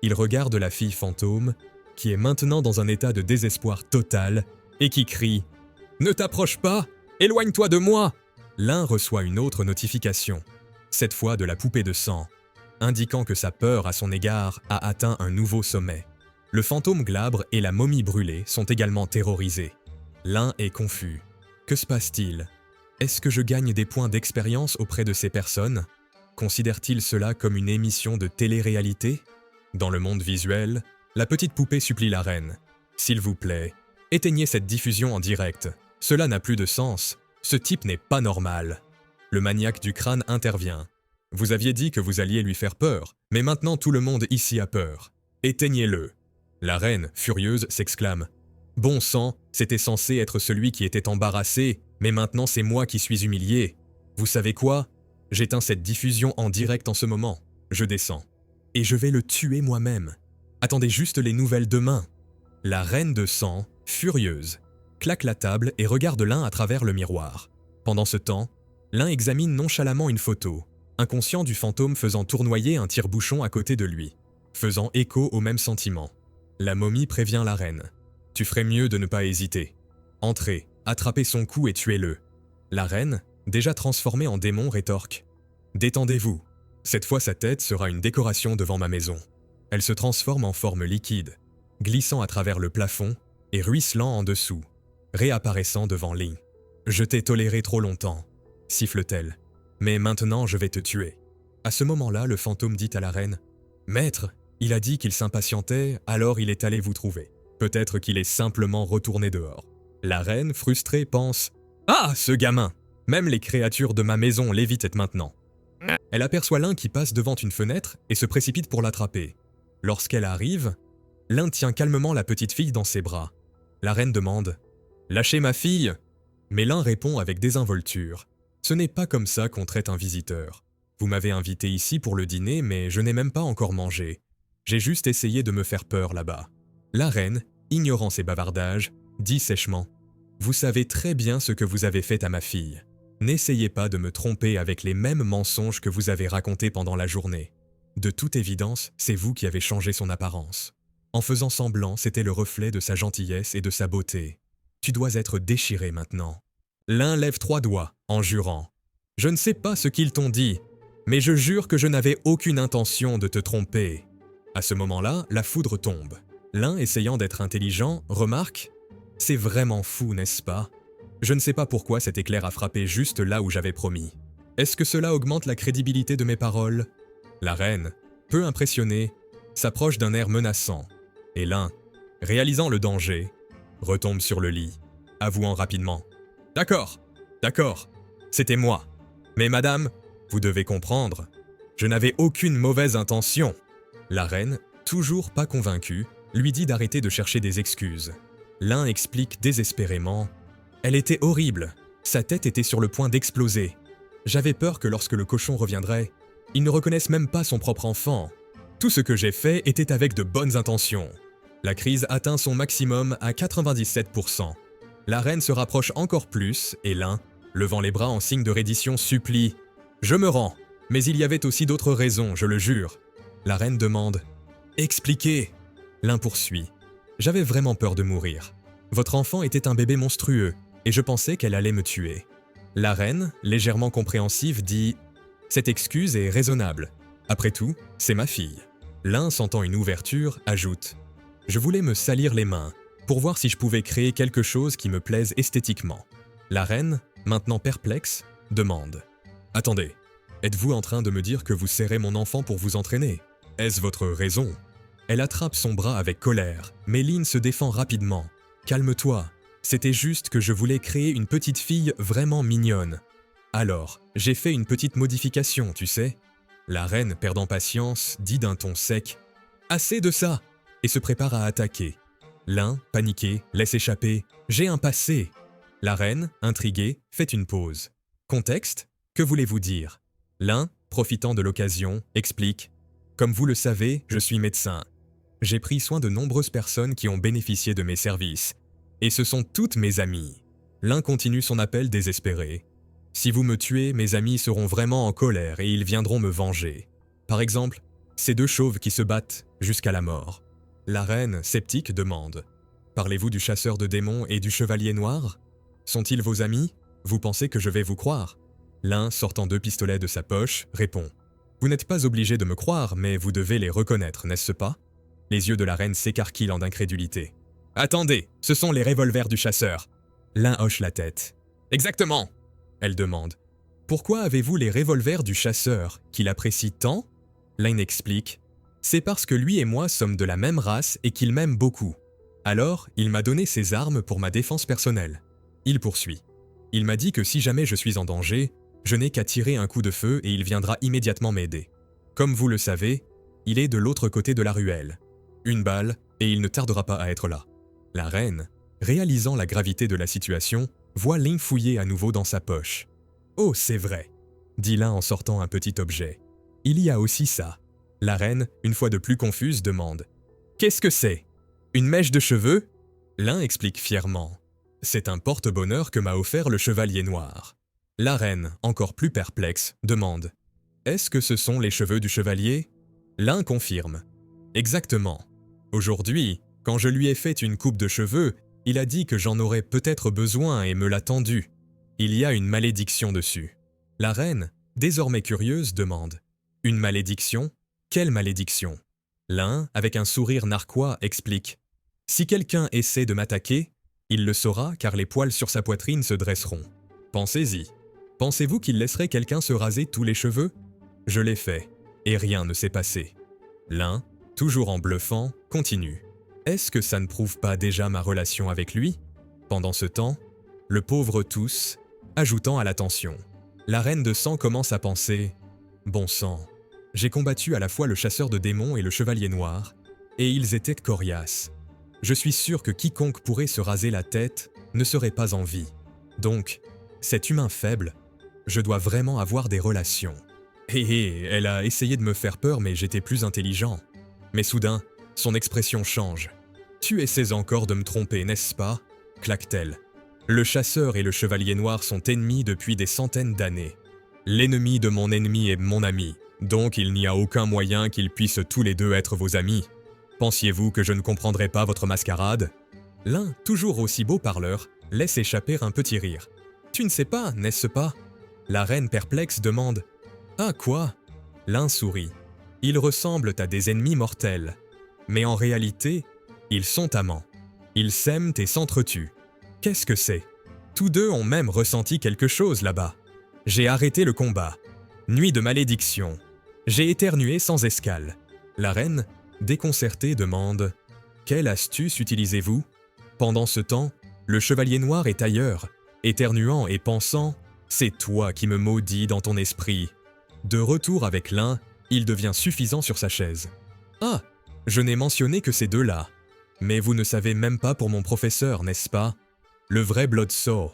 Il regarde la fille fantôme, qui est maintenant dans un état de désespoir total, et qui crie « Ne t'approche pas! Éloigne-toi de moi !» L'un reçoit une autre notification, cette fois de la poupée de sang, indiquant que sa peur à son égard a atteint un nouveau sommet. Le fantôme glabre et la momie brûlée sont également terrorisés. L'un est confus. Que se passe-t-il? Est-ce que je gagne des points d'expérience auprès de ces personnes? Considère-t-il cela comme une émission de télé-réalité? Dans le monde visuel, la petite poupée supplie la reine. « S'il vous plaît, éteignez cette diffusion en direct. Cela n'a plus de sens. Ce type n'est pas normal. » Le maniaque du crâne intervient. « Vous aviez dit que vous alliez lui faire peur, mais maintenant tout le monde ici a peur. Éteignez-le. » La reine, furieuse, s'exclame. « Bon sang, c'était censé être celui qui était embarrassé, mais maintenant c'est moi qui suis humilié. Vous savez quoi? J'éteins cette diffusion en direct en ce moment. Je descends. Et je vais le tuer moi-même. Attendez juste les nouvelles demain. » La reine de sang, furieuse, claque la table et regarde l'un à travers le miroir. Pendant ce temps, l'un examine nonchalamment une photo, inconscient du fantôme faisant tournoyer un tire-bouchon à côté de lui, faisant écho au même sentiment. La momie prévient la reine. « Tu ferais mieux de ne pas hésiter. Entrez, attrapez son cou et tuez-le. » La reine, déjà transformée en démon, rétorque. « Détendez-vous. Cette fois sa tête sera une décoration devant ma maison. » Elle se transforme en forme liquide, glissant à travers le plafond et ruisselant en dessous, réapparaissant devant Lin. « Je t'ai toléré trop longtemps, » siffle-t-elle. « Mais maintenant je vais te tuer. » À ce moment-là, le fantôme dit à la reine « Maître, il a dit qu'il s'impatientait, alors il est allé vous trouver. Peut-être qu'il est simplement retourné dehors. » La reine, frustrée, pense « Ah, ce gamin! Même les créatures de ma maison l'évitent maintenant. » Elle aperçoit l'un qui passe devant une fenêtre et se précipite pour l'attraper. Lorsqu'elle arrive, l'un tient calmement la petite fille dans ses bras. La reine demande « Lâchez ma fille !» Mais l'un répond avec désinvolture « Ce n'est pas comme ça qu'on traite un visiteur. Vous m'avez invité ici pour le dîner, mais je n'ai même pas encore mangé. J'ai juste essayé de me faire peur là-bas. » La reine, ignorant ces bavardages, dit sèchement « Vous savez très bien ce que vous avez fait à ma fille. N'essayez pas de me tromper avec les mêmes mensonges que vous avez racontés pendant la journée. De toute évidence, c'est vous qui avez changé son apparence. En faisant semblant, c'était le reflet de sa gentillesse et de sa beauté. Tu dois être déchiré maintenant. » L'un lève 3 doigts, en jurant. « Je ne sais pas ce qu'ils t'ont dit, mais je jure que je n'avais aucune intention de te tromper. » À ce moment-là, la foudre tombe. L'un, essayant d'être intelligent, remarque « C'est vraiment fou, n'est-ce pas? Je ne sais pas pourquoi cet éclair a frappé juste là où j'avais promis. Est-ce que cela augmente la crédibilité de mes paroles ?» La reine, peu impressionnée, s'approche d'un air menaçant, et l'un, réalisant le danger, retombe sur le lit, avouant rapidement « D'accord, c'était moi. Mais madame, vous devez comprendre, je n'avais aucune mauvaise intention. » La reine, toujours pas convaincue, lui dit d'arrêter de chercher des excuses. L'un explique désespérément « Elle était horrible, sa tête était sur le point d'exploser. J'avais peur que lorsque le cochon reviendrait, il ne reconnaisse même pas son propre enfant. Tout ce que j'ai fait était avec de bonnes intentions. » La crise atteint son maximum à 97%. La reine se rapproche encore plus et l'un, levant les bras en signe de reddition, supplie « Je me rends, mais il y avait aussi d'autres raisons, je le jure. » La reine demande « Expliquez !» L'un poursuit « J'avais vraiment peur de mourir. Votre enfant était un bébé monstrueux et je pensais qu'elle allait me tuer. » La reine, légèrement compréhensive, dit « Cette excuse est raisonnable. Après tout, c'est ma fille. » L'un, sentant une ouverture, ajoute « Je voulais me salir les mains pour voir si je pouvais créer quelque chose qui me plaise esthétiquement. » La reine, maintenant perplexe, demande « Attendez, êtes-vous en train de me dire que vous serrez mon enfant pour vous entraîner? Est-ce votre raison ?» Elle attrape son bras avec colère, mais Lynn se défend rapidement. « Calme-toi, c'était juste que je voulais créer une petite fille vraiment mignonne. Alors, j'ai fait une petite modification, tu sais. » La reine, perdant patience, dit d'un ton sec « Assez de ça !» et se prépare à attaquer. L'un, paniqué, laisse échapper « J'ai un passé !» La reine, intriguée, fait une pause. Contexte ? Que voulez-vous dire ? L'un, profitant de l'occasion, explique « Comme vous le savez, je suis médecin. J'ai pris soin de nombreuses personnes qui ont bénéficié de mes services. Et ce sont toutes mes amies. » L'un continue son appel désespéré. « Si vous me tuez, mes amis seront vraiment en colère et ils viendront me venger. Par exemple, ces deux chauves qui se battent jusqu'à la mort. » La reine, sceptique, demande « Parlez-vous du chasseur de démons et du chevalier noir ? Sont-ils vos amis ? Vous pensez que je vais vous croire ?» L'un, sortant 2 pistolets de sa poche, répond « Vous n'êtes pas obligé de me croire, mais vous devez les reconnaître, n'est-ce pas ?» Les yeux de la reine s'écarquillent d'incrédulité. « Attendez, ce sont les revolvers du chasseur !» L'un hoche la tête. « Exactement !» Elle demande. « Pourquoi avez-vous les revolvers du chasseur, qu'il apprécie tant ?» L'un explique. « C'est parce que lui et moi sommes de la même race et qu'il m'aime beaucoup. Alors, il m'a donné ses armes pour ma défense personnelle. » Il poursuit. « Il m'a dit que si jamais je suis en danger, je n'ai qu'à tirer un coup de feu et il viendra immédiatement m'aider. Comme vous le savez, il est de l'autre côté de la ruelle. Une balle, et il ne tardera pas à être là. » La reine, réalisant la gravité de la situation, voit Ling fouiller à nouveau dans sa poche. « Oh, c'est vrai !» dit l'un en sortant un petit objet. « Il y a aussi ça. » La reine, une fois de plus confuse, demande. « Qu'est-ce que c'est ? Une mèche de cheveux ?» L'un explique fièrement. « C'est un porte-bonheur que m'a offert le chevalier noir. » La reine, encore plus perplexe, demande. « Est-ce que ce sont les cheveux du chevalier ?» L'un confirme. « Exactement. Aujourd'hui, quand je lui ai fait une coupe de cheveux, il a dit que j'en aurais peut-être besoin et me l'a tendu. Il y a une malédiction dessus. » La reine, désormais curieuse, demande. « Une malédiction ? Quelle malédiction ?» L'un, avec un sourire narquois, explique. « Si quelqu'un essaie de m'attaquer, il le saura car les poils sur sa poitrine se dresseront. Pensez-y. Pensez-vous qu'il laisserait quelqu'un se raser tous les cheveux ? Je l'ai fait, et rien ne s'est passé. » L'un, toujours en bluffant, continue. « Est-ce que ça ne prouve pas déjà ma relation avec lui ?» Pendant ce temps, le pauvre tousse, ajoutant à la tension. La reine de sang commence à penser « Bon sang, j'ai combattu à la fois le chasseur de démons et le chevalier noir, et ils étaient coriaces. Je suis sûr que quiconque pourrait se raser la tête ne serait pas en vie. Donc, cet humain faible, je dois vraiment avoir des relations. » Hé, elle a essayé de me faire peur mais j'étais plus intelligent. Mais soudain, son expression change. « Tu essaies encore de me tromper, n'est-ce pas ?» claque-t-elle. « Le chasseur et le chevalier noir sont ennemis depuis des centaines d'années. L'ennemi de mon ennemi est mon ami, donc il n'y a aucun moyen qu'ils puissent tous les deux être vos amis. Pensiez-vous que je ne comprendrais pas votre mascarade ?» L'un, toujours aussi beau parleur, laisse échapper un petit rire. « Tu ne sais pas, n'est-ce pas ?» La reine perplexe demande « Ah quoi ?» L'un sourit. « Ils ressemblent à des ennemis mortels. Mais en réalité, ils sont amants. Ils s'aiment et s'entretuent. Qu'est-ce que c'est ? Tous deux ont même ressenti quelque chose là-bas. J'ai arrêté le combat. Nuit de malédiction. J'ai éternué sans escale. » La reine, déconcertée, demande « Quelle astuce utilisez-vous » Pendant ce temps, le chevalier noir est ailleurs, éternuant et pensant « C'est toi qui me maudis dans ton esprit. » De retour avec l'un, il devient suffisant sur sa chaise. « Ah, je n'ai mentionné que ces deux-là. Mais vous ne savez même pas pour mon professeur, n'est-ce pas ? Le vrai Bloodsaw.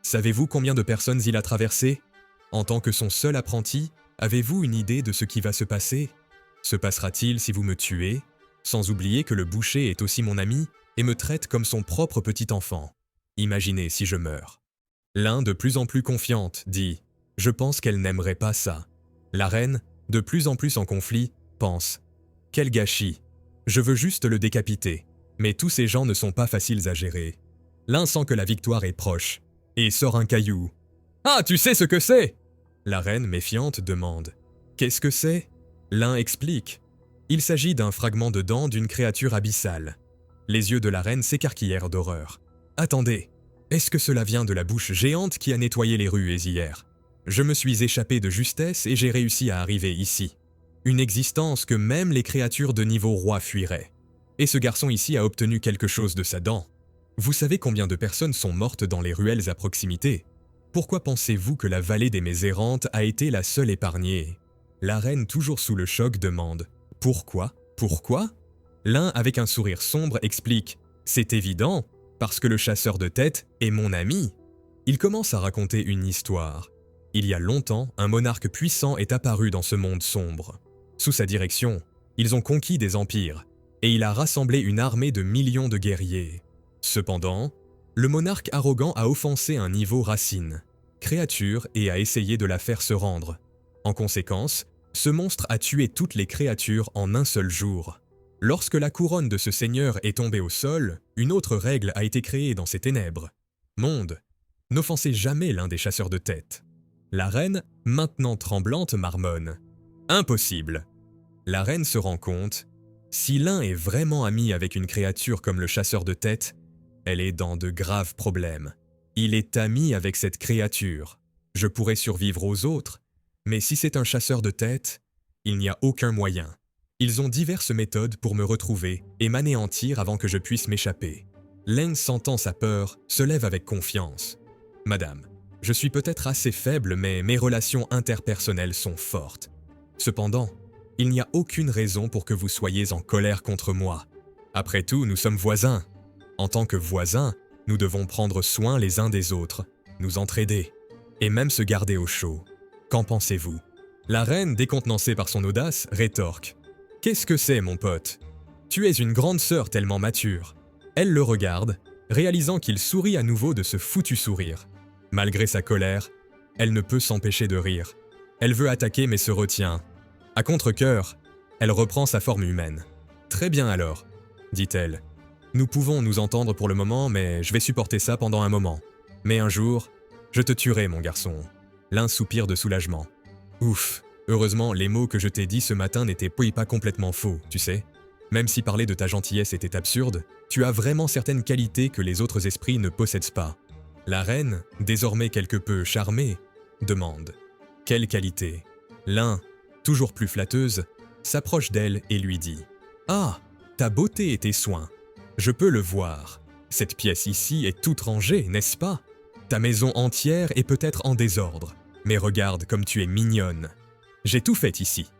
Savez-vous combien de personnes il a traversé ? En tant que son seul apprenti, avez-vous une idée de ce qui va se passer ? Se passera-t-il si vous me tuez ? Sans oublier que le boucher est aussi mon ami et me traite comme son propre petit enfant. Imaginez si je meurs. » L'un, de plus en plus confiante, dit « Je pense qu'elle n'aimerait pas ça. » La reine, de plus en plus en conflit, pense « Quel gâchis. Je veux juste le décapiter. » Mais tous ces gens ne sont pas faciles à gérer. L'un sent que la victoire est proche et sort un caillou. « Ah, tu sais ce que c'est ?» La reine, méfiante, demande. « Qu'est-ce que c'est ?» L'un explique. Il s'agit d'un fragment de dent d'une créature abyssale. Les yeux de la reine s'écarquillèrent d'horreur. « Attendez, est-ce que cela vient de la bouche géante qui a nettoyé les rues hier ? Je me suis échappé de justesse et j'ai réussi à arriver ici. Une existence que même les créatures de niveau roi fuiraient. Et ce garçon ici a obtenu quelque chose de sa dent. Vous savez combien de personnes sont mortes dans les ruelles à proximité? Pourquoi pensez-vous que la vallée des Mésérantes a été la seule épargnée? La reine, toujours sous le choc, demande « Pourquoi? Pourquoi ?» L'un, avec un sourire sombre, explique « C'est évident, parce que le chasseur de tête est mon ami. » Il commence à raconter une histoire. Il y a longtemps, un monarque puissant est apparu dans ce monde sombre. Sous sa direction, ils ont conquis des empires, et il a rassemblé une armée de millions de guerriers. Cependant, le monarque arrogant a offensé un niveau racine, créature, et a essayé de la faire se rendre. En conséquence, ce monstre a tué toutes les créatures en un seul jour. Lorsque la couronne de ce seigneur est tombée au sol, une autre règle a été créée dans ces ténèbres. Monde, n'offensez jamais l'un des chasseurs de tête. La reine, maintenant tremblante, marmonne. Impossible. La reine se rend compte, si l'un est vraiment ami avec une créature comme le chasseur de tête, elle est dans de graves problèmes. Il est ami avec cette créature. Je pourrais survivre aux autres, mais si c'est un chasseur de tête, il n'y a aucun moyen. Ils ont diverses méthodes pour me retrouver et m'anéantir avant que je puisse m'échapper. Leng, sentant sa peur, se lève avec confiance. « Madame, je suis peut-être assez faible, mais mes relations interpersonnelles sont fortes. Cependant, il n'y a aucune raison pour que vous soyez en colère contre moi. Après tout, nous sommes voisins. En tant que voisins, nous devons prendre soin les uns des autres, nous entraider, et même se garder au chaud. Qu'en pensez-vous » La reine, décontenancée par son audace, rétorque. « Qu'est-ce que c'est, mon pote? Tu es une grande sœur tellement mature. » Elle le regarde, réalisant qu'il sourit à nouveau de ce foutu sourire. Malgré sa colère, elle ne peut s'empêcher de rire. Elle veut attaquer mais se retient. À contre-cœur, elle reprend sa forme humaine. « Très bien alors, » dit-elle. « Nous pouvons nous entendre pour le moment, mais je vais supporter ça pendant un moment. Mais un jour, je te tuerai, mon garçon. » L'un soupire de soulagement. « Ouf, heureusement, les mots que je t'ai dit ce matin n'étaient pas complètement faux, tu sais. Même si parler de ta gentillesse était absurde, tu as vraiment certaines qualités que les autres esprits ne possèdent pas. » La reine, désormais quelque peu charmée, demande « Quelle qualité ?» L'un, toujours plus flatteuse, s'approche d'elle et lui dit « Ah, ta beauté et tes soins. Je peux le voir. Cette pièce ici est toute rangée, n'est-ce pas? Ta maison entière est peut-être en désordre, mais regarde comme tu es mignonne. J'ai tout fait ici. »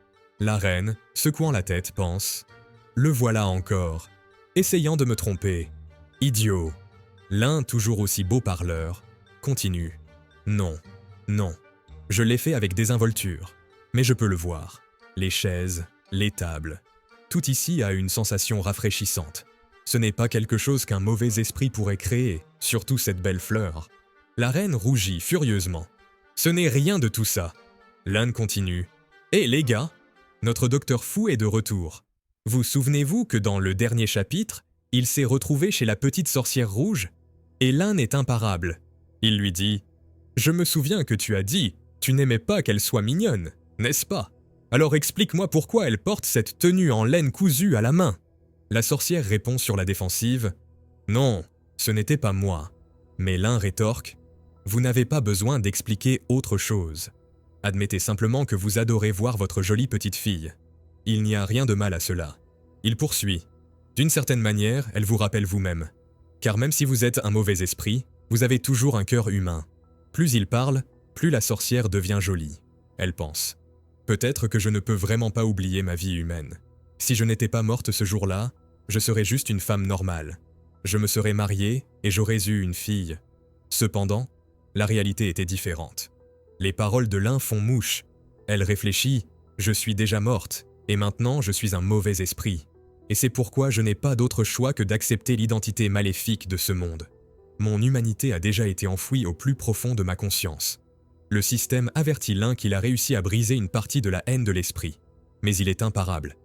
La reine, secouant la tête, pense « Le voilà encore, essayant de me tromper. Idiot. » L'un, toujours aussi beau parleur, continue « Non, non, je l'ai fait avec désinvolture, mais je peux le voir. Les chaises, les tables, tout ici a une sensation rafraîchissante. Ce n'est pas quelque chose qu'un mauvais esprit pourrait créer, surtout cette belle fleur. » La reine rougit furieusement. « Ce n'est rien de tout ça. » L'un continue. « Hé les gars, notre docteur fou est de retour. Vous souvenez-vous que dans le dernier chapitre, il s'est retrouvé chez la petite sorcière rouge? Et l'un est imparable. » Il lui dit « Je me souviens que tu as dit, tu n'aimais pas qu'elle soit mignonne, n'est-ce pas? Alors explique-moi pourquoi elle porte cette tenue en laine cousue à la main. » La sorcière répond sur la défensive « Non, ce n'était pas moi. » Mais l'un rétorque « Vous n'avez pas besoin d'expliquer autre chose. Admettez simplement que vous adorez voir votre jolie petite fille. Il n'y a rien de mal à cela. » Il poursuit « D'une certaine manière, elle vous rappelle vous-même. Car même si vous êtes un mauvais esprit, vous avez toujours un cœur humain. Plus il parle, plus la sorcière devient jolie. » Elle pense « Peut-être que je ne peux vraiment pas oublier ma vie humaine. Si je n'étais pas morte ce jour-là, je serais juste une femme normale. Je me serais mariée et j'aurais eu une fille. Cependant, la réalité était différente. Les paroles de l'un font mouche. Elle réfléchit « Je suis déjà morte, et maintenant je suis un mauvais esprit. Et c'est pourquoi je n'ai pas d'autre choix que d'accepter l'identité maléfique de ce monde. Mon humanité a déjà été enfouie au plus profond de ma conscience. » Le système avertit l'un qu'il a réussi à briser une partie de la haine de l'esprit, mais il est imparable.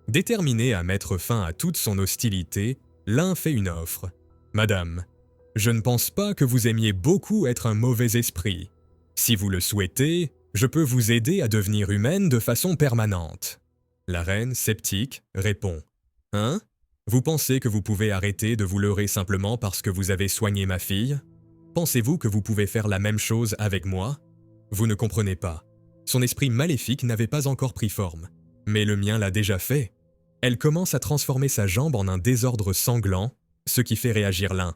Déterminé à mettre fin à toute son hostilité, l'un fait une offre. « Madame, je ne pense pas que vous aimiez beaucoup être un mauvais esprit. Si vous le souhaitez, je peux vous aider à devenir humaine de façon permanente. » La reine, sceptique, répond « Hein? Vous pensez que vous pouvez arrêter de vous leurrer simplement parce que vous avez soigné ma fille? Pensez-vous que vous pouvez faire la même chose avec moi? Vous ne comprenez pas. Son esprit maléfique n'avait pas encore pris forme. Mais le mien l'a déjà fait. Elle commence à transformer sa jambe en un désordre sanglant, ce qui fait réagir l'un.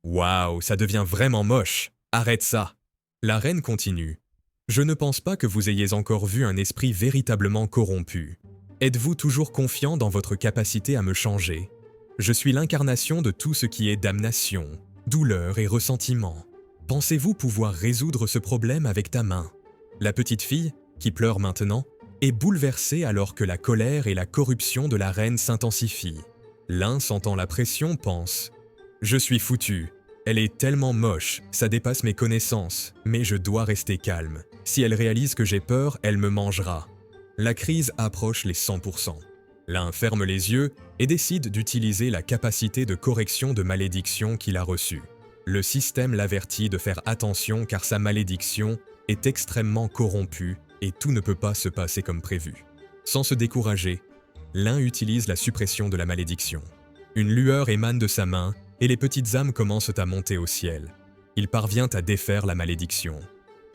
Waouh, ça devient vraiment moche. Arrête ça. La reine continue. Je ne pense pas que vous ayez encore vu un esprit véritablement corrompu. Êtes-vous toujours confiant dans votre capacité à me changer? Je suis l'incarnation de tout ce qui est damnation, douleur et ressentiment. Pensez-vous pouvoir résoudre ce problème avec ta main? La petite fille, qui pleure maintenant, est bouleversée alors que la colère et la corruption de la reine s'intensifient. L'un, sentant la pression, pense « Je suis foutu. Elle est tellement moche, ça dépasse mes connaissances, mais je dois rester calme. Si elle réalise que j'ai peur, elle me mangera. » La crise approche les 100%. L'un ferme les yeux et décide d'utiliser la capacité de correction de malédiction qu'il a reçue. Le système l'avertit de faire attention car sa malédiction est extrêmement corrompue et tout ne peut pas se passer comme prévu. Sans se décourager, l'un utilise la suppression de la malédiction. Une lueur émane de sa main et les petites âmes commencent à monter au ciel. Il parvient à défaire la malédiction.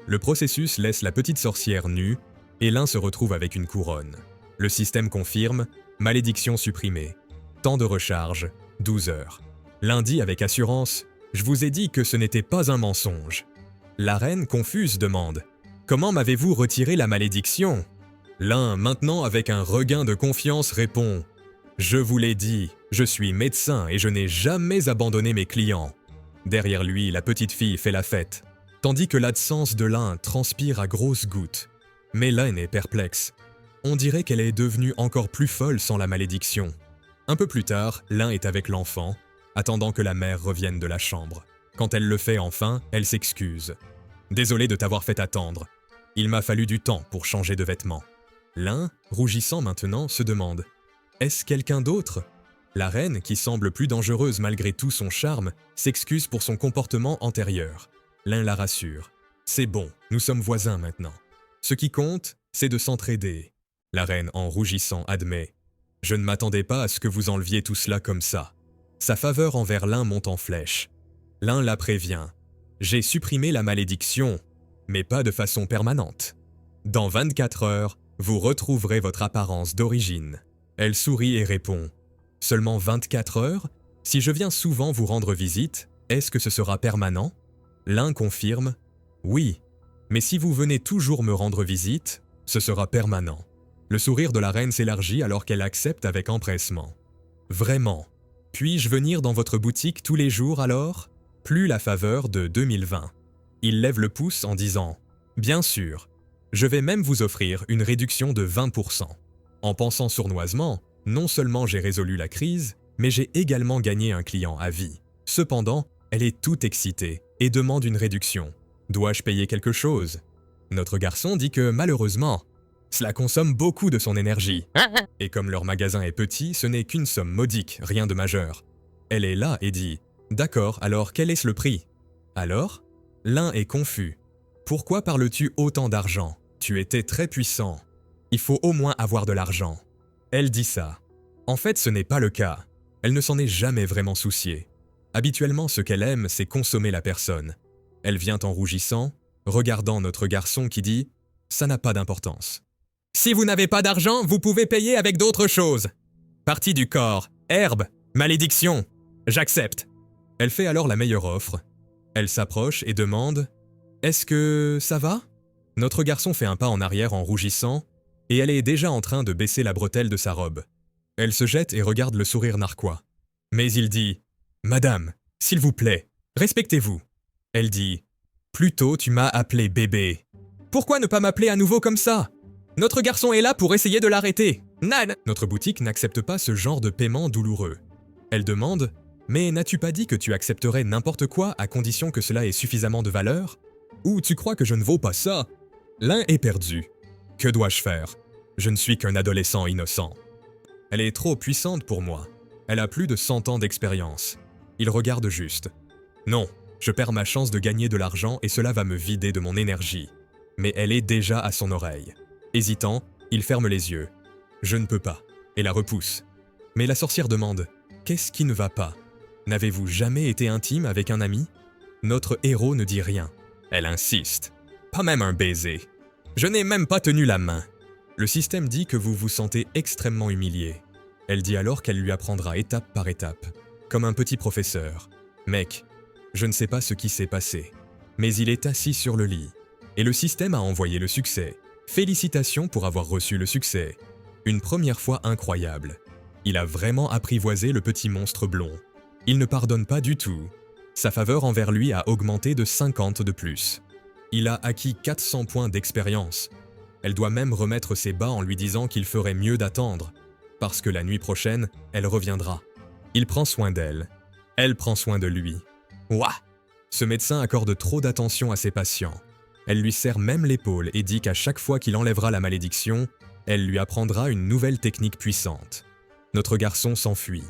Le processus laisse la petite sorcière nue et l'un se retrouve avec une couronne. Le système confirme « Malédiction supprimée. Temps de recharge, 12 heures. » L'un dit avec assurance « Je vous ai dit que ce n'était pas un mensonge. » La reine, confuse, demande « Comment m'avez-vous retiré la malédiction ?» L'un, maintenant avec un regain de confiance, répond « Je vous l'ai dit, je suis médecin et je n'ai jamais abandonné mes clients. » Derrière lui, la petite fille fait la fête, tandis que l'absence de l'un transpire à grosses gouttes. Mais l'un est perplexe. On dirait qu'elle est devenue encore plus folle sans la malédiction. Un peu plus tard, l'un est avec l'enfant, attendant que la mère revienne de la chambre. Quand elle le fait enfin, elle s'excuse. « Désolé de t'avoir fait attendre. Il m'a fallu du temps pour changer de vêtements. » L'un, rougissant maintenant, se demande « Est-ce quelqu'un d'autre ?» La reine, qui semble plus dangereuse malgré tout son charme, s'excuse pour son comportement antérieur. L'un la rassure. « C'est bon, nous sommes voisins maintenant. Ce qui compte, c'est de s'entraider. » La reine, en rougissant, admet « Je ne m'attendais pas à ce que vous enleviez tout cela comme ça. » Sa faveur envers l'un monte en flèche. L'un la prévient « J'ai supprimé la malédiction, mais pas de façon permanente. Dans 24 heures, vous retrouverez votre apparence d'origine. » Elle sourit et répond « Seulement 24 heures? Si je viens souvent vous rendre visite, est-ce que ce sera permanent ?» L'un confirme « Oui, mais si vous venez toujours me rendre visite, ce sera permanent. » Le sourire de la reine s'élargit alors qu'elle accepte avec empressement. « Vraiment? Puis-je venir dans votre boutique tous les jours alors? Plus la faveur de 2020. » Il lève le pouce en disant « Bien sûr, je vais même vous offrir une réduction de 20%. » En pensant sournoisement, non seulement j'ai résolu la crise, mais j'ai également gagné un client à vie. Cependant, elle est toute excitée et demande une réduction. Dois-je payer quelque chose? Notre garçon dit que malheureusement, cela consomme beaucoup de son énergie. Et comme leur magasin est petit, ce n'est qu'une somme modique, rien de majeur. Elle est là et dit « D'accord, alors quel est le prix ?» Alors, l'un est confus. « Pourquoi parles-tu autant d'argent? Tu étais très puissant. Il faut au moins avoir de l'argent. » Elle dit ça. En fait, ce n'est pas le cas. Elle ne s'en est jamais vraiment souciée. Habituellement, ce qu'elle aime, c'est consommer la personne. Elle vient en rougissant, regardant notre garçon qui dit « Ça n'a pas d'importance. » Si vous n'avez pas d'argent, vous pouvez payer avec d'autres choses. Partie du corps, herbe, malédiction. J'accepte. Elle fait alors la meilleure offre. Elle s'approche et demande « Est-ce que ça va ?» Notre garçon fait un pas en arrière en rougissant et elle est déjà en train de baisser la bretelle de sa robe. Elle se jette et regarde le sourire narquois. Mais il dit « Madame, s'il vous plaît, respectez-vous. » Elle dit « Plutôt tu m'as appelé bébé. Pourquoi ne pas m'appeler à nouveau comme ça? Notre garçon est là pour essayer de l'arrêter. Nan !» Notre boutique n'accepte pas ce genre de paiement douloureux. Elle demande « Mais n'as-tu pas dit que tu accepterais n'importe quoi à condition que cela ait suffisamment de valeur? Ou tu crois que je ne vaux pas ça? » L'un est perdu. Que dois-je faire? Je ne suis qu'un adolescent innocent. Elle est trop puissante pour moi. Elle a plus de 100 ans d'expérience. Il regarde juste. Non, je perds ma chance de gagner de l'argent et cela va me vider de mon énergie. Mais elle est déjà à son oreille. Hésitant, il ferme les yeux. Je ne peux pas, et la repousse. Mais la sorcière demande « Qu'est-ce qui ne va pas? N'avez-vous jamais été intime avec un ami ?» Notre héros ne dit rien. Elle insiste. Pas même un baiser. Je n'ai même pas tenu la main. Le système dit que vous vous sentez extrêmement humilié. Elle dit alors qu'elle lui apprendra étape par étape, comme un petit professeur. Mec, je ne sais pas ce qui s'est passé, mais il est assis sur le lit. Et le système a envoyé le succès. Félicitations pour avoir reçu le succès. Une première fois incroyable. Il a vraiment apprivoisé le petit monstre blond. Il ne pardonne pas du tout. Sa faveur envers lui a augmenté de 50 de plus. Il a acquis 400 points d'expérience. Elle doit même remettre ses bas en lui disant qu'il ferait mieux d'attendre, parce que la nuit prochaine, elle reviendra. Il prend soin d'elle. Elle prend soin de lui. Ouah! Ce médecin accorde trop d'attention à ses patients. Elle lui serre même l'épaule et dit qu'à chaque fois qu'il enlèvera la malédiction, elle lui apprendra une nouvelle technique puissante. Notre garçon s'enfuit.